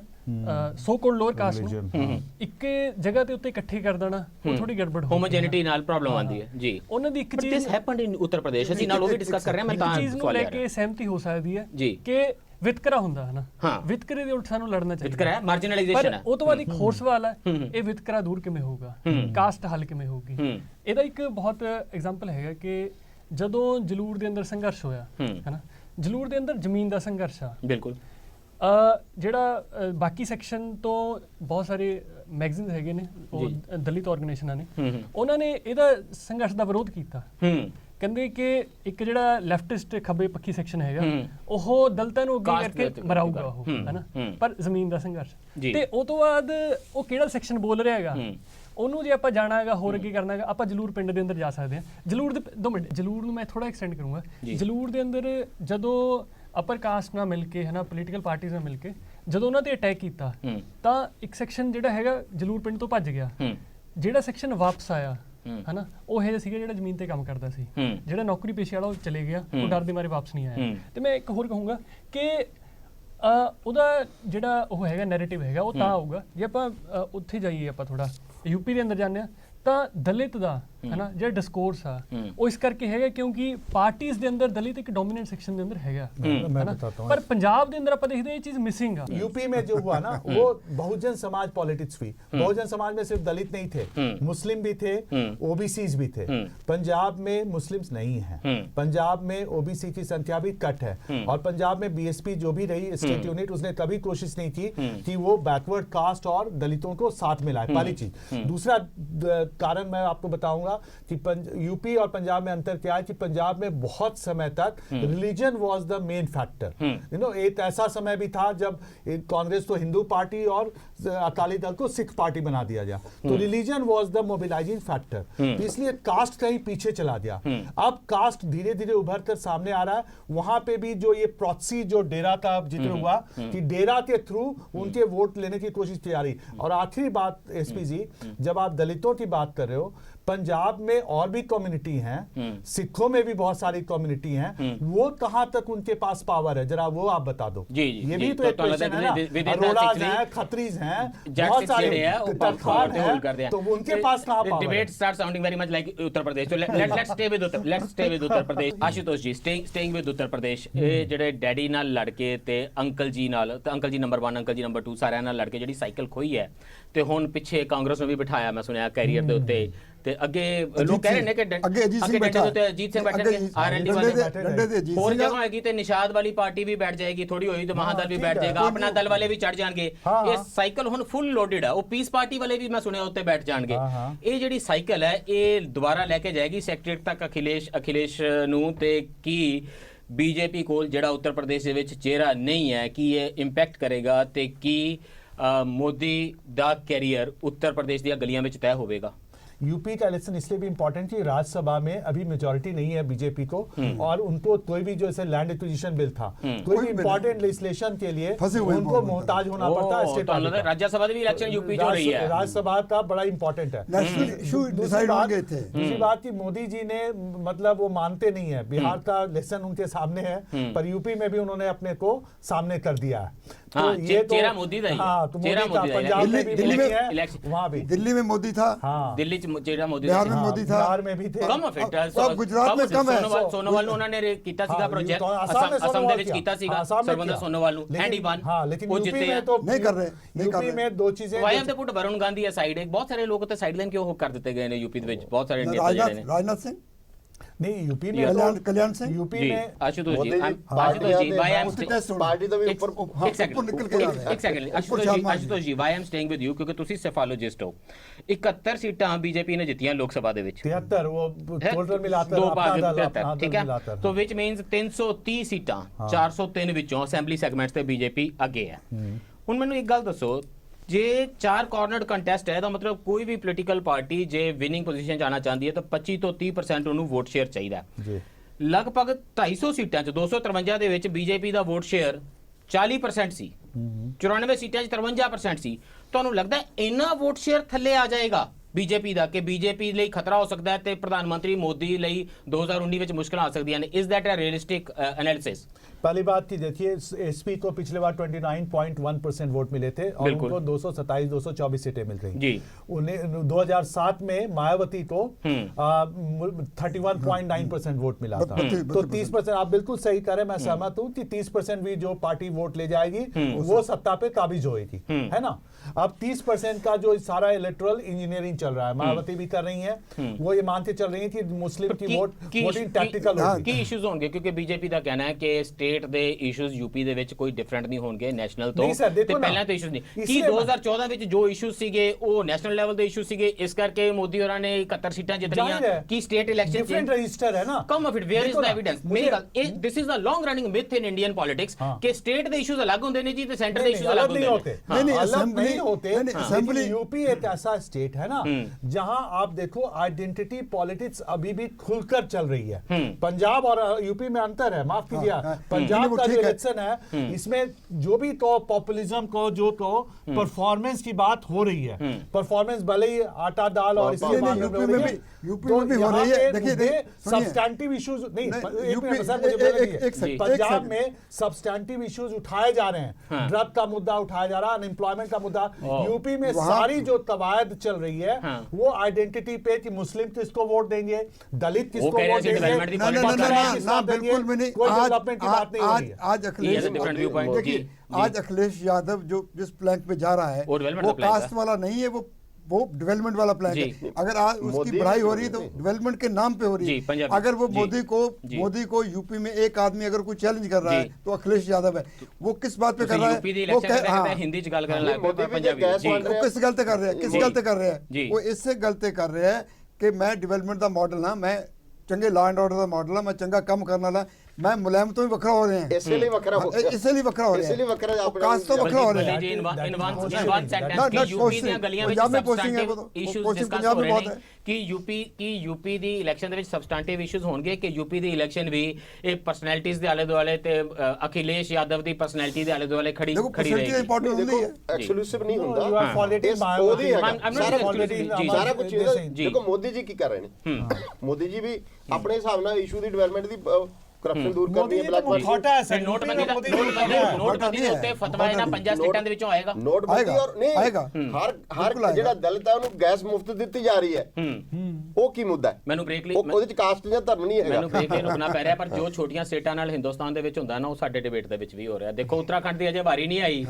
ਸੋ ਕੋਲਡ ਲੋਅਰ ਕਾਸਟ ਨੂੰ ਇੱਕ ਜਗ੍ਹਾ ਤੇ ਉੱਤੇ ਇਕੱਠੇ ਕਰ ਦੇਣਾ ਉਹ ਥੋੜੀ ਗੜਬੜ ਹੋ ਹੋਮੋਜੈਨਿਟੀ ਨਾਲ ਪ੍ਰੋਬਲਮ ਆਉਂਦੀ ਹੈ ਜੀ। ਉਹਨਾਂ ਦੀ ਇੱਕ But ਚੀਜ਼ this happened in Uttar Pradesh, ਅਸੀਂ ਨਾਲ ਉਹ ਵੀ ਡਿਸਕਸ ਕਰ ਰਹੇ ਹਾਂ, ਮੈਂ ਤਾਂ ਚੀਜ਼ ਨੂੰ ਸਵਾਲ ਲੈ ਲੈ ਕੇ ਸਹਿਮਤੀ ਹੋ ਸਕਦੀ ਹੈ ਜੀ। ਕਿ ਵਿਤਕਰਾ ਹੁੰਦਾ ਹੈ ਨਾ, ਹਾਂ। ਵਿਤਕਰੇ ਦੇ ਉਲਟ ਸਾਨੂੰ ਲੜਨਾ ਚਾਹੀਦਾ। ਵਿਤਕਰਾ ਹੈ, ਮਾਰਜਨਲਾਈਜੇਸ਼ਨ ਹੈ। ਪਰ ਉਹ ਤੋਂ ਬਾਅਦ ਇੱਕ ਹੋਰ ਸਵਾਲ ਹੈ, ਇਹ ਵਿਤਕਰਾ ਦੂਰ ਕਿਵੇਂ ਹੋਊਗਾ, ਕਾਸਟ ਹੱਲ ਕਿਵੇਂ ਹੋਊਗੀ। ਇਹਦਾ ਇੱਕ ਬਹੁਤ ਐਗਜ਼ਾਮਪਲ ਹੈਗਾ ਕਿ ਜਦੋਂ ਜਲੂਰ ਦੇ ਅੰਦਰ ਸੰਘਰਸ਼ ਹੋਇਆ ਹੈਨਾ, ਜਲੂਰ ਦੇ ਅੰਦਰ ਜ਼ਮੀਨ ਦਾ ਸੰਘਰਸ਼ ਆ। ਬਿਲਕੁਲ। ਜਿਹੜਾ ਬਾਕੀ ਸੈਕਸ਼ਨ ਤੋਂ ਬਹੁਤ ਸਾਰੇ ਮੈਗਜ਼ੀਨਸ ਹੈਗੇ ਨੇ, ਉਹ ਦਲਿਤ ਆਰਗੇਨਾਈਜੇਸ਼ਨਾਂ ਨੇ, ਉਹਨਾਂ ਨੇ ਇਹਦਾ ਸੰਘਰਸ਼ ਦਾ ਵਿਰੋਧ ਕੀਤਾ। ਕਹਿੰਦੇ ਕਿ ਇੱਕ ਜਿਹੜਾ ਲੈਫਟਿਸਟ ਖੱਬੇ ਪੱਖੀ ਸੈਕਸ਼ਨ ਹੈਗਾ ਉਹ ਦਲਿਤਾਂ ਨੂੰ ਅੱਗੇ ਕਰਕੇ ਮਰਾਊਗਾ ਉਹ, ਹੈਨਾ, ਪਰ ਜ਼ਮੀਨ ਦਾ ਸੰਘਰਸ਼। ਤੇ ਉਹ ਤੋਂ ਬਾਅਦ ਉਹ ਕਿਹੜਾ ਸੈਕਸ਼ਨ ਬੋਲ ਰਿਹਾ ਹੈਗਾ, ਉਹਨੂੰ ਜੇ ਆਪਾਂ ਜਾਣਾ ਹੈਗਾ ਹੋਰ ਅੱਗੇ ਕਰਨਾ ਹੈਗਾ, ਆਪਾਂ ਜਲੂਰ ਪਿੰਡ ਦੇ ਅੰਦਰ ਜਾ ਸਕਦੇ ਹਾਂ। ਜਲੂਰ ਦੇ 2 ਮਿੰਟ, ਜਲੂਰ ਨੂੰ ਮੈਂ ਥੋੜਾ ਐਕਸਟੈਂਡ ਕਰੂੰਗਾ। ਜਲੂਰ ਦੇ ਅੰਦਰ ਜਦੋਂ ਅਪਰ ਕਾਸਟ ਨਾਲ ਮਿਲ ਕੇ ਹਨਾ, ਪੋਲੀਟੀਕਲ ਪਾਰਟੀਆਂ ਨਾਲ ਮਿਲ ਕੇ ਜਦੋਂ ਉਹਨਾਂ ਤੇ ਅਟੈਕ ਕੀਤਾ ਤਾਂ ਇੱਕ ਸੈਕਸ਼ਨ ਜਿਹੜਾ ਹੈਗਾ ਜਲੂਰ ਪਿੰਡ ਤੋਂ ਭੱਜ ਗਿਆ, ਜਿਹੜਾ ਸੈਕਸ਼ਨ ਵਾਪਸ ਆਇਆ ਹਨਾ, ਉਹ ਇਹ ਸੀਗਾ ਜਿਹੜਾ ਜ਼ਮੀਨ ਤੇ ਕੰਮ ਕਰਦਾ ਸੀ, ਜਿਹੜਾ ਨੌਕਰੀ ਪੇਸ਼ੇ ਵਾਲਾ ਉਹ ਚਲੇ ਗਿਆ, ਉਹ ਡਰ ਦੇ ਮਾਰੇ ਵਾਪਸ ਨਹੀਂ ਆਇਆ। ਤੇ ਮੈਂ ਇੱਕ ਹੋਰ ਕਹੂੰਗਾ ਕਿ ਉਹਦਾ ਜਿਹੜਾ ਉਹ ਹੈਗਾ ਨੈਰੇਟਿਵ ਹੈਗਾ ਉਹ ਤਾਂ ਆਊਗਾ ਜੇ ਆਪਾਂ ਉੱਥੇ ਜਾਈਏ, ਆਪਾਂ ਥੋੜਾ ਯੂਪੀ ਦੇ ਅੰਦਰ ਜਾਂਦੇ ਹਾਂ ਤਾਂ ਦਲਿਤ ਦਾ ਹਨਾ ਜਿਹੜਾ ਡਿਸਕੋਰਸ ਆ ਉਹ ਇਸ ਕਰਕੇ ਹੈਗਾ ਕਿਉਂਕਿ ਪਾਰਟੀਆਂ ਦੇ ਅੰਦਰ ਦਲਿਤ ਇੱਕ ਡੋਮੀਨੈਂਟ ਸੈਕਸ਼ਨ ਦੇ ਅੰਦਰ ਹੈਗਾ। पर पंजाब के अंदर आप देखते हैं ये चीज मिसिंग है। यूपी में जो हुआ ना वो बहुजन समाज पॉलिटिक्स हुई। बहुजन समाज में सिर्फ दलित नहीं थे, मुस्लिम भी थे, ओबीसीज भी थे। पंजाब में मुस्लिम्स नहीं है, पंजाब में ओबीसी की संख्या भी कट है, और पंजाब में बीएसपी जो भी रही स्टेट यूनिट उसने कभी कोशिश नहीं की कि वो बैकवर्ड कास्ट और दलितों को साथ मिलाए, पहली चीज। दूसरा कारण मैं आपको बताऊंगा कि यूपी और पंजाब में अंतर क्या है कि पंजाब में बहुत समय तक religion was the main factor. You know एक ऐसा समय भी था जब कांग्रेस तो हिंदू पार्टी और अकाली दल को सिख पार्टी बना दिया गया, तो religion was the mobilising factor. इसलिए कास्ट कहीं पीछे चला गया। अब कास्ट धीरे धीरे उभर कर सामने आ रहा है। वहां पे भी जो ये प्रॉक्सी जो डेरा का जिक्र हुआ कि डेरा के थ्रू उनके वोट लेने की कोशिश की जा रही। और आखिरी बात एसपी जी, जब आप दलितों की बात कर रहे हो, पंजाब में और भी कम्युनिटी हैं, सिखों में भी बहुत सारी कम्युनिटी हैं, वो कहां तक उनके पास पावर है, जरा वो आप बता दो। जी, ये भी तो एक क्वेश्चन है ना। अरोड़ाज हैं, खत्रीज हैं, बहुत सारे तरखान हैं, तो उनके पास कहां पावर है? Debate start sounding very much like Uttar Pradesh. So let's stay with Uttar Pradesh. Ashutosh ji, staying with Uttar Pradesh, ਇਹ ਜਿਹੜੇ ਡੈਡੀ ਨਾਲ ਲੜ ਕੇ ਤੇ ਅੰਕਲ ਜੀ ਨਾਲ, ਤੇ ਅੰਕਲ ਜੀ ਨੰਬਰ 1 ਅੰਕਲ ਜੀ ਨੰਬਰ 2 ਸਾਰਿਆਂ ਨਾਲ ਲੜ ਕੇ ਜਿਹੜੀ ਸਾਈਕਲ ਖੋਈ ਹੈ, ਤੇ ਹੁਣ ਪਿੱਛੇ ਕਾਂਗਰਸ ਨੂੰ ਵੀ ਬਿਠਾਇਆ ਮੈਂ ਸੁਣਿਆ ਕੈਰੀਅਰ ਦੇ ਉੱਤੇ, ਤੇ ਅੱਗੇ ਲੋਕ ਕਹਿ ਰਹੇ ਨੇ ਕਿ ਅੱਗੇ ਅਜੀਤ ਸਿੰਘ ਬੈਠਾ, ਅਜੀਤ ਸਿੰਘ ਬੈਠੇ, ਆਰਐਨਡੀ ਵਾਲੇ ਹੋਰ ਜਗ੍ਹਾ ਹੈਗੀ ਤੇ ਨਿਸ਼ਾਦ ਵਾਲੀ ਪਾਰਟੀ ਵੀ ਬੈਠ ਜਾਏਗੀ, ਥੋੜੀ ਹੋਈ ਤੇ ਮਹਾਦਲ ਵੀ ਬੈਠ ਜਾਏਗਾ, ਆਪਣਾ ਦਲ ਵਾਲੇ ਵੀ ਚੜ ਜਾਣਗੇ। ਇਹ ਸਾਈਕਲ ਹੁਣ ਫੁੱਲ ਲੋਡਡ ਹੈ। ਉਹ ਪੀਸ ਪਾਰਟੀ ਵਾਲੇ ਵੀ ਮੈਂ ਸੁਣਿਆ ਉੱਤੇ ਬੈਠ ਜਾਣਗੇ। ਇਹ ਜਿਹੜੀ ਸਾਈਕਲ ਹੈ ਇਹ ਦੁਬਾਰਾ ਲੈ ਕੇ ਜਾਏਗੀ ਸੈਕਟਰੀਏਟ ਤੱਕ ਅਖਿਲੇਸ਼ ਨੂੰ, ਤੇ ਕੀ ਬੀਜੇਪੀ ਕੋਲ ਜਿਹੜਾ ਉੱਤਰ ਪ੍ਰਦੇਸ਼ ਦੇ ਵਿੱਚ ਚਿਹਰਾ ਨਹੀਂ ਹੈ, ਕੀ ਇਹ ਇੰਪੈਕਟ ਕਰੇਗਾ, ਤੇ ਕੀ ਮੋਦੀ ਦਾ ਕੈਰੀਅਰ ਉੱਤਰ ਪ੍ਰदेश ਦੀਆਂ ਗਲੀਆਂ ਵਿੱਚ ਤੈਅ ਹੋਵੇਗਾ? यूपी का इलेक्शन इसलिए भी इंपॉर्टेंट कि राज्यसभा में अभी मेजोरिटी नहीं है बीजेपी को, और उनको कोई भी जो ऐसे लैंड एक्विजिशन बिल था, कोई भी इंपॉर्टेंट लेजिस्लेशन के लिए उनको मोहताज होना पड़ता है स्टेट पार्टी। राज्यसभा भी इलेक्शन यूपी जो रही है, राज्यसभा का बड़ा इंपॉर्टेंट है। दूसरी बात कि मोदी जी ने मतलब वो मानते नहीं है, बिहार का इलेक्शन उनके सामने है, पर यूपी में भी उन्होंने अपने को सामने कर दिया है। हाँ, ये चेहरा मोदी का ही है। हाँ, तो मोदी का पंजाब में भी वहाँ भी, दिल्ली में मोदी था, दिल्ली चेहरा मोदी, बिहार में मोदी था, बिहार में भी थे, कम ऑफ इट, गुजरात में कम है। सोनोवाल ਨੂੰ ਉਹਨਾਂ ਨੇ ਕੀਤਾ ਸੀਗਾ ਪ੍ਰੋਜੈਕਟ, असम ਦੇ ਵਿੱਚ ਕੀਤਾ ਸੀਗਾ ਸਰਬੰਦਾ ਸੋਨੋਵਾਲ ਨੂੰ हैंडी वन। हाँ, लेकिन यूपी में तो नहीं कर रहे, यूपी में दो चीजें। Why have to put Varun Gandhi aside. एक बहुत सारे लोग तो साइडलाइन क्यों कर देते गए ने यूपी ਦੇ ਵਿੱਚ, ਬਹੁਤ ਸਾਰੇ नेता ਜਿਹੜੇ ਨੇ। राजनाथ सिंह नहीं, यूपी में कल्याण सिंह, यूपी में Ashutosh ji why I am party तो भी ऊपर एक second Ashutosh ji why I am staying with you क्योंकि ਤੁਸੀਂ ਸੈਫਾਲੋਜਿਸਟ ਹੋ। 71 ਸੀਟਾਂ ਬੀਜੇਪੀ ਨੇ ਜਿੱਤੀਆਂ ਲੋਕ ਸਭਾ ਦੇ ਵਿੱਚ, 73 वो टोटल मिलाकर दो भाग अपना दल, 73, ठीक है, तो which means 330 ਸੀਟਾਂ 403 ਵਿੱਚੋਂ ਅਸੈਂਬਲੀ ਸੈਗਮੈਂਟਸ ਤੇ ਬੀਜੇਪੀ ਅੱਗੇ ਹੈ। ਹੁਣ ਮੈਨੂੰ ਇੱਕ ਗੱਲ ਦੱਸੋ, ਜੇ 4 ਕਾਰਨਰਡ ਕੰਟੈਸਟ ਹੈ ਤਾਂ ਮਤਲਬ ਕੋਈ ਵੀ ਪੋਲੀਟੀਕਲ ਪਾਰਟੀ ਜੇ ਵਿਨਿੰਗ ਪੋਜੀਸ਼ਨ 'ਚ ਆਉਣਾ ਚਾਹੁੰਦੀ ਹੈ ਤਾਂ 25 ਤੋਂ 30% ਉਹਨੂੰ ਵੋਟ ਸ਼ੇਅਰ ਚਾਹੀਦਾ ਹੈ। ਲਗਭਗ 250 ਸੀਟਾਂ 'ਚ 253 ਦੇ ਵਿੱਚ ਬੀਜੇਪੀ ਦਾ ਵੋਟ ਸ਼ੇਅਰ 40% ਸੀ, 94 ਸੀਟਾਂ 'ਚ 53% ਸੀ। ਤੁਹਾਨੂੰ ਲੱਗਦਾ ਇੰਨਾ ਵੋਟ ਸ਼ੇਅਰ ਥੱਲੇ ਆ ਜਾਏਗਾ ਬੀਜੇਪੀ ਦਾ ਕਿ ਬੀਜੇਪੀ ਲਈ ਖਤਰਾ ਹੋ ਸਕਦਾ ਹੈ ਤੇ ਪ੍ਰਧਾਨ ਮੰਤਰੀ ਮੋਦੀ ਲਈ 2019 ਵਿੱਚ ਮੁਸ਼ਕਲਾਂ ਆ ਸਕਦੀਆਂ ਨੇ? Is that a realistic analysis? पहली बात की देखिए, एसपी को पिछले बार 29.1% वोट मिले थे और उनको 227-224 सीटें मिल रही जी। 2007 में मायावती को 31.9% वोट मिला था। तो 30%, आप बिल्कुल सही कह रहे हैं, मैं सहमत हूं कि 30% भी जो पार्टी वोट ले जाएगी वो सत्ता पे काबिज होएगी, है ना। अब 30% का जो सारा इलेक्टोरल इंजीनियरिंग चल रहा है, मायावती भी कर रही हैं, वो ये मानते चल रही है कि मुस्लिम की वोटिंग टैक्टिकल होगी। ਕੀ ਇਸ਼ੂਜ਼ ਹੋਣਗੇ? ਕਿਉਂਕਿ ਬੀਜੇਪੀ ਦਾ ਕਹਿਣਾ ਹੈ ਕਿ ਸਟੇਟ ਦੇ ਇਸ਼ੂਜ਼ ਯੂਪੀ ਦੇ ਵਿੱਚ ਕੋਈ ਡਿਫਰੈਂਟ ਨਹੀਂ ਹੋਣਗੇ ਨੈਸ਼ਨਲ ਤੋਂ, ਤੇ ਪਹਿਲਾਂ ਤੋਂ ਇਸ਼ੂਜ਼ ਨਹੀਂ। ਕੀ 2014 ਵਿੱਚ ਜੋ ਇਸ਼ੂਜ਼ ਸੀਗੇ ਉਹ ਨੈਸ਼ਨਲ ਲੈਵਲ ਦੇ ਇਸ਼ੂ ਸੀਗੇ, ਇਸ ਕਰਕੇ ਮੋਦੀ ਹੋਰਾਂ ਨੇ 71 ਸੀਟਾਂ ਜਿੱਤ ਲਈਆਂ? ਕੀ ਸਟੇਟ ਇਲੈਕਸ਼ਨ डिफरेंट रजिस्टर है ना। Come off it, where is the evidence? ਮੇਰੀ ਗੱਲ, this is a long running myth in Indian politics ਕਿ ਸਟੇਟ ਦੇ ਇਸ਼ੂਜ਼ ਅਲੱਗ ਹੁੰਦੇ ਨੇ ਜੀ ਤੇ ਸੈਂਟਰ ਦੇ ਇਸ਼ੂਜ਼ ਅਲੱਗ नहीं होते। हाँ। नहीं, अलग असेंबली नहीं होते। असेंबली यूपी एक ऐसा स्टेट है ना जहां आप देखो आइडेंटिटी पॉलिटिक्स अभी भी खुलकर चल रही है। पंजाब और यूपी में अंतर है, माफ कीजिए। पंजाब का जो इलेक्शन है इसमें जो भी तो पॉपुलिज्म को जो तो परफॉर्मेंस की बात हो रही है, परफॉर्मेंस भले ही आटा दाल और इसके यूपी में भी हो रही है। देखिए सब्सटैंटिव इश्यूज नहीं, यूपी पंजाब में सब्सटैंटिव इश्यूज उठाए जा रहे हैं, ड्रग का मुद्दा उठाया जा रहा है, अनएम्प्लॉयमेंट का मुद्दा। यूपी में सारी जो कवायद चल रही है वो आइडेंटिटी पे कि मुस्लिम किसको वोट देंगे, दलित किसको वोट देंगे, बिल्कुल भी नहीं। कोई डेवलपमेंट की बात नहीं हो रही है। आज अखिलेश यादव जो जिस प्लैंक पे जा रहा है वो कास्ट वाला नहीं है, वो डेवलपमेंट वाला प्लान है। अगर आज उसकी बढ़ाई हो रही है तो डेवलपमेंट के नाम पे हो रही है। अगर वो मोदी को यूपी में एक आदमी अगर कोई चैलेंज कर रहा है तो अखिलेश यादव है। वो किस बात पे कर रहा है? वो हिंदी च गल करन लग मोदी पे पंजाबी वो किस गलती कर रहे हैं? किस गलती कर रहे हैं? वो इससे गलती कर रहे हैं कि मैं डेवलपमेंट का मॉडल ना, मैं चंगे लॉ एंड ऑर्डर का मॉडल है, मैं चंगा कम करने वाला, मैं मुलायम तो भी वखरा हो रहे हैं, इसलिए वखरा हो रहे हैं, इसलिए वखरा हो रहे हैं, इसलिए वखरा आप कास्ट तो वखरा हो रहे हैं। जी, इन वन सेंटेंस की यूपी ਦੀਆਂ ਗਲੀਆਂ ਵਿੱਚ ਸਬਸਟੈਂਟਿਵ ਇਸ਼ੂਜ਼ ਡਿਸਕਸ ਹੋ ਰਹੇ ਨੇ ਕਿ यूपी ਦੀ ਇਲੈਕਸ਼ਨ ਦੇ ਵਿੱਚ ਸਬਸਟੈਂਟਿਵ ਇਸ਼ੂਜ਼ ਹੋਣਗੇ ਕਿ यूपी ਦੀ ਇਲੈਕਸ਼ਨ ਵੀ ਇਹ ਪਰਸਨੈਲਿਟੀਜ਼ ਦੇ ਆਲੇ ਦੁਆਲੇ ਤੇ ਅਖਿਲੇਸ਼ ਯਾਦਵ ਦੀ ਪਰਸਨੈਲਿਟੀ ਦੇ ਆਲੇ ਦੁਆਲੇ ਖੜੀ ਰਹੇਗੀ। ਦੇਖੋ ਐਕਸਕਲੂਸਿਵ ਨਹੀਂ ਹੁੰਦਾ, ਉਹਦੀ ਹੈ ਸਾਰਾ ਕੁਝ। ਦੇਖੋ ਮੋਦੀ ਜੀ ਕੀ ਕਰ ਰਹੇ ਨੇ, ਮੋਦੀ ਜੀ ਵੀ ਆਪਣੇ ਹਿਸਾਬ ਨਾਲ ਇਸ਼ੂ ਦੀ ਡਿਵੈਲਪਮੈਂਟ ਦੀ ਕਰਪਸ਼ਨ ਦੂਰ ਕਰਨੀ ਹੈ, ਬਲੈਕ ਮਨੀ। ਨੋਟਬੰਦੀ ਦੇ ਉੱਤੇ ਫਤਵਾ ਇਹਨਾਂ 5 ਸਟੇਟਾਂ ਦੇ ਵਿੱਚੋਂ ਆਏਗਾ। ਨੋਟਬੰਦੀ ਔਰ ਨਹੀਂ, ਹਰ ਜਿਹੜਾ ਦਲਿਤ ਹੈ ਉਹਨੂੰ ਗੈਸ ਮੁਫਤ ਦਿੱਤੀ ਜਾ ਰਹੀ ਹੈ, ਉਹ ਕੀ ਮੁੱਦਾ ਹੈ? ਮੈਨੂੰ ਬ੍ਰੇਕ ਲਈ ਉਹਦੇ ਚ ਕਾਸਟ ਜਾਂ ਧਰਮ ਨਹੀਂ ਹੈਗਾ। ਮੈਨੂੰ ਬ੍ਰੇਕ ਲਈ ਰੁਕਣਾ ਪੈ ਰਿਹਾ, ਪਰ ਜੋ ਛੋਟੀਆਂ ਸਟੇਟਾਂ ਨਾਲ ਹਿੰਦੁਸਤਾਨ ਦੇ ਵਿੱਚ ਹੁੰਦਾ ਨਾ, ਉਹ ਸਾਡੇ ਡਿਬੇਟ ਦੇ ਵਿੱਚ ਵੀ ਹੋ ਰਿਹਾ। ਦੇਖੋ ਉੱਤਰਾਖੰਡ ਦੀ ਅਜੇ ਵਾਰੀ ਨਹੀਂ ਆਈ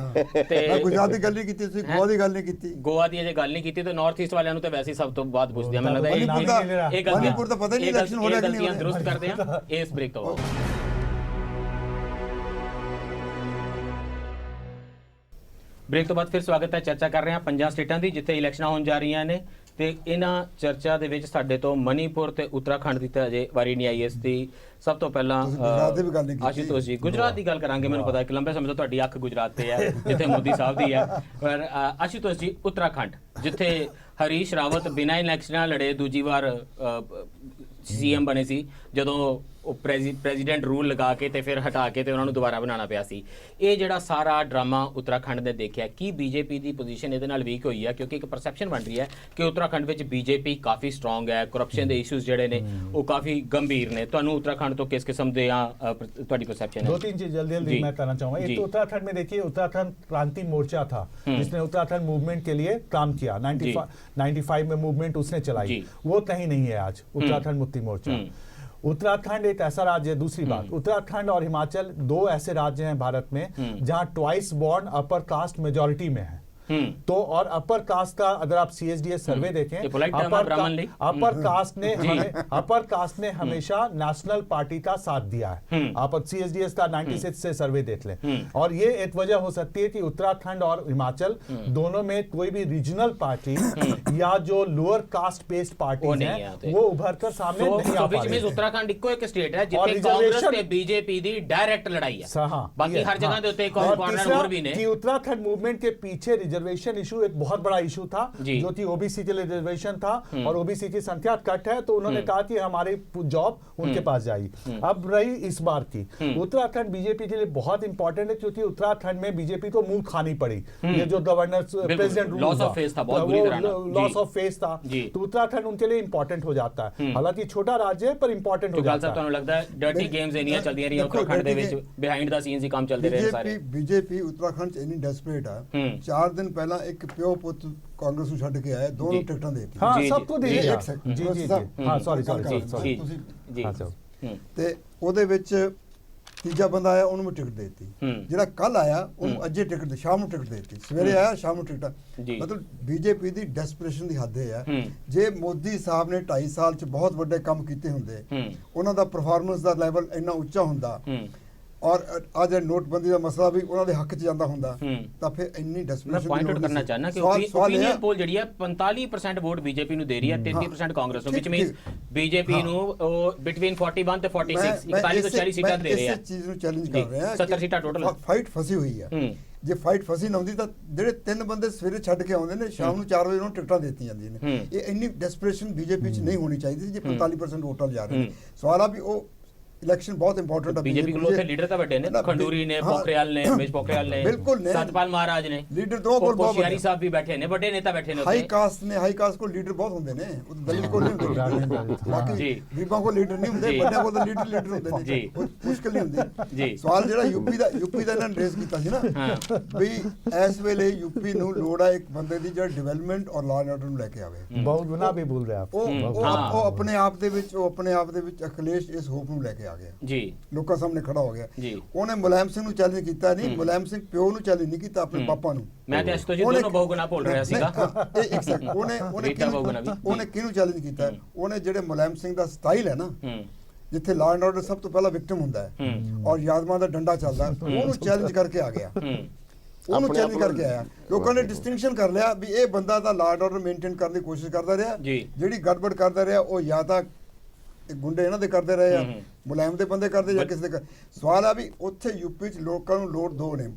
ਤੇ ਗੁਜਰਾਤ ਦੀ ਗੱਲ ਨਹੀਂ ਕੀਤੀ ਤੁਸੀਂ, ਗੋਆ ਦੀ ਗੱਲ ਨਹੀਂ ਕੀਤੀ, ਗੋਆ ਦੀ ਅਜੇ ਗੱਲ ਨਹੀਂ ਕੀਤੀ ਤੇ ਨਾਰਥ ਈਸਟ ਵਾਲਿਆਂ ਨੂੰ ਤੇ ਵੈਸੇ ਹੀ ਸਭ ਤੋਂ ਬਾਅਦ ਪੁੱਛਦੇ ਆ। ਮੈਨੂੰ ਲੱਗਦਾ ਮਨੀਪੁਰ ਦਾ ਪਤਾ ਹੀ ਨਹੀਂ ਇਲੈਕਸ਼ਨ ਹੋ ਰਿਹਾ ਕਿ ਨਹੀਂ। ਦਰੁਸਤ ਕਰਦੇ ਆ ਇਸ ਬ੍ਰੇਕ ਤੋਂ ਬਾਅਦ। ਬ੍ਰੇਕ ਤੋਂ ਬਾਅਦ ਫਿਰ ਸਵਾਗਤ ਹੈ। ਚਰਚਾ ਕਰ ਰਹੇ ਹਾਂ 5 ਸਟੇਟਾਂ ਦੀ ਜਿੱਥੇ ਇਲੈਕਸ਼ਨਾਂ ਹੋਣ ਜਾ ਰਹੀਆਂ ਨੇ ਤੇ ਇਹਨਾਂ ਚਰਚਾ ਦੇ ਵਿੱਚ ਸਾਡੇ ਤੋਂ ਮਨੀਪੁਰ ਤੇ ਉੱਤਰਾਖੰਡ ਦੀ ਤਾਂ ਅਜੇ ਵਾਰੀ ਨਹੀਂ ਆਈ। ਇਸ ਦੀ ਸਭ ਤੋਂ ਪਹਿਲਾਂ ਆਸ਼ੂਤੋਸ਼ ਜੀ, ਗੁਜਰਾਤ ਦੀ ਗੱਲ ਕਰਾਂਗੇ। ਮੈਨੂੰ ਪਤਾ ਹੈ ਕਿ ਲੰਬੇ ਸਮੇਂ ਤੋਂ ਤੁਹਾਡੀ ਅੱਖ ਗੁਜਰਾਤ ਤੇ ਹੈ ਜਿੱਥੇ ਮੋਦੀ ਸਾਹਿਬ ਦੀ ਹੈ, ਪਰ ਆਸ਼ੂਤੋਸ਼ ਜੀ ਉੱਤਰਾਖੰਡ ਜਿੱਥੇ ਹਰੀਸ਼ ਰਾਵਤ ਬਿਨਾਂ ਇਲੈਕਸ਼ਨਾਂ ਲੜੇ ਦੂਜੀ ਵਾਰ ਸੀਐਮ ਬਣੇ ਸੀ, ਜਦੋਂ ਉਹ ਪ੍ਰੈਜ਼ੀਡੈਂਟ ਰੂਲ ਲਗਾ ਕੇ ਤੇ ਫਿਰ ਹਟਾ ਕੇ ਤੇ ਉਹਨਾਂ ਨੂੰ ਦੁਬਾਰਾ ਬਣਾਉਣਾ ਪਿਆ ਸੀ। ਇਹ ਜਿਹੜਾ ਸਾਰਾ ਡਰਾਮਾ ਉੱਤਰਾਖੰਡ ਨੇ ਦੇਖਿਆ, ਕੀ ਬੀਜੇਪੀ ਦੀ ਪੋਜੀਸ਼ਨ ਇਹਦੇ ਨਾਲ ਵੀਕ ਹੋਈ ਹੈ? ਕਿਉਂਕਿ ਇੱਕ ਪਰਸੈਪਸ਼ਨ ਬਣ ਰਹੀ ਹੈ ਕਿ ਉੱਤਰਾਖੰਡ ਵਿੱਚ ਬੀਜੇਪੀ ਕਾਫੀ ਸਟਰੋਂਗ ਹੈ, ਕਰਪਸ਼ਨ ਦੇ ਇਸ਼ੂਜ਼ ਜਿਹੜੇ ਨੇ ਉਹ ਕਾਫੀ ਗੰਭੀਰ ਨੇ। ਤੁਹਾਨੂੰ ਉੱਤਰਾਖੰਡ ਤੋਂ ਕਿਸ ਕਿਸਮ ਦੇ ਤੁਹਾਡੀ परसेप्शन है? 2-3 चीज जल्दी मैं कहना चाहूंगा। एक तो उत्तराखंड में देखिए, उत्तराखंड क्रांति मोर्चा था जिसने उत्तराखंड मूवमेंट के लिए काम किया। 95 में मूवमेंट उसने चलाई, वो कहीं नहीं है आज उत्तराखंड मुक्ति मोर्चा। उत्तराखंड एक ऐसा राज्य है। दूसरी बात, उत्तराखंड और हिमाचल 2 ऐसे राज्य हैं भारत में जहां twice born upper caste majority में है। तो और अपर कास्ट का अगर आप CSDS सर्वे देखें, अपर कास्ट ने हमेशा नेशनल पार्टी का साथ दिया है। आप CSDS का 96 से सर्वे देख लें, और ये एक वजह हो सकती है कि उत्तराखंड और हिमाचल दोनों में कोई भी रीजनल पार्टी या जो लोअर कास्ट बेस्ड पार्टी है वो उभर कर सामने नहीं आ पा रही। उत्तराखंड इको एक स्टेट है जिथे कांग्रेस ते बीजेपी दी डायरेक्ट लड़ाई है। बाकी हर जगह दे उत्ते एक कॉर्नर और भी ने कि उत्तराखंड मूवमेंट के पीछे रिजर्वेशन इशू एक बहुत बड़ा इशू था, जो कि ओबीसी के लिए रिजर्वेशन था और ओबीसी की संख्या कट है, तो उन्होंने कहा कि हमारी जॉब उनके पास जाएगी। अब रही इस बार की, उत्तराखंड बीजेपी के लिए बहुत इंपॉर्टेंट है, क्योंकि उत्तराखंड में बीजेपी को मुंह खानी पड़ी। ये जो governor president rule loss of face था, बहुत बुरी तरह लॉस ऑफ फेस था, तो उत्तराखंड उनके लिए इंपॉर्टेंट हो जाता है। हालांकि छोटा राज्य है पर इंपॉर्टेंट हो जाता है। ਤੁਹਾਨੂੰ ਲੱਗਦਾ ਹੈ ਡਰਟੀ ਗੇਮਸ ਇੰਨੀਆਂ ਚੱਲਦੀਆਂ ਰਹੀਆਂ ਉੱਤਰਾਖੰਡ ਦੇ ਵਿੱਚ, ਬਿਹਾਈਂਡ ਦਾ ਸੀਨਸ ਹੀ ਕੰਮ ਚੱਲਦੇ ਰਹੇ ਸਾਰੇ। ਬੀਜੇਪੀ ਉੱਤਰਾਖੰਡ ਚ ਇੰਨੀ ਡੈਸਪਰੇਟ ਆ, 4 ਦਿਨ ਪਹਿਲਾਂ ਇੱਕ ਪਿਓ ਪੁੱਤ ਕਾਂਗਰਸ ਨੂੰ ਛੱਡ ਕੇ ਆਏ, ਦੋਨੋਂ ਟਿਕਟਾਂ ਦੇ ਦਿੱਤੀਆਂ। ਹਾਂ, ਸਭ ਕੁਝ ਦੇ ਜੀ ਜੀ ਹਾਂ, ਸੌਰੀ ਜੀ ਤੇ ਉਹਦੇ ਵਿੱਚ ਤੀਜਾ ਬੰਦਾ ਆਇਆ, ਉਹਨੂੰ ਵੀ ਟਿਕਟ ਦੇ ਦਿੱਤੀ। ਜਿਹੜਾ ਕੱਲ ਆਇਆ ਉਹਨੂੰ ਅੱਜੇ ਟਿਕਟ ਦੇ, ਸ਼ਾਮ ਨੂੰ ਟਿਕਟ ਦੇ ਦਿੱਤੀ। ਸਵੇਰੇ ਆਇਆ, ਸ਼ਾਮ ਨੂੰ ਟਿਕਟਾਂ। ਮਤਲਬ ਬੀਜੇਪੀ ਦੀ ਡੈਸਪਰੇਸ਼ਨ ਦੀ ਹੱਦ ਹੈ। ਜੇ ਮੋਦੀ ਸਾਹਿਬ ਨੇ 2.5 ਸਾਲ ਚ ਬਹੁਤ ਵੱਡੇ ਕੰਮ ਕੀਤੇ ਹੁੰਦੇ, ਉਹਨਾਂ ਦਾ ਪਰਫਾਰਮੈਂਸ ਦਾ ਲੈਵਲ ਇੰਨਾ ਉੱਚਾ ਹੁੰਦਾ, ਔਰ ਅੱਜ ਨੋਟਬੰਦੀ ਦਾ ਮਸਲਾ ਵੀ ਉਹਨਾਂ ਦੇ ਹੱਕ 'ਚ ਜਾਂਦਾ ਹੁੰਦਾ, ਤਾਂ ਫਿਰ ਇੰਨੀ ਡੈਸਪਰੇਸ਼ਨ। ਮੈਂ ਪੁਆਇੰਟ ਆਊਟ ਕਰਨਾ ਚਾਹਨਾ ਕਿ ਓਪੀਨੀਅਨ ਪੋਲ ਜਿਹੜੀ ਹੈ 45% ਵੋਟ ਬੀਜੇਪੀ ਨੂੰ ਦੇ ਰਹੀ ਹੈ, 33% ਕਾਂਗਰਸ ਨੂੰ, which means ਬੀਜੇਪੀ ਨੂੰ ਬਿਟਵੀਨ 41 ਤੇ 46, 41 ਤੋਂ 40 ਸੀਟਾਂ ਦੇ ਰਹੇ ਆ। ਇਸ ਚੀਜ਼ ਨੂੰ ਚੈਲੰਜ ਕਰ ਰਹੇ ਆ, 70 ਸੀਟਾਂ ਟੋਟਲ। ਫਾਈਟ ਫਸੀ ਹੋਈ ਆ। ਜੇ ਫਾਈਟ ਫਸੀ ਨਾ ਹੁੰਦੀ ਤਾਂ ਜਿਹੜੇ 3 ਬੰਦੇ ਸਵੇਰੇ ਛੱਡ ਕੇ ਆਉਂਦੇ ਨੇ, ਸ਼ਾਮ ਨੂੰ 4 ਵਜੇ ਉਹਨਾਂ ਨੂੰ ਟਿਕਟਾਂ ਦੇ ਦਿੱਤੀਆਂ ਜਾਂਦੀਆਂ ਨੇ। ਇਹ ਇੰਨੀ ਡੈਸਪਰੇਸ਼ਨ ਬੀਜੇਪੀ 'ਚ ਨਹੀਂ ਹੋਣੀ ਚਾਹੀਦੀ ਜੇ 45% ਵੋਟਾਂ ਜਾ ਰਹੇ ਨੇ। ਸਵਾਲ ਆ ਵੀ ਉਹ ਇਲੈਕਸ਼ਨ ਬਹੁਤ ਇੰਪੋਰਟੈਂਟ ਹੈ। ਬੀਜੇਪੀ ਕੋਲ ਉੱਥੇ ਲੀਡਰ ਤਾਂ ਵੱਡੇ ਨੇ, ਖੰਡੂਰੀ ਨੇ, ਪੋਖਰਿਆਲ ਨੇ, ਰਮੇਸ਼ ਪੋਖਰਿਆਲ ਨੇ, ਬਿਲਕੁਲ ਨੇ, ਸਤਪਾਲ ਮਹਾਰਾਜ ਨੇ, ਲੀਡਰ ਦੋ ਕੋਲ ਬਹੁਤ ਕੋਸ਼ਿਆਰੀ ਸਾਹਿਬ ਵੀ ਬੈਠੇ ਨੇ, ਵੱਡੇ ਨੇਤਾ ਬੈਠੇ ਨੇ। ਹਾਈ ਕਾਸਟ ਨੇ, ਹਾਈ ਕਾਸਟ ਕੋਲ ਲੀਡਰ ਬਹੁਤ ਹੁੰਦੇ ਨੇ, ਉਹ ਦਲਿਤ ਕੋਲ ਨਹੀਂ ਹੁੰਦੇ। ਬਾਕੀ ਗਰੀਬਾਂ ਕੋਲ ਲੀਡਰ ਨਹੀਂ ਹੁੰਦੇ, ਵੱਡਿਆਂ ਕੋਲ ਤਾਂ ਲੀਡਰ ਹੁੰਦੇ ਨੇ ਜੀ, ਮੁਸ਼ਕਿਲ ਨਹੀਂ ਹੁੰਦੀ। ਸਵਾਲ ਜਿਹੜਾ ਯੂਪੀ ਦਾ ਇਹਨਾਂ ਨੇ ਰੇਸ ਕੀਤਾ ਸੀ ਨਾ, ਵੀ ਇਸ ਵੇਲੇ ਯੂਪੀ ਨੂੰ ਲੋੜ ਆ ਇੱਕ ਬੰਦੇ ਦੀ ਜਿਹੜਾ ਡਿਵੈਲਪਮੈਂਟ ਔਰ ਲਾਅ ਐਂਡ ਆਰਡਰ ਨੂੰ ਲੈ ਕੇ ਆਵੇ। ਬਹੁਤ ਗੁਨਾਹ ਵੀ ਬੋਲ ਰਿਹਾ ਉਹ ਆਪਣੇ ਆਪ ਦੇ ਵਿੱਚ ਅਖਿਲੇਸ਼ ਇਸ ਹੋਪ ਨੂੰ ਲੈ ਕੇ ਆ ਗਿਆ ਜੀ, ਲੋਕਾਂ ਸਾਹਮਣੇ ਖੜਾ ਹੋ ਗਿਆ। ਉਹਨੇ ਮੁਲਾਇਮ ਸਿੰਘ ਨੂੰ ਚੈਲੰਜ ਕੀਤਾ ਨਹੀਂ, ਮੁਲਾਇਮ ਸਿੰਘ ਪਿਓ ਨੂੰ ਚੈਲੰਜ ਨਹੀਂ ਕੀਤਾ, ਆਪਣੇ ਪਾਪਾ ਨੂੰ। ਮੈਂ ਤੇ ਅਸਤੋ ਜੀ ਦੋਨੋਂ ਬਹੁਗੁਣਾ ਬੋਲ ਰਿਹਾ ਸੀਗਾ। ਇੱਕ ਸੈਕਿੰਡ, ਉਹਨੇ ਕਿਹਨੂੰ ਚੈਲੰਜ ਕੀਤਾ? ਉਹਨੇ ਜਿਹੜੇ ਮੁਲਾਇਮ ਸਿੰਘ ਦਾ ਸਟਾਈਲ ਹੈ ਨਾ, ਜਿੱਥੇ ਲਾਅ ਐਂਡ ਆਰਡਰ ਸਭ ਤੋਂ ਪਹਿਲਾਂ ਵਿਕਟਿਮ ਹੁੰਦਾ ਹੈ ਔਰ ਯਾਦਵਾਂ ਦਾ ਡੰਡਾ ਚੱਲਦਾ, ਉਹਨੂੰ ਚੈਲੰਜ ਕਰਕੇ ਆ ਗਿਆ। ਉਹਨੂੰ ਚੈਲੰਜ ਕਰਕੇ ਆਇਆ। ਲੋਕਾਂ ਨੇ ਡਿਸਟਿੰਕਸ਼ਨ ਕਰ ਲਿਆ ਵੀ ਇਹ ਬੰਦਾ ਤਾਂ ਲਾਅ ਐਂਡ ਆਰਡਰ ਮੇਨਟੇਨ ਕਰਨ ਦੀ ਕੋਸ਼ਿਸ਼ ਕਰਦਾ ਰਿਹਾ, ਜਿਹੜੀ ਗੜਬੜ ਕਰਦਾ ਰਿਹਾ ਉਹ ਜਾਂ ਤਾਂ ਗੁੰਡੇ ਇਹਨਾਂ ਦੇ ਕਰਦੇ ਰਹੇ ਆ, ਮੁਲਾਇਮ ਦੇ ਬੰਦੇ ਕਰਦੇ ਜਾਂ ਕਿਸੇ ਦੇ। ਸਵਾਲ ਆ ਵੀ ਉੱਥੇ ਯੂਪੀ ਚ ਲੋਕਾਂ ਨੂੰ ਲੋੜ ਦੋ ਨੇ,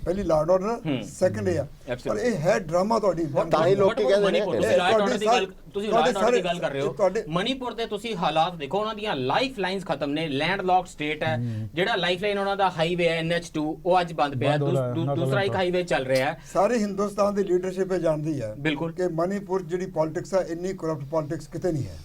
ਪਹਿਲੀ ਲਾਅ ਐਂਡ ਆਰਡਰ, ਸੈਕੰਡ ਇਹ ਆ। ਪਰ ਇਹ ਹੈ ਡਰਾਮਾ ਤੁਹਾਡੀ। ਤਾਂ ਹੀ ਲੋਕੀ ਕਹਿੰਦੇ ਨੇ ਤੁਸੀਂ ਲਾਅ ਐਂਡ ਆਰਡਰ ਦੀ ਗੱਲ ਕਰ ਰਹੇ ਹੋ। ਮਨੀਪੁਰ ਦੇ ਤੁਸੀਂ ਹਾਲਾਤ ਦੇਖੋ, ਉਹਨਾਂ ਦੀਆਂ ਲਾਈਫ ਲਾਈਨਸ ਖਤਮ ਨੇ, ਲੈਂਡ ਲੌਕਡ ਸਟੇਟ ਹੈ। ਜਿਹੜਾ ਲਾਈਫ ਲਾਈਨ ਉਹਨਾਂ ਦਾ ਹਾਈਵੇ ਹੈ NH2, ਉਹ ਅੱਜ ਬੰਦ ਪਿਆ, ਦੂਸਰਾ ਇੱਕ ਹਾਈਵੇ ਚੱਲ ਰਿਹਾ ਹੈ। ਸਾਰੇ ਹਿੰਦੁਸਤਾਨ ਦੀ ਲੀਡਰਸ਼ਿਪ ਇਹ ਜਾਣਦੀ ਹੈ ਬਿਲਕੁਲ ਕਿ ਮਨੀਪੁਰ ਜਿਹੜੀ ਪੋਲਿਟਿਕਸ ਹੈ, ਇੰਨੀ ਕਰਪਟ ਪੋਲਿਟਿਕਸ ਕਿਤੇ ਨਹੀਂ ਹੈ।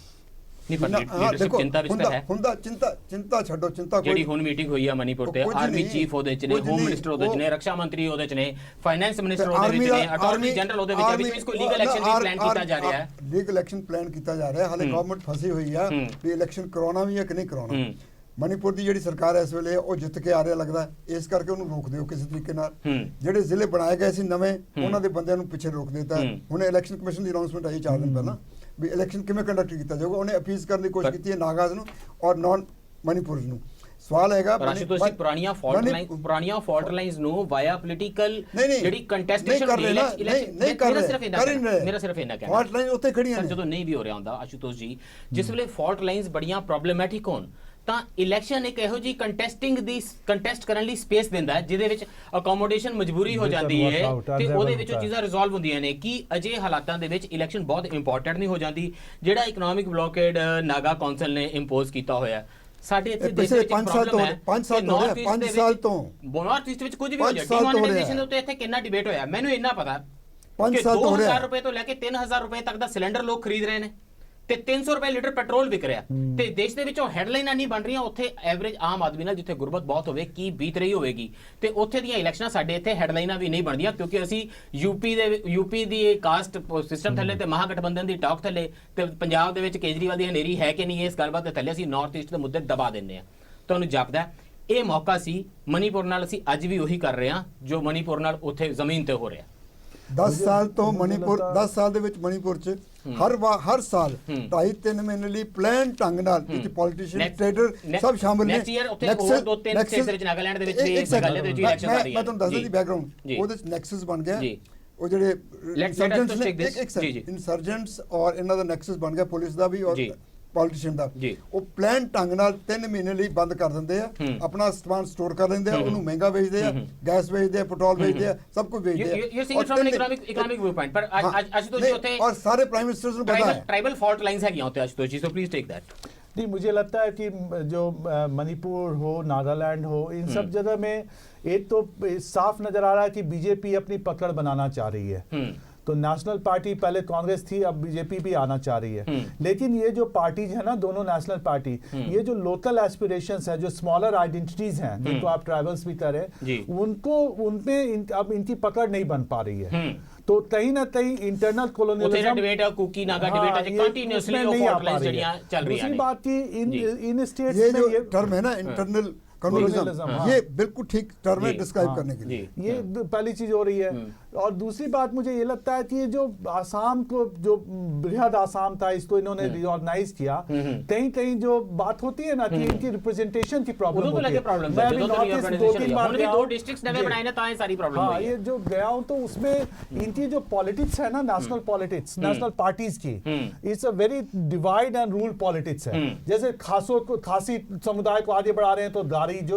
ਚਿੰਤਾ ਛੱਡੋ, ਚਿੰਤਾ ਜਿਹੜੀ ਹੁਣ ਮੀਟਿੰਗ ਹੋਈ ਆ ਮਨੀਪੁਰ ਤੇ, ਆਰਮੀ ਚੀਫ ਉਹਦੇ ਚ ਨੇ, ਹੋਮ ਮਿਨਿਸਟਰ ਉਹਦੇ ਚ ਨੇ, ਰੱਖਿਆ ਮੰਤਰੀ ਉਹਦੇ ਚ ਨੇ, ਫਾਈਨੈਂਸ ਮਿਨਿਸਟਰ ਉਹਦੇ ਵਿੱਚ ਨੇ, ਅਟਾਰਨੀ ਜਨਰਲ ਉਹਦੇ ਵਿੱਚ ਹੈ। ਕੋਈ ਲੀਗਲ ਐਕਸ਼ਨ ਵੀ ਪਲਾਨ ਕੀਤਾ ਜਾ ਰਿਹਾ ਹੈ। ਲੀਗਲ ਐਕਸ਼ਨ ਪਲਾਨ ਕੀਤਾ ਜਾ ਰਿਹਾ। ਹਾਲੇ ਗਵਰਨਮੈਂਟ ਫਸੀ ਹੋਈ ਆ ਵੀ ਇਲੈਕਸ਼ਨ ਕਰਾਉਣਾ ਵੀ ਹੈ ਕਿ ਨਹੀਂ ਕਰਾਉਣਾ। ਮਨੀਪੁਰ ਦੀ ਜਿਹੜੀ ਸਰਕਾਰ ਇਸ ਵੇਲੇ ਉਹ ਜਿੱਤ ਕੇ ਆ ਰਿਹਾ ਲੱਗਦਾ, ਇਸ ਕਰਕੇ ਉਹਨੂੰ ਰੋਕ ਦਿਓ ਕਿਸੇ ਤਰੀਕੇ ਨਾਲ। ਜਿਹੜੇ ਜ਼ਿਲ੍ਹੇ ਬਣਾਏ ਗਏ ਸੀ ਨਵੇਂ, ਉਹਨਾਂ ਦੇ ਬੰਦਿਆਂ ਨੂੰ ਪਿੱਛੇ ਰੋਕ ਦਿੱਤਾ। ਹੁਣ ਇਲੈਕਸ਼ਨ ਕਮਿਸ਼ਨ ਦੀ ਅਨਾਉਂਸਮੈਂਟ ਆਈ 4 ਦਿਨ ਪਹਿਲਾਂ ਵੀ ਇਲੈਕਸ਼ਨ ਕਿਵੇਂ ਕੰਡਕਟ ਕੀਤਾ ਜਾਊਗਾ। ਉਹਨੇ ਅਪੀਲ ਕਰਨ ਦੀ ਕੋਸ਼ਿਸ਼ ਕੀਤੀ ਹੈ ਨਾਗਾਜ਼ ਨੂੰ ਔਰ ਨਾਨ ਮਨੀਪੁਰ ਨੂੰ। ਸਵਾਲ ਹੈਗਾ ਪੁਰਾਣੀਆਂ ਫਾਲਟ ਲਾਈਨਸ ਨੂੰ ਵਾਇਆ ਪੋਲੀਟੀਕਲ ਜਿਹੜੀ ਕੰਟੈਸਟੇਸ਼ਨ ਨਹੀਂ ਕਰ ਰਹੇ। ਮੇਰਾ ਸਿਰਫ ਇਹਨਾਂ ਕਹਿਣਾ, ਫਾਲਟ ਲਾਈਨ ਉੱਥੇ ਖੜੀਆਂ ਨੇ। ਜਦੋਂ ਨਹੀਂ ਵੀ ਹੋ ਰਿਹਾ ਹੁੰਦਾ ਆਸ਼ੂਤੋਸ਼ ਜੀ, ਜਿਸ ਵੇਲੇ ਫਾਲਟ ਲਾਈਨਸ ਬੜੀਆਂ ਪ੍ਰੋਬਲਮੈਟਿਕ ਹੋਣ, ਤਾਂ ਇਲੈਕਸ਼ਨ ਇੱਕ ਇਹੋ ਜੀ ਕੰਟੈਸਟ ਕਰਨ ਲਈ ਸਪੇਸ ਦਿੰਦਾ ਹੈ ਜਿਹਦੇ ਵਿੱਚ ਅਕੋਮੋਡੇਸ਼ਨ ਮਜਬੂਰੀ ਹੋ ਜਾਂਦੀ ਹੈ ਤੇ ਉਹਦੇ ਵਿੱਚੋਂ ਚੀਜ਼ਾਂ ਰਿਜ਼ੋਲਵ ਹੁੰਦੀਆਂ ਨੇ। ਕਿ ਅਜੇ ਹਾਲਾਤਾਂ ਦੇ ਵਿੱਚ ਇਲੈਕਸ਼ਨ ਬਹੁਤ ਇੰਪੋਰਟੈਂਟ ਨਹੀਂ ਹੋ ਜਾਂਦੀ। ਜਿਹੜਾ ਇਕਨੋਮਿਕ ਬਲੌਕੇਡ ਨਾਗਾ ਕੌਂਸਲ ਨੇ ਇੰਪੋਜ਼ ਕੀਤਾ ਹੋਇਆ, ਸਾਡੇ ਇੱਥੇ ਦੇਸ਼ ਵਿੱਚ ਪ੍ਰੋਬਲਮ ਹੈ। 5 ਸਾਲ ਤੋਂ ਨਾਰਥ ਈਸਟ ਵਿੱਚ ਕੁਝ ਵੀ ਹੋ ਜਾਏ, ਡਿਮੋਨੇਟਾਈਜੇਸ਼ਨ ਦੇ ਉੱਤੇ ਇੱਥੇ ਕਿੰਨਾ ਡਿਬੇਟ ਹੋਇਆ, ਮੈਨੂੰ ਇੰਨਾ ਪਤਾ 5 ਸਾਲ ਤੋਂ 2000 ਰੁਪਏ ਤੋਂ ਲੈ ਕੇ 3000 ਰੁਪਏ ਤੱਕ ਦਾ ਸਿਲੰਡਰ ਲੋਕ ਖਰੀਦ ਰਹੇ ਨੇ ਤੇ 300 ਰੁਪਏ ਲੀਟਰ ਪੈਟਰੋਲ ਵਿਕ ਰਿਹਾ। ਤੇ ਦੇਸ਼ ਦੇ ਵਿੱਚੋਂ ਹੈਡਲਾਈਨਾਂ ਨਹੀਂ ਬਣ ਰਹੀਆਂ। ਉੱਥੇ ਐਵਰੇਜ ਆਮ ਆਦਮੀ ਨਾਲ ਜਿੱਥੇ ਗੁਰਬਤ ਬਹੁਤ ਹੋਵੇ ਕੀ ਬੀਤ ਰਹੀ ਹੋਵੇਗੀ। ਤੇ ਉੱਥੇ ਦੀਆਂ ਇਲੈਕਸ਼ਨਾਂ ਸਾਡੇ ਇੱਥੇ ਹੈਡਲਾਈਨਾਂ ਵੀ ਨਹੀਂ ਬਣਦੀਆਂ, ਕਿਉਂਕਿ ਅਸੀਂ ਯੂਪੀ ਦੀ ਕਾਸਟ ਸਿਸਟਮ ਥੱਲੇ ਤੇ ਮਹਾਗਠਬੰਧਨ ਦੀ ਟਾਕ ਥੱਲੇ ਤੇ ਪੰਜਾਬ ਦੇ ਵਿੱਚ ਕੇਜਰੀਵਾਲ ਦੀ ਹਨੇਰੀ ਹੈ ਕਿ ਨਹੀਂ, ਇਸ ਗੱਲਬਾਤ ਦੇ ਥੱਲੇ ਅਸੀਂ ਨਾਰਥ ਈਸਟ ਦੇ ਮੁੱਦੇ ਦਬਾ ਦਿੰਦੇ ਹਾਂ। ਤੁਹਾਨੂੰ ਜਾਪਦਾ ਇਹ ਮੌਕਾ ਸੀ ਮਨੀਪੁਰ ਨਾਲ, ਅਸੀਂ ਅੱਜ ਵੀ ਉਹੀ ਕਰ ਰਹੇ ਹਾਂ ਜੋ ਮਨੀਪੁਰ ਨਾਲ ਉੱਥੇ ਜ਼ਮੀਨ ਤੇ ਹੋ ਰਿਹਾ। 10 ਸਾਲ ਤੋਂ ਮਨੀਪੁਰ, 10 ਸਾਲ ਦੇ ਵਿੱਚ ਮਨੀਪੁਰ 'ਚ ਹਰ ਸਾਲ 2.5-3 ਮਹੀਨੇ ਲਈ ਪਲਾਨ ਢੰਗ ਨਾਲ ਵਿੱਚ ਪੋਲੀਟੀਸ਼ੀਅਨ, ਟ੍ਰੇਡਰ ਸਭ ਸ਼ਾਮਲ ਨੇ। ਨੈਕਸਟ ਈਅਰ ਉੱਥੇ ਹੋਰ 2-3 ਸਟੇਟਸ ਦੇ ਵਿੱਚ ਨਾਗਾਲੈਂਡ ਦੇ ਵਿੱਚ ਵੀ ਮੇਘਾਲਿਆ ਦੇ ਵਿੱਚ ਇਲੈਕਸ਼ਨ ਆ ਰਹੀ ਹੈ। ਮੈਂ ਤੁਹਾਨੂੰ ਦੱਸਦਾ ਜੀ ਬੈਕਗ੍ਰਾਉਂਡ, ਉਹਦੇ ਵਿੱਚ ਨੈਕਸਸ ਬਣ ਗਿਆ। ਉਹ ਜਿਹੜੇ ਇਨਸਰਜੈਂਟਸ ਔਰ ਇਹਨਾਂ ਦਾ ਨੈਕਸਸ ਬਣ ਗਿਆ ਪੁਲਿਸ ਦਾ ਵੀ ਔਰ ਪੋਲੀਟੀਸ਼ੀਅਨ ਦਾ ਜੀ। ਉਹ ਪਲਾਨ ਢੰਗ ਨਾਲ 3 ਮਹੀਨੇ ਲਈ ਬੰਦ ਕਰ ਦਿੰਦੇ ਆ, ਆਪਣਾ ਸਮਾਨ ਸਟੋਰ ਕਰ ਲੈਂਦੇ ਆ, ਉਹਨੂੰ ਮਹਿੰਗਾ ਵੇਚਦੇ ਆ, ਗੈਸ ਵੇਚਦੇ ਆ, ਪੈਟਰੋਲ ਵੇਚਦੇ ਆ, ਸਭ ਕੁਝ ਵੇਚਦੇ ਆ। You seeing from economic view point, ਪਰ ਅੱਜ ਤੋਂ ਉੱਥੇ ਔਰ ਸਾਰੇ ਪ੍ਰਾਈਮ ਮਿਨਿਸਟਰਸ ਨੂੰ ਪਤਾ ਹੈ ट्राइबल फॉल्ट लाइंस है यहाँ पे आशुतोष जी, सो प्लीज टेक दैट। नहीं, मुझे लगता है कि जो मणिपुर हो, नागालैंड हो, इन सब जगह में एक तो साफ नजर आ रहा है कि बीजेपी अपनी पकड़ बनाना चाह रही है। तो नेशनल पार्टी पहले कांग्रेस थी, अब बीजेपी भी आना चाह रही है। लेकिन ये जो पार्टीज है ना, दोनों नेशनल पार्टी, ये जो लोकल एस्पिरेशंस है, जो स्मॉलर आइडेंटिटीज हैं, जिनको आप ट्राइबल्स भी कह रहे हैं, उनको उनमें अब इनकी पकड़ नहीं बन पा रही है। तो कहीं ना कहीं इंटरनल कोलोनियलिज्म डिबेट है, कुकी नागा डिबेट है, कंटीन्यूअसली वो फॉल्ट लाइंस जड़ियां चल रही हैं। दूसरी बात की इन स्टेट्स ये में जो टर्म है ना इंटरनल कम्युनिज्म, हाँ। ये बिल्कुल ठीक टर्म है जी, डिस्क्राइब हाँ, करने के लिए। ये पहली चीज हो रही है। और दूसरी बात मुझे ये लगता है कि ये जो आसाम को, जो बृहद आसाम था, इसको इन्होंने रिऑर्गेनाइज किया, कहीं कहीं जो बात होती है ना कि इनकी रिप्रेजेंटेशन की प्रॉब्लम होती है। मैं अभी नॉर्थ ईस्ट 2-3 बार गया हूं। दो डिस्ट्रिक्ट्स नवे बनाए ना, ताए सारी प्रॉब्लम हाँ, हुई है। ये जो गया हूं तो उसमें इनकी जो पॉलिटिक्स है ना, नेशनल पॉलिटिक्स, नेशनल पार्टीज की, it's a very divide and rule politics है। जैसे खासी समुदाय को आगे बढ़ा रहे हैं, तो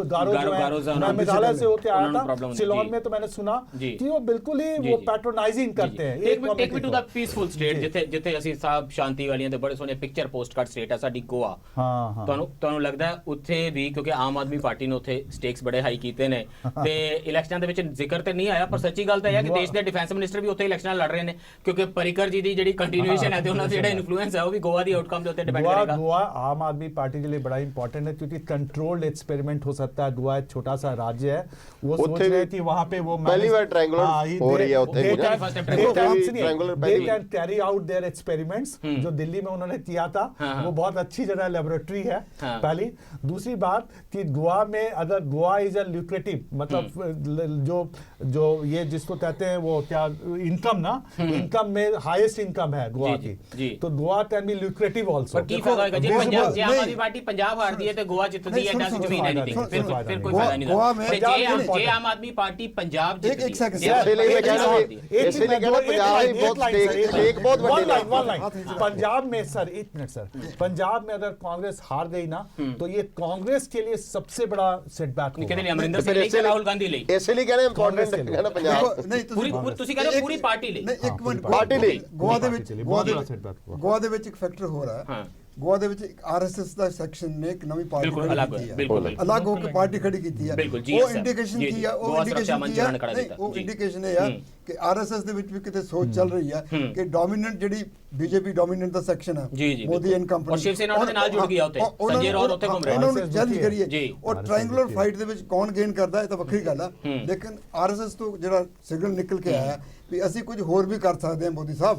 गारो जो है, मैं मेघालय से होते आया था, शिलोंग में, तो मैंने सुना कि वो बिल्कुल ही वो पैट्रोनाइजिंग करते हैं। Take me to the peaceful state ਜਿੱਥੇ ਅਸੀਂ ਸਾਹਿਬ ਸ਼ਾਂਤੀ ਵਾਲੀਆਂ ਤੇ ਬੜੇ ਸੋਹਣੇ ਪਿਕਚਰ ਪੋਸਟ ਕਾਰਡ ਸਟੇਟ ਆ ਸਾਡੀ ਗੋਆ। ਹਾਂ। ਤੁਹਾਨੂੰ ਲੱਗਦਾ ਉੱਥੇ ਵੀ, ਕਿਉਂਕਿ ਆਮ ਆਦਮੀ ਪਾਰਟੀ ਨੇ ਉੱਥੇ ਸਟੇਕਸ ਬੜੇ ਹਾਈ ਕੀਤੇ ਨੇ ਤੇ ਇਲੈਕਸ਼ਨਾਂ ਦੇ ਵਿੱਚ ਜ਼ਿਕਰ ਤੇ ਨਹੀਂ ਆਇਆ, ਪਰ ਸੱਚੀ ਗੱਲ ਤਾਂ ਇਹ ਹੈ ਕਿ ਦੇਸ਼ ਦੇ ਡਿਫੈਂਸ ਮਿਨਿਸਟਰ ਵੀ ਉੱਥੇ ਇਲੈਕਸ਼ਨਾਂ ਲੜ ਰਹੇ ਨੇ, ਕਿਉਂਕਿ ਪਰਿਕਰ ਜੀ ਦੀ ਜਿਹੜੀ ਕੰਟੀਨਿਊਏਸ਼ਨ ਹੈ ਤੇ ਉਹਨਾਂ ਦਾ ਜਿਹੜਾ ਇਨਫਲੂਐਂਸ ਹੈ ਉਹ ਵੀ ਗੋਆ ਦੀ ਆਊਟਕਮ ਦੇ ਉੱਤੇ ਡਿਪੈਂਡ ਕਰੇਗਾ। गोवा आम आदमी पार्टी के लिए बड़ा इंपॉर्टेंट है, क्योंकि कंट्रोल्ड एक्सपेरिमेंट हो सकता है। गोवा एक छोटा सा राज्य है, वो सोच रहे हैं कि वहाँ पे वो पहली बार ट्रायंगुलर हो रही है उत्थे they can carry out their experiments। जो दिल्ली में उन्होंने किया था, वो बहुत अच्छी जगह लेबोरेटरी है, पहली। दूसरी बात कि गोवा में अगर गोवा इज अ ल्यूक्रेटिव, मतलब जो ये जिसको कहते हैं वो क्या इनकम ना, इनकम में हाईएस्ट इनकम है गोवा की, तो Goa can be lucrative also. पर की फायदा होगा जे पंजाब, जे आम आदमी पार्टी पंजाब हारती है तो गोवा जीतती है, डज इट मीन एनीथिंग? फिर कोई फायदा नहीं गोवा था। में जे आम आदमी पार्टी पंजाब जीतती एक सेकंड, इसलिए मैं कह रहा हूं, इसलिए कहना पंजाब ही बहुत स्टेक बहुत बड़ी लाइन पंजाब में सर, एक मिनट सर, पंजाब में अगर कांग्रेस हार गई ना, तो ये कांग्रेस के लिए सबसे बड़ा सेटबैक होगा। कितने अमरिंदर सिंह ਲਈ ਰਾਹੁਲ ਗਾਂਧੀ ਲਈ इसलिए कहना इंपॉर्टेंट है ना पंजाब। ਨਹੀਂ ਪੂਰੀ ਤੁਸੀਂ ਕਹਿੰਦੇ ਹੋ ਪੂਰੀ ਪਾਰਟੀ ਲਈ। ਨਹੀਂ ਇੱਕ ਮਿੰਟ, ਪਾਰਟੀ ਲਈ ਗੋਆ ਦੇ ਵਿੱਚ ਗੋਆ ਦੇ ਵਿੱਚ ਇੱਕ ਫੈਕਟਰ ਹੋ ਰਿਹਾ ਹੈ। ਹਾਂ। ਗੋਆ ਦੇ ਵਿੱਚ ਇੱਕ ਆਰਐਸਐਸ ਦਾ ਸੈਕਸ਼ਨ ਨੇ ਇੱਕ ਨਵੀਂ ਪਾਰਟੀ ਬਿਲਕੁਲ ਖੜੀ ਅਲੱਗ ਕੀਤੀ ਹੈ। ਬਿਲਕੁਲ ਅਲੱਗ ਹੋ ਕੇ ਪਾਰਟੀ ਖੜੀ ਕੀਤੀ ਹੈ। ਬਿਲकुल, जी, ਉਹ सर। ਇੰਡੀਕੇਸ਼ਨ जी, ਕੀ ਆ, ਉਹ ਗੋਆ ਸੁਰੱਖਿਆ ਇੰਡੀਕੇਸ਼ਨ ਮੰਚ ਕੀ ਆ, ਉਹਨਾਂ ਨੇ ਖੜਾ ਨਹੀਂ, ਕੀਤਾ। ਉਹ ਜੀ। ਇੰਡੀਕੇਸ਼ਨ ਇਹ ਆ ਕਿ ਆਰਐਸਐਸ ਦੇ ਵਿੱਚ ਵੀ ਕਿਤੇ ਸੋਚ ਚੱਲ ਰਹੀ ਹੈ ਕਿ ਡੋਮੀਨੈਂਟ ਜਿਹੜੀ ਬੀਜੇਪੀ ਡੋਮੀਨੈਂਟ ਦਾ ਸੈਕਸ਼ਨ ਹੈ, ਜੀ, ਜੀ, ਮੋਦੀ ਐਂਡ ਕੰਪਨੀ, ਔਰ ਸ਼ਿਵ ਸੈਨਾ ਉਹਦੇ ਨਾਲ ਜੁੜ ਗਿਆ ਉੱਥੇ, ਸੰਜੇ ਰੌਤ ਉੱਥੇ ਘੁੰਮ ਰਿਹਾ। ਉਹਨਾਂ ਨੂੰ ਚੈਲੰਜ ਜੀ। ਕਰੀਏ। ਔਰ ਟ੍ਰਾਇੰਗੂਲਰ ਫਾਈਟ ਦੇ ਵਿੱਚ ਕੌਣ ਗੇਨ ਕਰਦਾ ਇਹ ਤਾਂ ਵੱਖਰੀ ਗੱਲ ਆ, ਲੇਕਿਨ ਆਰਐਸਐਸ ਤੋਂ ਜਿਹੜਾ ਸਿਗਨਲ ਨਿਕਲ ਕੇ ਆਇਆ ਵੀ ਅਸੀਂ ਕੁਝ ਹੋਰ ਵੀ ਕਰ ਸਕਦੇ ਹਾਂ ਮੋਦੀ ਸਾਹਿਬ,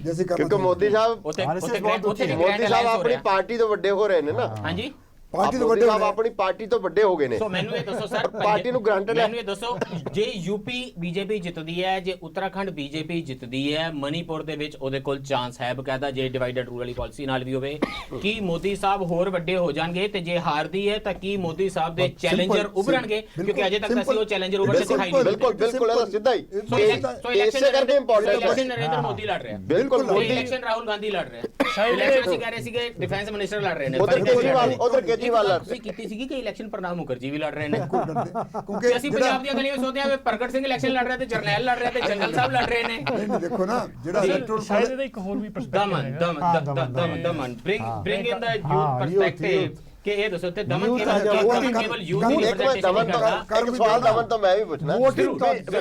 ਜੇ ਅਸੀਂ ਕਰਨਾ क्योंकि मोदी साहब ਉੱਥੇ मोदी साहब अपनी पार्टी तो ਵੱਡੇ ਹੋ ਰਹੇ ਨੇ ਨਾ। ਹਾਂਜੀ। ਪਾਰਟੀ ਤੋਂ ਵੱਡੇ ਵੱਡੇ ਸਾਹਿਬ ਆਪਣੀ ਪਾਰਟੀ ਤੋਂ ਵੱਡੇ ਹੋ ਗਏ ਨੇ। ਸੋ ਮੈਨੂੰ ਇਹ ਦੱਸੋ ਸਰ, ਪਾਰਟੀ ਨੂੰ ਗਰੰਟਡ ਹੈ। ਮੈਨੂੰ ਇਹ ਦੱਸੋ, ਜੇ ਯੂਪੀ ਬੀਜੇਪੀ ਜਿੱਤਦੀ ਹੈ, ਜੇ ਉੱਤਰਾਖੰਡ ਬੀਜੇਪੀ ਜਿੱਤਦੀ ਹੈ, ਮਨੀਪੁਰ ਦੇ ਵਿੱਚ ਉਹਦੇ ਕੋਲ ਚਾਂਸ ਹੈ ਬਕਾਇਦਾ, ਜੇ ਡਿਵਾਈਡਡ ਰੂਲ ਵਾਲੀ ਪਾਲਿਸੀ ਨਾਲ ਵੀ ਹੋਵੇ, ਕੀ ਮੋਦੀ ਸਾਹਿਬ ਹੋਰ ਵੱਡੇ ਹੋ ਜਾਣਗੇ? ਤੇ ਜੇ ਹਾਰਦੀ ਹੈ ਤਾਂ ਕੀ ਮੋਦੀ ਸਾਹਿਬ ਦੇ ਚੈਲੰਜਰ ਉਭਰਨਗੇ? ਕਿਉਂਕਿ ਅਜੇ ਤੱਕ ਅਸੀਂ ਉਹ ਚੈਲੰਜਰ ਉਭਰਦੇ ਦਿਖਾਈ ਨਹੀਂ। ਬਿਲਕੁਲ ਬਿਲਕੁਲ ਇਹਦਾ ਸਿੱਧਾ ਹੀ ਇਸੇ ਕਰਕੇ ਇੰਪੋਰਟੈਂਟ ਇਲੈਕਸ਼ਨ ਹੈ। ਨਰਿੰਦਰ ਮੋਦੀ ਲੜ ਰਿਹਾ ਹੈ, ਬਿਲਕੁਲ ਮੋਦੀ ਇਲੈਕਸ਼ਨ ਰਾਹੁਲ ਗਾਂਧੀ ਲੜ ਰਿਹਾ ਹੈ, ਇਲੈਕਸ਼ਨ ਅਸੀਂ ਕਹਿ ਰਹੇ ਸੀਗੇ ਡਿਫੈਂਸ ਮਿਨਿਸਟਰ ਲੜ ਰਹੇ ਨੇ, ਉਧਰ ਕੇਜਰੀਵਾਲ ਲੜ ਤੁਸੀਂ ਕੀਤੀ ਸੀਗੀ ਕਿ ਇਲੈਕਸ਼ਨ ਪ੍ਰਣਾਬ ਮੁਖਰਜੀ ਵੀ ਲੜ ਰਹੇ ਨੇ, ਕਿਉਂਕਿ ਕਿ ਅਸੀਂ ਪੰਜਾਬ ਦੀਆਂ ਗਲੀਆਂ ਵਿੱਚ ਸੋਚਦੇ ਹਾਂ ਪ੍ਰਗਟ ਸਿੰਘ ਇਲੈਕਸ਼ਨ ਲੜ ਰਿਹਾ ਤੇ ਜਰਨੈਲ ਲੜ ਰਿਹਾ ਤੇ ਜੰਗਲ ਸਾਹਿਬ ਲੜ ਰਹੇ ਨੇ। ਨਹੀਂ ਦੇਖੋ ਨਾ ਜਿਹੜਾ ਇਲੈਕਟਰਲ ਸ਼ਾਇਦ ਇਹਦਾ ਇੱਕ ਹੋਰ ਵੀ ਪਰਸਪੈਕਟਿਵ ਦਮਨ bring in the youth perspective ਕਿ ਇਹ ਦੱਸੋ ਤੇ ਦਮਨ ਕੇਵਲ ਯੂਥ ਦੀ ਰਿਪਰੈਜ਼ੈਂਟੇਸ਼ਨ ਕਰਦਾ। ਇੱਕ ਸਵਾਲ ਦਮਨ ਤੋਂ ਮੈਂ ਵੀ ਪੁੱਛਣਾ,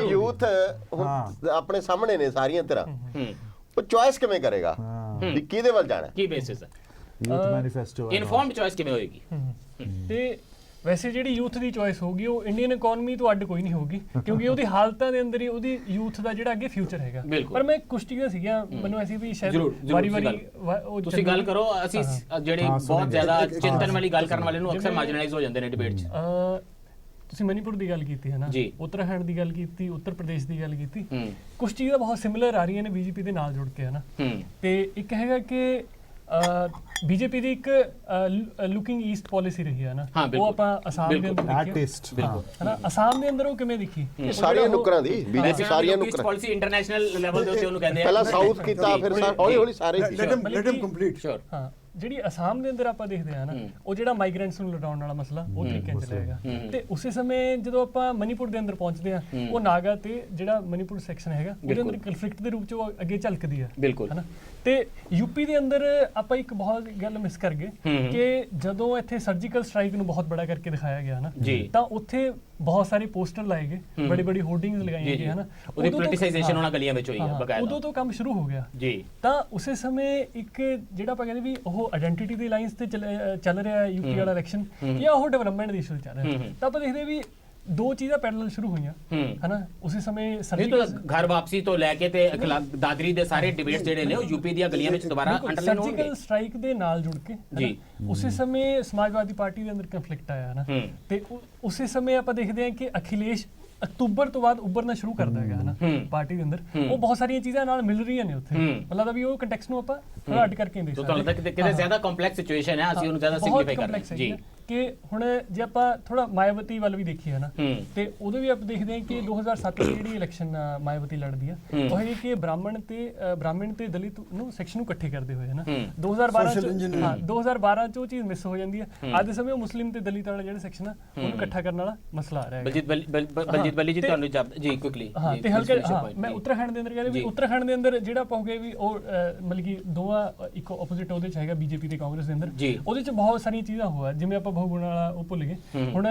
ਯੂਥ ਆਪਣੇ ਸਾਹਮਣੇ ਨੇ ਸਾਰੀਆਂ ਤਰ੍ਹਾਂ, ਉਹ ਚੁਆਇਸ ਕਿਵੇਂ ਕਰੇਗਾ ਵੀ ਕਿਹਦੇ ਵੱਲ ਜਾਣਾ? ਕੀ ਬੇਸਿਸ ਹੈ? यूथ मैनिफेस्टो ਇਨਫੋਰਮਡ ਚੋਇਸ ਕਿਵੇਂ ਹੋਏਗੀ? ਤੇ ਵੈਸੇ ਜਿਹੜੀ ਯੂਥ ਦੀ ਚੋਇਸ ਹੋਊਗੀ ਉਹ ਇੰਡੀਅਨ ਇਕਨੋਮੀ ਤੋਂ ਅੱਡ ਕੋਈ ਨਹੀਂ ਹੋਊਗੀ, ਕਿਉਂਕਿ ਉਹਦੀ ਹਾਲਤਾਂ ਦੇ ਅੰਦਰ ਹੀ ਉਹਦੀ ਯੂਥ ਦਾ ਜਿਹੜਾ ਅੱਗੇ ਫਿਊਚਰ ਹੈਗਾ। ਪਰ ਮੈਂ ਕੁਝ ਚੀਜ਼ਾਂ ਸੀਗੀਆਂ ਮੈਨੂੰ ਐਸੀ ਵੀ ਸ਼ਾਇਦ ਵਾਰੀ ਤੁਸੀਂ ਗੱਲ ਕਰੋ, ਅਸੀਂ ਜਿਹੜੇ ਬਹੁਤ ਜ਼ਿਆਦਾ ਚਿੰਤਨ ਵਾਲੀ ਗੱਲ ਕਰਨ ਵਾਲੇ ਨੂੰ ਅਕਸਰ ਮਾਰਜਨਾਈਜ਼ ਹੋ ਜਾਂਦੇ ਨੇ ਡਿਬੇਟ 'ਚ। ਤੁਸੀਂ ਮਨੀਪੁਰ ਦੀ ਗੱਲ ਕੀਤੀ ਹੈ ਨਾ, ਉੱਤਰਾਖੰਡ ਦੀ ਗੱਲ ਕੀਤੀ, ਉੱਤਰ ਪ੍ਰਦੇਸ਼ ਦੀ ਗੱਲ ਕੀਤੀ, ਕੁਝ ਚੀਜ਼ਾਂ ਬਹੁਤ ਸਿਮਿਲਰ ਆ ਰਹੀਆਂ ਨੇ ਬੀਜੇਪੀ ਦੇ ਨਾਲ ਜੁੜ ਕੇ, ਹੈ ਨਾ। ਤੇ ਇੱਕ ਹੈਗਾ ਕਿ ਬੀਜੇਪੀ ਦੀ ਇੱਕ ਲੁਕਿੰਗ ਈਸਟ ਪਾਲਿਸੀ ਰਹੀ ਹੈ ਨਾ, ਉਹ ਆਪਾਂ ਅਸਾਮ ਦੇ ਅੰਦਰ ਦੇਖੀ ਹੈ ਨਾ, ਅਸਾਮ ਦੇ ਅੰਦਰ ਉਹ ਕਿਵੇਂ ਦਿਖੀ? ਸਾਰੀਆਂ ਨੁਕਰਾਂ ਦੀ ਬੀਜੇਪੀ ਸਾਰੀਆਂ ਈਸਟ ਪਾਲਿਸੀ ਇੰਟਰਨੈਸ਼ਨਲ ਲੈਵਲ ਦੇ ਉੱਤੇ ਉਹਨੂੰ ਕਹਿੰਦੇ ਆ। ਪਹਿਲਾਂ ਸਾਊਥ ਕੀਤਾ, ਫਿਰ ਹੌਲੀ ਹੌਲੀ ਸਾਰੇ ਲੈਟ ਹਿਮ ਕੰਪਲੀਟ। ਹਾਂ, ਜਿਹੜੀ ਅਸਾਮ ਦੇ ਅੰਦਰ ਆਪਾਂ ਦੇਖਦੇ ਆ ਨਾ, ਉਹ ਜਿਹੜਾ ਮਾਈਗ੍ਰੈਂਟਸ ਨੂੰ ਲਟਾਉਣ ਵਾਲਾ ਮਸਲਾ ਉਹ ਤਰੀਕੇ ਨਾਲ ਚੱਲੇਗਾ। ਤੇ ਉਸੇ ਸਮੇਂ ਜਦੋਂ ਆਪਾਂ ਮਨੀਪੁਰ ਦੇ ਅੰਦਰ ਪਹੁੰਚਦੇ ਆ, ਉਹ ਨਾਗਾ ਤੇ ਜਿਹੜਾ ਮਨੀਪੁਰ ਸੈਕਸ਼ਨ ਹੈਗਾ ਉਹਦੇ ਅੰਦਰ ਕਨਫਲਿਕਟ ਦੇ ਰੂਪ ਚ ਉਹ ਅੱਗੇ ਝਲਕਦੀ ਆ, ਬਿਲਕੁਲ ਹਨਾ। ਤੇ ਯੂਪੀ ਦੇ ਅੰਦਰ ਆਪਾਂ ਇੱਕ ਬਹੁਤ ਗੱਲ ਮਿਸ ਕਰ ਗਏ ਕਿ ਜਦੋਂ ਇੱਥੇ ਸਰਜੀਕਲ ਸਟ੍ਰਾਈਕ ਨੂੰ ਬਹੁਤ ਬੜਾ ਕਰਕੇ ਦਿਖਾਇਆ ਗਿਆ ਨਾ, ਤਾਂ ਉੱਥੇ ਬਹੁਤ ਸਾਰੇ ਪੋਸਟਰ ਲਾਏ ਗਏ, ਬੜੀ ਬੜੀ ਹੋਰਡਿੰਗਸ ਲਗਾਈਆਂ ਗਈਆਂ ਹਨਾ, ਉਹਦੀ ਪੋਲਿਟਿਸਾਈਜੇਸ਼ਨ ਉਹਨਾਂ ਗਲੀਆਂ ਵਿੱਚ ਹੋਈ ਹੈ ਬਕਾਇਦਾ। ਉਦੋਂ ਤੋਂ ਕੰਮ ਸ਼ੁਰੂ ਹੋ ਗਿਆ ਜੀ। ਤਾਂ ਉਸੇ ਸਮੇਂ ਇੱਕ ਜਿਹੜਾ ਆਪਾਂ ਕਹਿੰਦੇ ਵੀ ਉਹ ਆਇਡੈਂਟੀਟੀ ਦੀ ਲਾਈਨਸ ਤੇ ਚੱਲ ਰਿਹਾ ਯੂਪੀ ਵਾਲਾ ਇਲੈਕਸ਼ਨ, ਜਾਂ ਉਹ ਡਿਵੈਲਪਮੈਂਟ ਦੀ ਇਸ਼ੂ ਚੱਲ ਰਿਹਾ, ਤਾਂ ਆਪਾਂ ਦੇਖਦੇ ਵੀ ਦੋ ਚੀਜ਼ਾਂ ਪੈਰਲਲ ਸ਼ੁਰੂ ਹੋਈਆਂ ਹਨਾ। ਉਸੇ ਸਮੇਂ ਸਰਜੀਕਲ ਘਰ ਵਾਪਸੀ ਤੋਂ ਲੈ ਕੇ ਤੇ ਦਾਦਰੀ ਦੇ ਸਾਰੇ ਡਿਬੇਟਸ ਜਿਹੜੇ ਨੇ ਉਹ ਯੂਪੀ ਦੀਆਂ ਗਲੀਆਂ ਵਿੱਚ ਦੁਬਾਰਾ ਅੰਡਰਲਾਈਨ ਹੋਣਗੇ। ਸਰਜੀਕਲ ਸਟ੍ਰਾਈਕ ਦੇ ਨਾਲ ਜੁੜ ਕੇ ਜੀ ਉਸੇ ਸਮੇਂ ਸਮਾਜਵਾਦੀ ਪਾਰਟੀ ਦੇ ਅੰਦਰ ਕਨਫਲਿਕਟ ਆਇਆ ਨਾ, ਤੇ ਉਸੇ ਸਮੇਂ ਆਪਾਂ ਦੇਖਦੇ ਹਾਂ ਕਿ ਅਖਿਲੇਸ਼ ਅਕਤੂਬਰ ਤੋਂ ਬਾਅਦ ਉੱਭਰਨਾ ਸ਼ੁਰੂ ਕਰਦਾ ਹੈਗਾ ਨਾ ਪਾਰਟੀ ਦੇ ਅੰਦਰ। ਉਹ ਬਹੁਤ ਸਾਰੀਆਂ ਚੀਜ਼ਾਂ ਨਾਲ ਮਿਲ ਰਹੀਆਂ ਨੇ ਉੱਥੇ, ਮਤਲਬ ਵੀ ਉਹ ਕੰਟੈਕਸਟ ਨੂੰ ਆਪਾਂ ਥੋੜਾ ਅੱਡ ਕਰਕੇ ਦੇਖ ਸਕਦੇ ਹਾਂ। ਤੁਹਾਨੂੰ ਕਿਤੇ ਜ਼ਿਆਦਾ ਕੰਪਲੈਕਸ ਸਿਚੁਏਸ਼ਨ ਹੈ, ਅਸੀਂ ਉਹਨੂੰ ਜ਼ਿਆਦਾ ਸਿੰਪਲੀਫਾਈ ਕਰ ਰਹੇ ਹਾਂ ਜੀ। ਕਿ ਹੁਣ ਜੇ ਆਪਾਂ ਥੋੜਾ ਮਾਇਆਵਤੀ ਵੱਲ ਵੀ ਦੇਖੀਏ ਨਾ, ਤੇ ਉਦੋਂ ਵੀ ਆਪਾਂ ਦੇਖਦੇ ਹਾਂ ਕਿ 2007 ਦੀ ਜਿਹੜੀ ਇਲੈਕਸ਼ਨ ਮਾਇਆਵਤੀ ਲੜਦੀ ਆ, ਉਹ ਹੈ ਕਿ ਬ੍ਰਾਹਮਣ ਤੇ ਦਲਿਤ ਨੂੰ ਸੈਕਸ਼ਨ ਨੂੰ ਇਕੱਠੇ ਕਰਦੇ ਹੋਏ ਨਾ 2012 ਚ ਉਹ ਚੀਜ਼ ਮਿਸ ਹੋ ਜਾਂਦੀ ਹੈ। ਅੱਜ ਦੇ ਸਮੇਂ ਉਹ ਮੁਸਲਿਮ ਤੇ ਦਲਿਤ ਵਾਲਾ ਜਿਹੜਾ ਸੈਕਸ਼ਨ ਆ ਉਹਨੂੰ ਇਕੱਠਾ ਕਰਨ ਵਾਲਾ ਮਸਲਾ ਆ ਰਿਹਾ ਹੈ। ਬਲਜੀਤ ਬੱਲੀ ਜੀ ਤੁਹਾਨੂੰ ਜੀ ਕੁਇਕਲੀ ਹਾਂ, ਤੇ ਹਲਕੇ ਮੈਂ ਉੱਤਰਾਖੰਡ ਦੇ ਅੰਦਰ ਕਹਿੰਦੇ ਵੀ ਉੱਤਰਾਖੰਡ ਦੇ ਅੰਦਰ ਜਿਹੜਾ ਪਾਉਂਗੇ ਵੀ ਉਹ ਮਤਲਬ ਕਿ ਦੋਵਾਂ ਇੱਕ ਆਪੋਜ਼ਿਟ ਉਹਦੇ ਚ ਹੈਗਾ ਬੀਜੇਪੀ ਤੇ ਕਾਂਗਰਸ ਦੇ ਅੰਦਰ, ਉਹਦੇ ਚ ਬਹੁਤ ਸਾਰੀਆਂ ਚੀਜ਼ਾਂ ਹੋਇਆ, ਜਿਵੇਂ ਆਪਾਂ ਬਹੁਗੁਣਾ ਵਾਲਾ ਉਹ ਭੁੱਲ ਗਏ। ਹੁਣ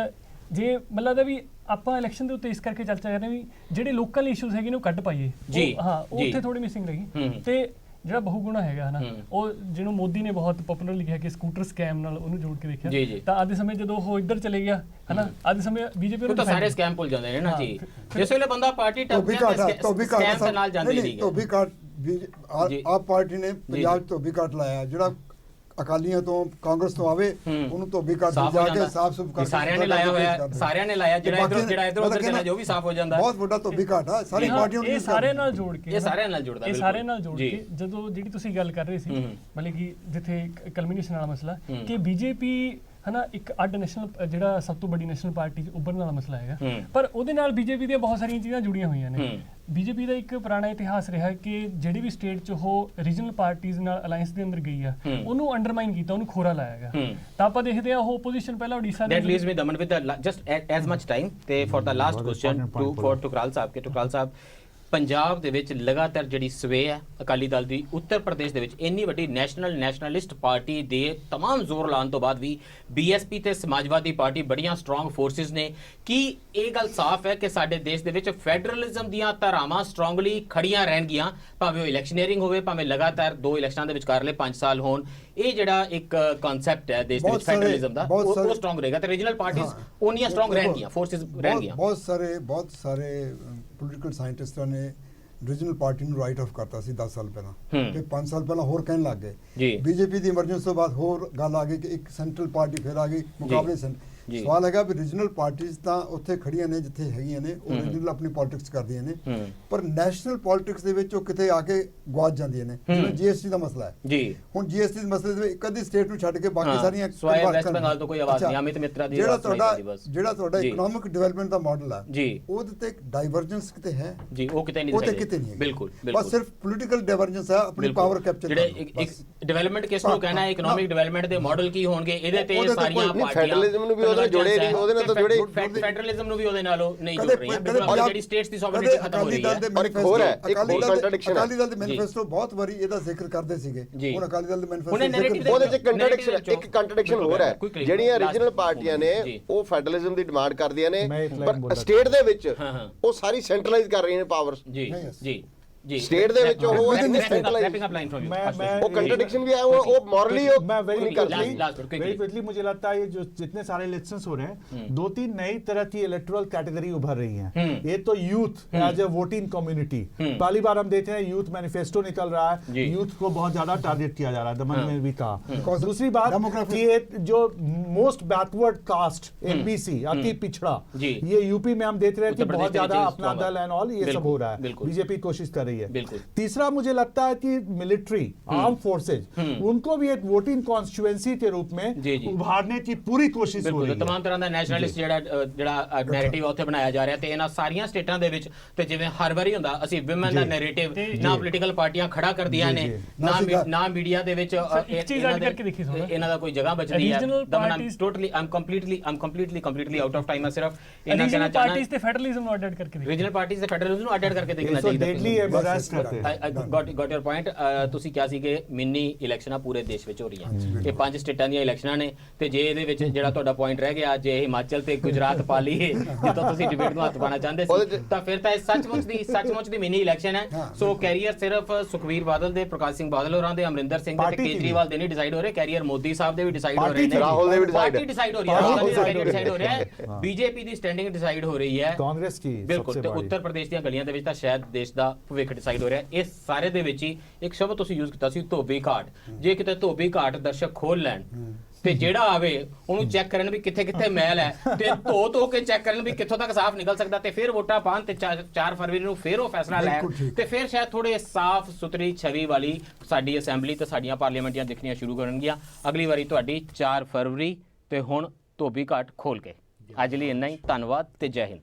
ਜੇ ਮੈਨੂੰ ਲੱਗਦਾ ਵੀ ਆਪਾਂ ਇਲੈਕਸ਼ਨ ਦੇ ਉੱਤੇ ਇਸ ਕਰਕੇ ਚਰਚਾ ਕਰ ਰਹੇ ਵੀ ਜਿਹੜੇ ਲੋਕਲ ਇਸ਼ੂਜ਼ ਹੈਗੇ ਨੇ ਉਹ ਕੱਢ ਪਾਈਏ, ਹਾਂ ਉਹ ਉੱਥੇ ਥੋੜੀ ਮਿਸਿੰਗ ਰਹੀ। ਤੇ ਜਿਹੜਾ ਬਹੁਗੁਣਾ ਹੈਗਾ ਹਨਾ, ਉਹ ਜਿਹਨੂੰ ਮੋਦੀ ਨੇ ਬਹੁਤ ਪਪੂਲਰਲੀ ਕਿਹਾ ਕਿ ਸਕੂਟਰ ਸਕੈਮ ਨਾਲ ਉਹਨੂੰ ਜੋੜ ਕੇ ਦੇਖਿਆ, ਤਾਂ ਅੱਜ ਦੇ ਸਮੇਂ ਜਦੋਂ ਉਹ ਇੱਧਰ ਚਲੇ ਗਿਆ ਹਨਾ, ਅੱਜ ਦੇ ਸਮੇਂ ਬੀਜੇਪੀ ਨੂੰ ਤਾਂ ਸਾਰੇ ਸਕੈਮ ਭੁੱਲ ਜਾਂਦੇ ਨੇ ਨਾ ਜੀ। ਜਿਸ ਵੇਲੇ ਬੰਦਾ ਪਾਰਟੀ ਟੱਪ ਗਿਆ ਸਕੈਮ ਦੇ ਨਾਲ ਜਾਂਦੇ ਨਹੀਂ ਗਏ। ਆਪ ਪਾਰਟੀ ਨੇ ਪੰਜਾਬ ਤੋਂ ਵੀ ਕੱਟ ਲਾਇਆ, ਜਿਹੜਾ ਅਕਾਲੀਆਂ ਤੋਂ ਕਾਂਗਰਸ ਤੋਂ ਆਵੇ ਉਹਨੂੰ ਧੋਬੀ ਕਰ ਜਾ ਕੇ ਸਾਫ਼ ਸੁਥਰਾ ਕਰ ਸਾਰਿਆਂ ਨੇ ਲਾਇਆ ਹੋਇਆ, ਸਾਰਿਆਂ ਨੇ ਲਾਇਆ, ਜਿਹੜਾ ਇਧਰ ਉਧਰ ਚਲਾ ਜੋ ਵੀ ਸਾਫ਼ ਹੋ ਜਾਂਦਾ। ਬਹੁਤ ਵੱਡਾ ਧੋਬੀ ਘਾਟ ਆ ਸਾਰੀ ਪਾਰਟੀਆਂ ਨੂੰ। ਇਹ ਸਾਰਿਆਂ ਨਾਲ ਜੋੜ ਕੇ, ਇਹ ਸਾਰਿਆਂ ਨਾਲ ਜੁੜਦਾ, ਇਹ ਸਾਰਿਆਂ ਨਾਲ ਜੋੜ ਕੇ ਜਦੋਂ ਜਿਹੜੀ ਤੁਸੀਂ ਗੱਲ ਕਰ ਰਹੇ ਸੀ ਮਤਲਬ ਕਿ ਜਿੱਥੇ ਕਲਮੀਨੇਸ਼ਨ ਵਾਲਾ ਮਸਲਾ ਕਿ ਬੀਜੇਪੀ ਹਨਾ ਇੱਕ ਅੱਡ ਨੈਸ਼ਨਲ ਜਿਹੜਾ ਸਭ ਤੋਂ ਵੱਡੀ ਨੈਸ਼ਨਲ ਪਾਰਟੀ ਉੱਭਰਨ ਵਾਲਾ ਮਸਲਾ ਹੈਗਾ, ਪਰ ਉਹਦੇ ਨਾਲ ਬੀਜੇਪੀ ਦੀਆਂ ਬਹੁਤ ਸਾਰੀਆਂ ਚੀਜ਼ਾਂ ਜੁੜੀਆਂ ਹੋਈਆਂ ਨੇ। ਬੀਜੇਪੀ ਦਾ ਇੱਕ ਪੁਰਾਣਾ ਇਤਿਹਾਸ ਰਿਹਾ ਕਿ ਜਿਹੜੀ ਵੀ ਸਟੇਟ 'ਚ ਉਹ ਰੀਜਨਲ ਪਾਰਟੀਆਂ ਨਾਲ ਅਲਾਈਅੰਸ ਦੇ ਅੰਦਰ ਗਈ ਆ, ਉਹਨੂੰ ਅੰਡਰਮਾਈਨ ਕੀਤਾ, ਉਹਨੂੰ ਖੋਰਾ ਲਾਇਆ ਹੈਗਾ। ਤਾਂ ਆਪਾਂ ਦੇਖਦੇ ਆ ਉਹ ਆਪੋਜੀਸ਼ਨ ਪਹਿਲਾਂ ਓਡੀਸ਼ਾ ਦੇ that leaves me Daman with just as much time ਤੇ for the last question for ਟੁਕਰਾਲ ਸਾਹਿਬ ਕੇ ਟੁਕਰਾਲ ਸਾਹਿਬ, ਪੰਜਾਬ ਦੇ ਵਿੱਚ ਲਗਾਤਾਰ ਜਿਹੜੀ ਸਵੇ ਹੈ ਅਕਾਲੀ ਦਲ ਦੀ ਉੱਤਰ ਪ੍ਰਦੇਸ਼ ਦੇ ਵਿੱਚ ਇੰਨੀ ਵੱਡੀ ਨੈਸ਼ਨਲਿਸਟ ਪਾਰਟੀ ਦੇ तमाम ਜ਼ੋਰ ਲਾਉਣ ਤੋਂ ਬਾਅਦ ਵੀ ਬੀਐਸਪੀ ਤੇ ਸਮਾਜਵਾਦੀ ਪਾਰਟੀ ਬੜੀਆਂ ਸਟਰੋਂਗ ਫੋਰਸਿਸ ਨੇ। ਕੀ ਇਹ ਗੱਲ ਸਾਫ਼ ਹੈ ਕਿ ਸਾਡੇ ਦੇਸ਼ ਦੇ ਵਿੱਚ ਫੈਡਰਲਿਜ਼ਮ ਦੀਆਂ ਧਾਰਾਵਾਂ ਸਟਰੋਂਗਲੀ ਖੜੀਆਂ ਰਹਿਣਗੀਆਂ, ਭਾਵੇਂ ਉਹ ਇਲੈਕਸ਼ਨੇਰਿੰਗ ਹੋਵੇ, ਭਾਵੇਂ ਲਗਾਤਾਰ 2 ਇਲੈਕਸ਼ਨਾਂ ਦੇ ਵਿਚਕਾਰਲੇ 5 ਸਾਲ ਹੋਣ? ਇਹ ਜਿਹੜਾ ਇੱਕ ਕਨਸੈਪਟ ਹੈ ਦੇਸ਼ ਦੇ ਵਿੱਚ ਫੈਡਰਲਿਜ਼ਮ ਦਾ, ਉਹ ਸਟਰੋਂਗ ਰਹੇਗਾ ਤੇ ਰੀਜਨਲ ਪਾਰਟੀਆਂ ਉਹਨੀਆਂ ਸਟਰੋਂਗ ਰਹਿਣਗੀਆਂ, ਫੋਰਸਿਸ ਰਹਿਣਗੀਆਂ। ਬਹੁਤ ਸਾਰੇ ਪੋਲੀਟੀਕਲ ਸਾਇੰਟਿਸਟਾਂ ਨੇ ਰੀਜਨਲ ਪਾਰਟੀ ਨੂੰ ਰਾਈਟ ਆਫ ਕਰਤਾ ਸੀ 10 ਸਾਲ ਪਹਿਲਾਂ, ਤੇ 5 ਸਾਲ ਪਹਿਲਾਂ ਹੋਰ ਕਹਿਣ ਲੱਗ ਗਏ। ਬੀਜੇਪੀ ਦੀ ਐਮਰਜੈਂਸੀ ਤੋਂ ਬਾਅਦ ਹੋਰ ਗੱਲ ਆ ਗਈ ਕਿ ਇੱਕ ਸੈਂਟਰਲ ਪਾਰਟੀ ਫਿਰ ਆ ਗਈ ਮੁਕਾਬਲੇ। ਸਵਾਲ ਹੈਗਾ ਵੀ ਰੀਜਨਲ ਪਾਰਟੀਆਂ ਤਾਂ ਉੱਥੇ ਖੜੀਆਂ ਨੇ ਜਿੱਥੇ ਹੈਗੀਆਂ ਨੇ, ਉਹ ਰੀਜਨਲ ਆਪਣੀ ਪੋਲਿਟਿਕਸ ਕਰਦੀਆਂ ਨੇ, ਪਰ ਨੈਸ਼ਨਲ ਪੋਲਿਟਿਕਸ ਦੇ ਵਿੱਚ ਉਹ ਕਿਤੇ ਆ ਕੇ ਗਵਾਚ ਜਾਂਦੀਆਂ ਨੇ। ਜਿਵੇਂ ਜੀਐਸਟੀ ਦਾ ਮਸਲਾ ਹੈ, ਹੁਣ ਜੀਐਸਟੀ ਦੇ ਮਸਲੇ ਦੇ ਵਿੱਚ ਇੱਕ ਅੱਧੀ ਸਟੇਟ ਨੂੰ ਛੱਡ ਕੇ ਬਾਕੀ ਸਾਰੀਆਂ ਵੈਸਟ ਬੰਗਾਲ ਤੋਂ ਕੋਈ ਆਵਾਜ਼ ਨਹੀਂ। ਅਮਿਤ ਮਿੱਤਰਾ ਦੀ ਜਿਹੜਾ ਤੁਹਾਡਾ ਇਕਨੋਮਿਕ ਡਿਵੈਲਪਮੈਂਟ ਦਾ ਮਾਡਲ ਆ, ਉਹਦੇ ਤੇ ਡਾਈਵਰਜੈਂਸ ਕਿਤੇ ਹੈ ਜੀ, ਉਹ ਕਿਤੇ ਨਹੀਂ, ਬਿਲਕੁਲ ਬਸ ਸਿਰਫ ਪੋਲੀਟੀਕਲ ਡਾਈਵਰਜੈਂਸ ਹੈ, ਆਪਣੀ ਪਾਵਰ ਕੈਪਚਰ। ਜਿਹੜੇ ਇੱਕ ਡਿਵੈਲਪਮੈਂਟ ਕਿਸ ਨੂੰ ਕਹਿਣਾ ਹੈ, ਇਕਨੋਮਿਕ ਡਿਵੈਲਪਮੈਂਟ ਦੇ ਮਾਡਲ ਕੀ ਹੋਣਗੇ, ਇਹਦੇ ਤੇ ਸਾਰੀਆਂ ਪਾਰਟੀਆਂ ਫੈਡਰਲਿਜ਼ਮ ਨੂੰ ਵੀ ਉਹਦੇ ਜੋੜੇ ਨਹੀਂ, ਉਹਦੇ ਨਾਲ ਤਾਂ ਜੋੜੇ ਫੈਡਰਲਿਜ਼ਮ ਨੂੰ ਵੀ ਉਹਦੇ ਨਾਲ ਨਹੀਂ ਜੋੜ ਰਹੀਆਂ, ਬਿਲਕੁਲ ਜਿਹੜੀ ਸਟੇਟਸ ਦੀ ਸੋਵਰੇਨਿਟੀ ਖਤਮ ਹੋ ਰਹੀ ਹੈ। ਔਰ ਇੱਕ ਹੋਰ ਹੈ, ਇੱਕ ਹੋਰ ਕੰਟਰਡਿਕਸ਼ਨ ਹੈ। ਅਕਾਲੀ ਦਲ ਦੇ ਮੈਨੀਫੈਸਟੋ ਬਹੁਤ ਵਾਰੀ ਇਹਦਾ ਜ਼ਿਕਰ ਕਰਦੇ ਸੀਗੇ, ਹੁਣ ਅਕਾਲੀ ਦਲ ਦੇ ਮੈਨੀਫੈਸਟੋ ਉਹਦੇ ਚ ਇੱਕ ਕੰਟਰਡਿਕਸ਼ਨ ਹੋਰ ਹੈ। ਜਿਹੜੀਆਂ ਰੀਜਨਲ ਪਾਰਟੀਆਂ ਨੇ ਉਹ ਫੈਡਰਲਿਜ਼ਮ ਦੀ ਡਿਮਾਂਡ ਕਰਦੀਆਂ ਨੇ, ਪਰ ਸਟੇਟ ਦੇ ਵਿੱਚ ਉਹ ਸਾਰੀ ਸੈਂਟਰਲਾਈਜ਼ ਕਰ ਰਹੀਆਂ ਨੇ ਪਾਵਰਸ। ਜੀ ਸਟੇਟ ਦੇ ਵਿੱਚ ਉਹ ਕੰਟਰडिक्शन भी है, वो मॉरली मैं वेरी क्विकली मुझे लगता है ये जो जितने सारे इलेक्शंस हो रहे हैं, 2-3 नई तरह की इलेक्टोरल कैटेगरी उभर रही है। एक तो youth as a voting community, पहली बार हम देखते हैं यूथ मैनिफेस्टो निकल रहा है, यूथ को बहुत ज्यादा टारगेट किया जा रहा है, दमन में भी कहा। दूसरी बात कि जो मोस्ट बैकवर्ड कास्ट एमबीसी अति पिछड़ा, ये यूपी में हम देख रहे हैं कि बहुत ज्यादा अपना दल एंड ऑल ये सब हो रहा है, बीजेपी कोशिश कर रही है। बिल्कुल। तीसरा मुझे लगता है कि मिलिट्री आर्म फोर्सेज उनको भी एक वोटिंग कॉन्स्टिट्यूएंसी के रूप में उभारने की पूरी कोशिश हो रही है। तमाम तरह ਦਾ ਨੈਸ਼ਨਲਿਸਟ ਜਿਹੜਾ ਨੈਰੇਟਿਵ ਉੱਥੇ ਬਣਾਇਆ ਜਾ ਰਿਹਾ ਤੇ ਇਹਨਾਂ ਸਾਰੀਆਂ ਸਟੇਟਾਂ ਦੇ ਵਿੱਚ ਤੇ ਜਿਵੇਂ ਹਰ ਵਾਰੀ ਹੁੰਦਾ ਅਸੀਂ ਵਿਮਨ ਦਾ ਨੈਰੇਟਿਵ ਨਾ ਪੋਲੀਟੀਕਲ ਪਾਰਟੀਆਂ ਖੜਾ ਕਰਦੀਆਂ ਨੇ ਨਾ ਮੀਡੀਆ ਦੇ ਵਿੱਚ ਇਹਨਾਂ ਦਾ ਕੋਈ ਜਗ੍ਹਾ ਬਚਦੀ ਹੈ। Totally Aam completely out of time ਹੈ। ਸਿਰਫ ਇਹਨਾਂ ਕਹਿਣਾ ਚਾਹਨਾ ਪਾਰਟੀਆਂ ਤੇ ਫੈਡਰਲਿਜ਼ਮ ਨੂੰ ਅਡੈਪਟ ਕਰਕੇ ਰੀਜਨਲ ਪਾਰਟੀਆਂ ਤੇ ਫੈਡਰਲਿਜ਼ਮ ਨੂੰ ਅਡੈਪਟ ਕਰਕੇ ਦੇਖਣਾ ਚਾਹੀਦਾ। Got your point. ਤੁਸੀਂ ਕਿਹਾ ਸੀ ਕਿ ਮਿੰਨੀ ਇਲੈਕਸ਼ਨਾਂ ਪੂਰੇ ਦੇਸ਼ ਵਿੱਚ ਹੋ ਰਹੀਆਂ, ਇਹ 5 ਸਟੇਟਾਂ ਦੀਆਂ ਇਲੈਕਸ਼ਨਾਂ ਨੇ ਤੇ ਜੇ ਇਹਦੇ ਵਿੱਚ ਜਿਹੜਾ ਤੁਹਾਡਾ ਪੁਆਇੰਟ ਰਹਿ ਗਿਆ ਜੇ ਹਿਮਾਚਲ ਤੇ ਗੁਜਰਾਤ ਪਾ ਲਈਏ ਜਿੱਦੋਂ ਤੁਸੀਂ ਡਿਬੇਟ ਨੂੰ ਹੱਥ ਪਾਣਾ ਚਾਹੁੰਦੇ ਸੀ ਤਾਂ ਫਿਰ ਤਾਂ ਇਹ ਸੱਚਮੁੱਚ ਦੀ ਮਿੰਨੀ ਇਲੈਕਸ਼ਨ ਹੈ। ਸੋ ਕੈਰੀਅਰ ਸਿਰਫ ਸੁਖਵੀਰ ਬਾਦਲ ਦੇ, ਪ੍ਰਕਾਸ਼ ਸਿੰਘ ਬਾਦਲ ਹੋਰਾਂ ਦੇ, ਅਮਰਿੰਦਰ ਸਿੰਘ ਦੇ ਤੇ ਕੇਜਰੀਵਾਲ ਦੇ ਨਹੀਂ ਡਿਸਾਈਡ ਹੋ ਰਹੇ, ਕੈਰੀਅਰ ਮੋਦੀ ਸਾਹਿਬ ਦੇ ਵੀ ਡਿਸਾਈਡ ਹੋ ਰਹੇ ਨੇ, ਰਾਹੁਲ ਦੇ ਵੀ ਪਾਰਟੀ ਡਿਸਾਈਡ ਹੋ ਰਹੀ ਹੈ, ਰਾਹੁਲ ਦਾ ਕੈਰੀਅਰ ਡਿਸਾਈਡ ਹੋ ਰਿਹਾ ਹੈ, ਬੀਜੇਪੀ ਦੀ ਸਟੈਂਡਿੰਗ ਡਿਸਾਈਡ ਹੋ ਰਹੀ ਹੈ, ਕਾਂਗਰਸ ਕੀ ਬਿਲਕੁਲ ਤੇ ਉੱਤਰ ਪ੍ਰਦੇਸ਼ ਦੀਆਂ ਗਲੀਆਂ ਦੇ ਵਿੱਚ ਤਾਂ ਸ਼ਾਇਦ ਦੇਸ਼ ਦਾ ਭਵਿੱਖ ਡਿਸਾਈਡ ਹੋ ਰਿਹਾ। ਇਸ ਸਾਰੇ ਦੇ ਵਿੱਚ ਹੀ ਇੱਕ ਸ਼ਬਦ ਤੁਸੀਂ ਯੂਜ਼ ਕੀਤਾ ਸੀ ਧੋਬੀ ਘਾਟ। ਜੇ ਕਿਤੇ ਧੋਬੀ ਘਾਟ ਦਰਸ਼ਕ ਖੋਲ ਲੈਣ ਤੇ ਜਿਹੜਾ ਆਵੇ ਉਹਨੂੰ ਚੈੱਕ ਕਰਨ ਵੀ ਕਿੱਥੇ ਕਿੱਥੇ ਮੈਲ ਹੈ ਤੇ ਧੋ ਕੇ ਚੈੱਕ ਕਰਨ ਵੀ ਕਿੱਥੋਂ ਤੱਕ ਸਾਫ਼ ਨਿਕਲ ਸਕਦਾ ਤੇ ਫਿਰ ਵੋਟਾਂ ਪਾਣ ਤੇ 4 ਫਰਵਰੀ ਨੂੰ ਫਿਰ ਉਹ ਫੈਸਲਾ ਲੈਣ ਤੇ ਫਿਰ ਸ਼ਾਇਦ ਥੋੜੇ ਸਾਫ਼ ਸੁਥਰੀ ਛਵੀ ਵਾਲੀ ਸਾਡੀ ਅਸੈਂਬਲੀ ਤੇ ਸਾਡੀਆਂ ਪਾਰਲੀਮੈਂਟੀਆਂ ਦਿਖਣੀਆਂ ਸ਼ੁਰੂ ਕਰਨਗੀਆਂ ਅਗਲੀ ਵਾਰੀ ਤੁਹਾਡੀ 4 ਫਰਵਰੀ ਤੇ ਹੁਣ ਧੋਬੀ ਘਾਟ ਖੋਲ ਕੇ। ਅੱਜ ਲਈ ਇੰਨਾ ਹੀ, ਧੰਨਵਾਦ ਤੇ ਜੈ ਹਿੰਦ।